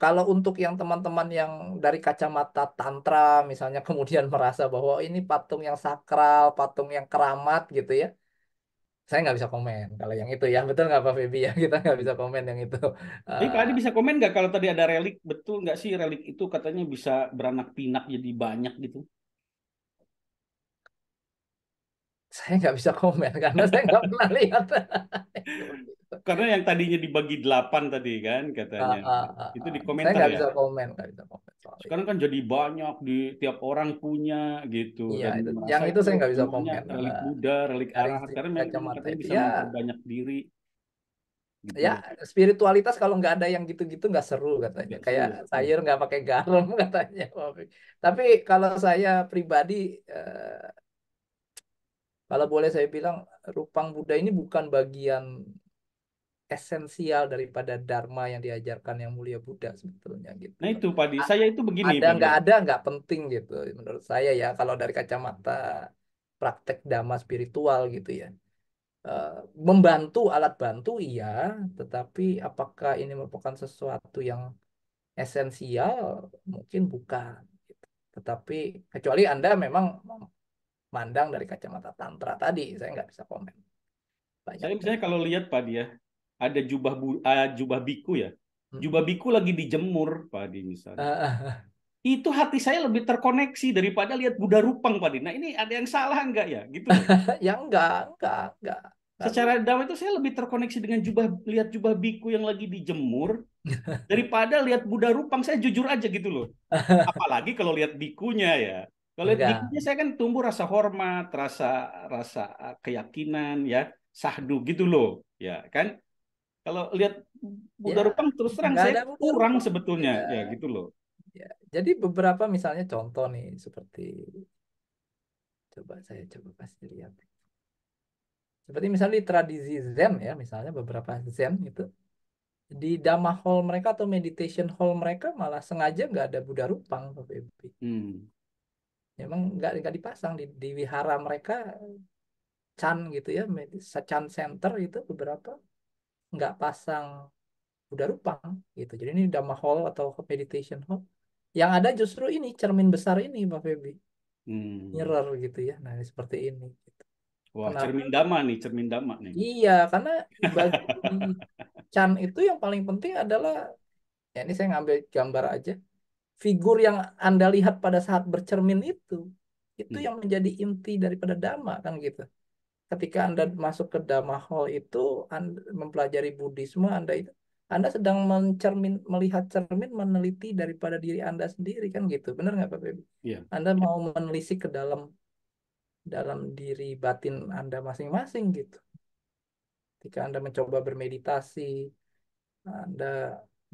Kalau untuk yang teman-teman yang dari kacamata tantra misalnya kemudian merasa bahwa ini patung yang sakral, patung yang keramat gitu ya, saya nggak bisa komen. Kalau yang itu ya, betul nggak Pak Febi ya, kita nggak bisa komen yang itu. Tapi Pak Eh, Adi bisa komen nggak kalau tadi ada relik, betul nggak sih relik itu katanya bisa beranak pinak jadi banyak gitu? saya nggak bisa komen karena saya nggak pernah lihat. Seperti itu. Karena yang tadinya dibagi 8 tadi kan katanya. Itu di Saya komentar nggak ya. bisa komen, nggak bisa komen soal itu. Sekarang kan jadi banyak di tiap orang punya gitu Iya, dan itu, merasa yang itu itu saya nggak bisa semuanya komen karena relik Buddha, relik dari Arahat karena memang kacamata katanya itu bisa ya. memperbanyak diri gitu Ya, loh. spiritualitas kalau nggak ada yang gitu-gitu nggak seru katanya. Nggak seru Kayak ya. Iya. sayur nggak pakai garam katanya. Tapi kalau saya pribadi, kalau boleh saya bilang, Rupang Buddha ini bukan bagian esensial daripada Dharma yang diajarkan yang mulia Buddha sebetulnya gitu Nah loh. itu Pak Di, A- saya itu begini Pak Di. ada nggak penting gitu menurut saya ya, kalau dari kacamata praktek Dhamma spiritual gitu ya. Eh, Membantu, alat bantu iya, tetapi apakah ini merupakan sesuatu yang esensial? Mungkin bukan gitu. Tetapi kecuali Anda memang memandang dari kacamata tantra tadi, saya nggak bisa komen banyak Saya misalnya tentang. kalau lihat Pak Di ya, ada jubah biku ya. Jubah Mm-mm. biku lagi dijemur Pak Di misalnya. Ah, Itu hati saya lebih terkoneksi daripada lihat Buddha Rupang Pak Di. Nah ini ada yang salah nggak ya gitu loh. ya enggak. Karena Secara damai itu saya lebih terkoneksi dengan lihat jubah biku yang lagi dijemur daripada lihat Buddha Rupang. Saya jujur aja gitu loh. Apalagi kalau lihat bikunya ya. Kalau lihat enggak. bikunya saya kan tumbuh rasa hormat, rasa rasa keyakinan ya, sahdu gitu loh. Ya kan? Kalau lihat Ya, Buddha Rupang terus terang enggak saya ada Buddha kurang Rupang. sebetulnya Ya, ya gitu loh. ya. Jadi beberapa misalnya contoh nih seperti, coba saya coba kasih lihat. Seperti misalnya di tradisi Zen ya, misalnya beberapa Zen itu di Dhamma Hall mereka atau meditation hall mereka malah sengaja nggak ada Buddha Rupang, Bapak Ibu. Hmm. Memang nggak dipasang di wihara mereka, Chan gitu ya, Chan Center itu beberapa nggak pasang Buddha Rupang gitu. Jadi ini Dhamma Hall atau meditation hall. Yang ada justru ini cermin besar ini, Pak Feby. Hmm. Mirror gitu ya. Nah, ini seperti ini. Gitu. Wah, Kenapa? cermin dama nih, cermin dama nih. Iya, karena bagi Chan itu yang paling penting adalah, ya ini saya ngambil gambar aja. Figur yang Anda lihat pada saat bercermin itu Hmm. yang menjadi inti daripada Dhamma kan gitu. Ketika Anda masuk ke Dhamma Hall itu, Anda mempelajari Buddhisme, Anda sedang melihat cermin, meneliti daripada diri Anda sendiri kan gitu. Benar nggak Pak Feby? Iya. Anda mau menelisik ke dalam dalam diri batin Anda masing-masing gitu. Ketika Anda mencoba bermeditasi, Anda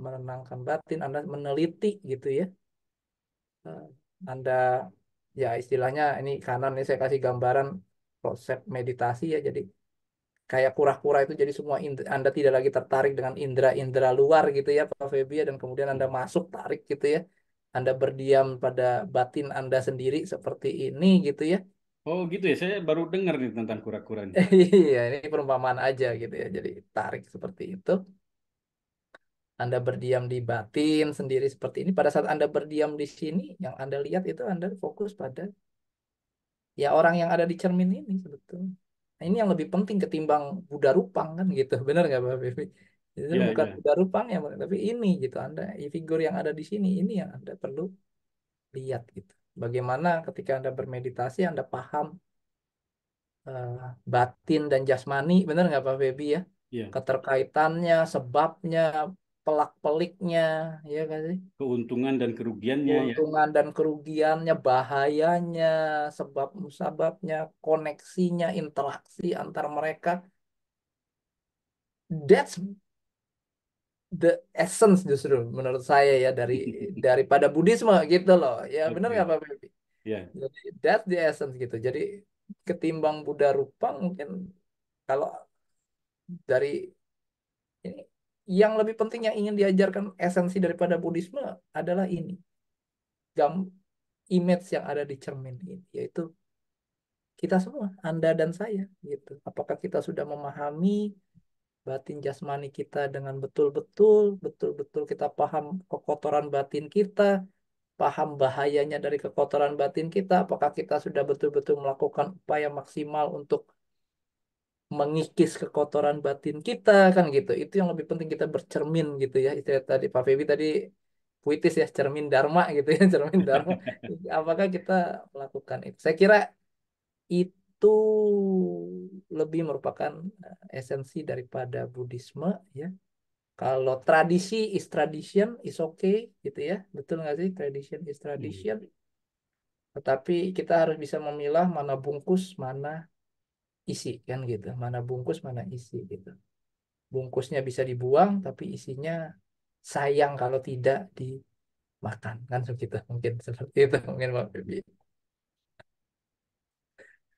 menenangkan batin, Anda meneliti gitu ya. Eh, Anda, ya istilahnya ini kanan, ini saya kasih gambaran konsep meditasi ya. Jadi kayak kura-kura itu jadi semua Anda tidak lagi tertarik dengan indera-indera luar gitu ya Pak Feby ya, dan kemudian Anda masuk tarik gitu ya. Anda berdiam pada batin Anda sendiri seperti ini gitu ya. Oh gitu ya, saya baru dengar nih tentang kura-kura nih. Iya, ini perumpamaan aja gitu ya. Jadi tarik seperti itu. Anda berdiam di batin sendiri seperti ini. Pada saat Anda berdiam di sini, yang Anda lihat itu Anda fokus pada ya orang yang ada di cermin ini sebetulnya. Nah, ini yang lebih penting ketimbang Buddha Rupang kan gitu. Benar nggak Pak Vivi? Itu Ya, bukan ya. Buddha Rupang ya, tapi ini gitu. Anda figur yang ada di sini ini yang Anda perlu lihat gitu. Bagaimana ketika Anda bermeditasi Anda paham eh, batin dan jasmani, benar nggak Pak Febi ya? Ya. Keterkaitannya, sebabnya, pelak-peliknya, ya kan sih? Keuntungan dan kerugiannya ya. Keuntungan dan kerugiannya, bahayanya, sebab musababnya, koneksinya, interaksi antar mereka. That's the essence justru menurut saya ya daripada Buddhisme gitu loh. Ya benar nggak Oke. Pak Febi? Ya. Jadi that's the essence gitu. Jadi ketimbang Buddha Rupa mungkin kalau dari ini yang lebih penting yang ingin diajarkan esensi daripada Buddhisme adalah ini, gam image yang ada di cermin ini, yaitu kita semua, Anda dan saya, gitu. Apakah kita sudah memahami batin jasmani kita dengan betul-betul, betul-betul kita paham kekotoran batin kita, paham bahayanya dari kekotoran batin kita, apakah kita sudah betul-betul melakukan upaya maksimal untuk mengikis kekotoran batin kita kan gitu. Itu yang lebih penting kita bercermin gitu ya. Istilah tadi Pak Febi tadi puitis ya cermin dharma gitu ya, cermin dharma. Apakah kita melakukan itu? Saya kira itu lebih merupakan esensi daripada Buddhisme ya. Kalau tradisi is tradition is okay gitu ya. Betul nggak sih? Tradition is Hmm. tradition. Tetapi kita harus bisa memilah mana bungkus, mana isi kan gitu. Mana bungkus, mana isi gitu. Bungkusnya bisa dibuang tapi isinya sayang kalau tidak dimakan kan begitu mungkin seperti itu mungkin Pak Bibi.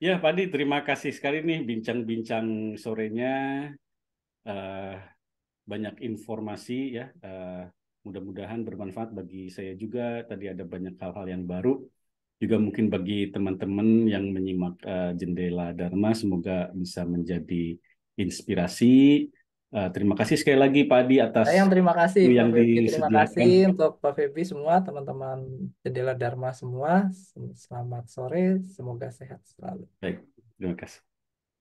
Ya, Pak Adi, terima kasih sekali nih bincang-bincang sorenya. Eh, banyak informasi ya. Mudah-mudahan bermanfaat bagi saya juga. Tadi ada banyak hal-hal yang baru. Juga mungkin bagi teman-teman yang menyimak Jendela Dharma, semoga bisa menjadi inspirasi. Terima kasih sekali lagi Pak Adi atas Saya yang terima kasih waktu Pak yang Febi, terima kasih disediakan. untuk Pak Febi semua teman-teman Jendela Dharma semua. Selamat sore, semoga sehat selalu. Baik, terima kasih.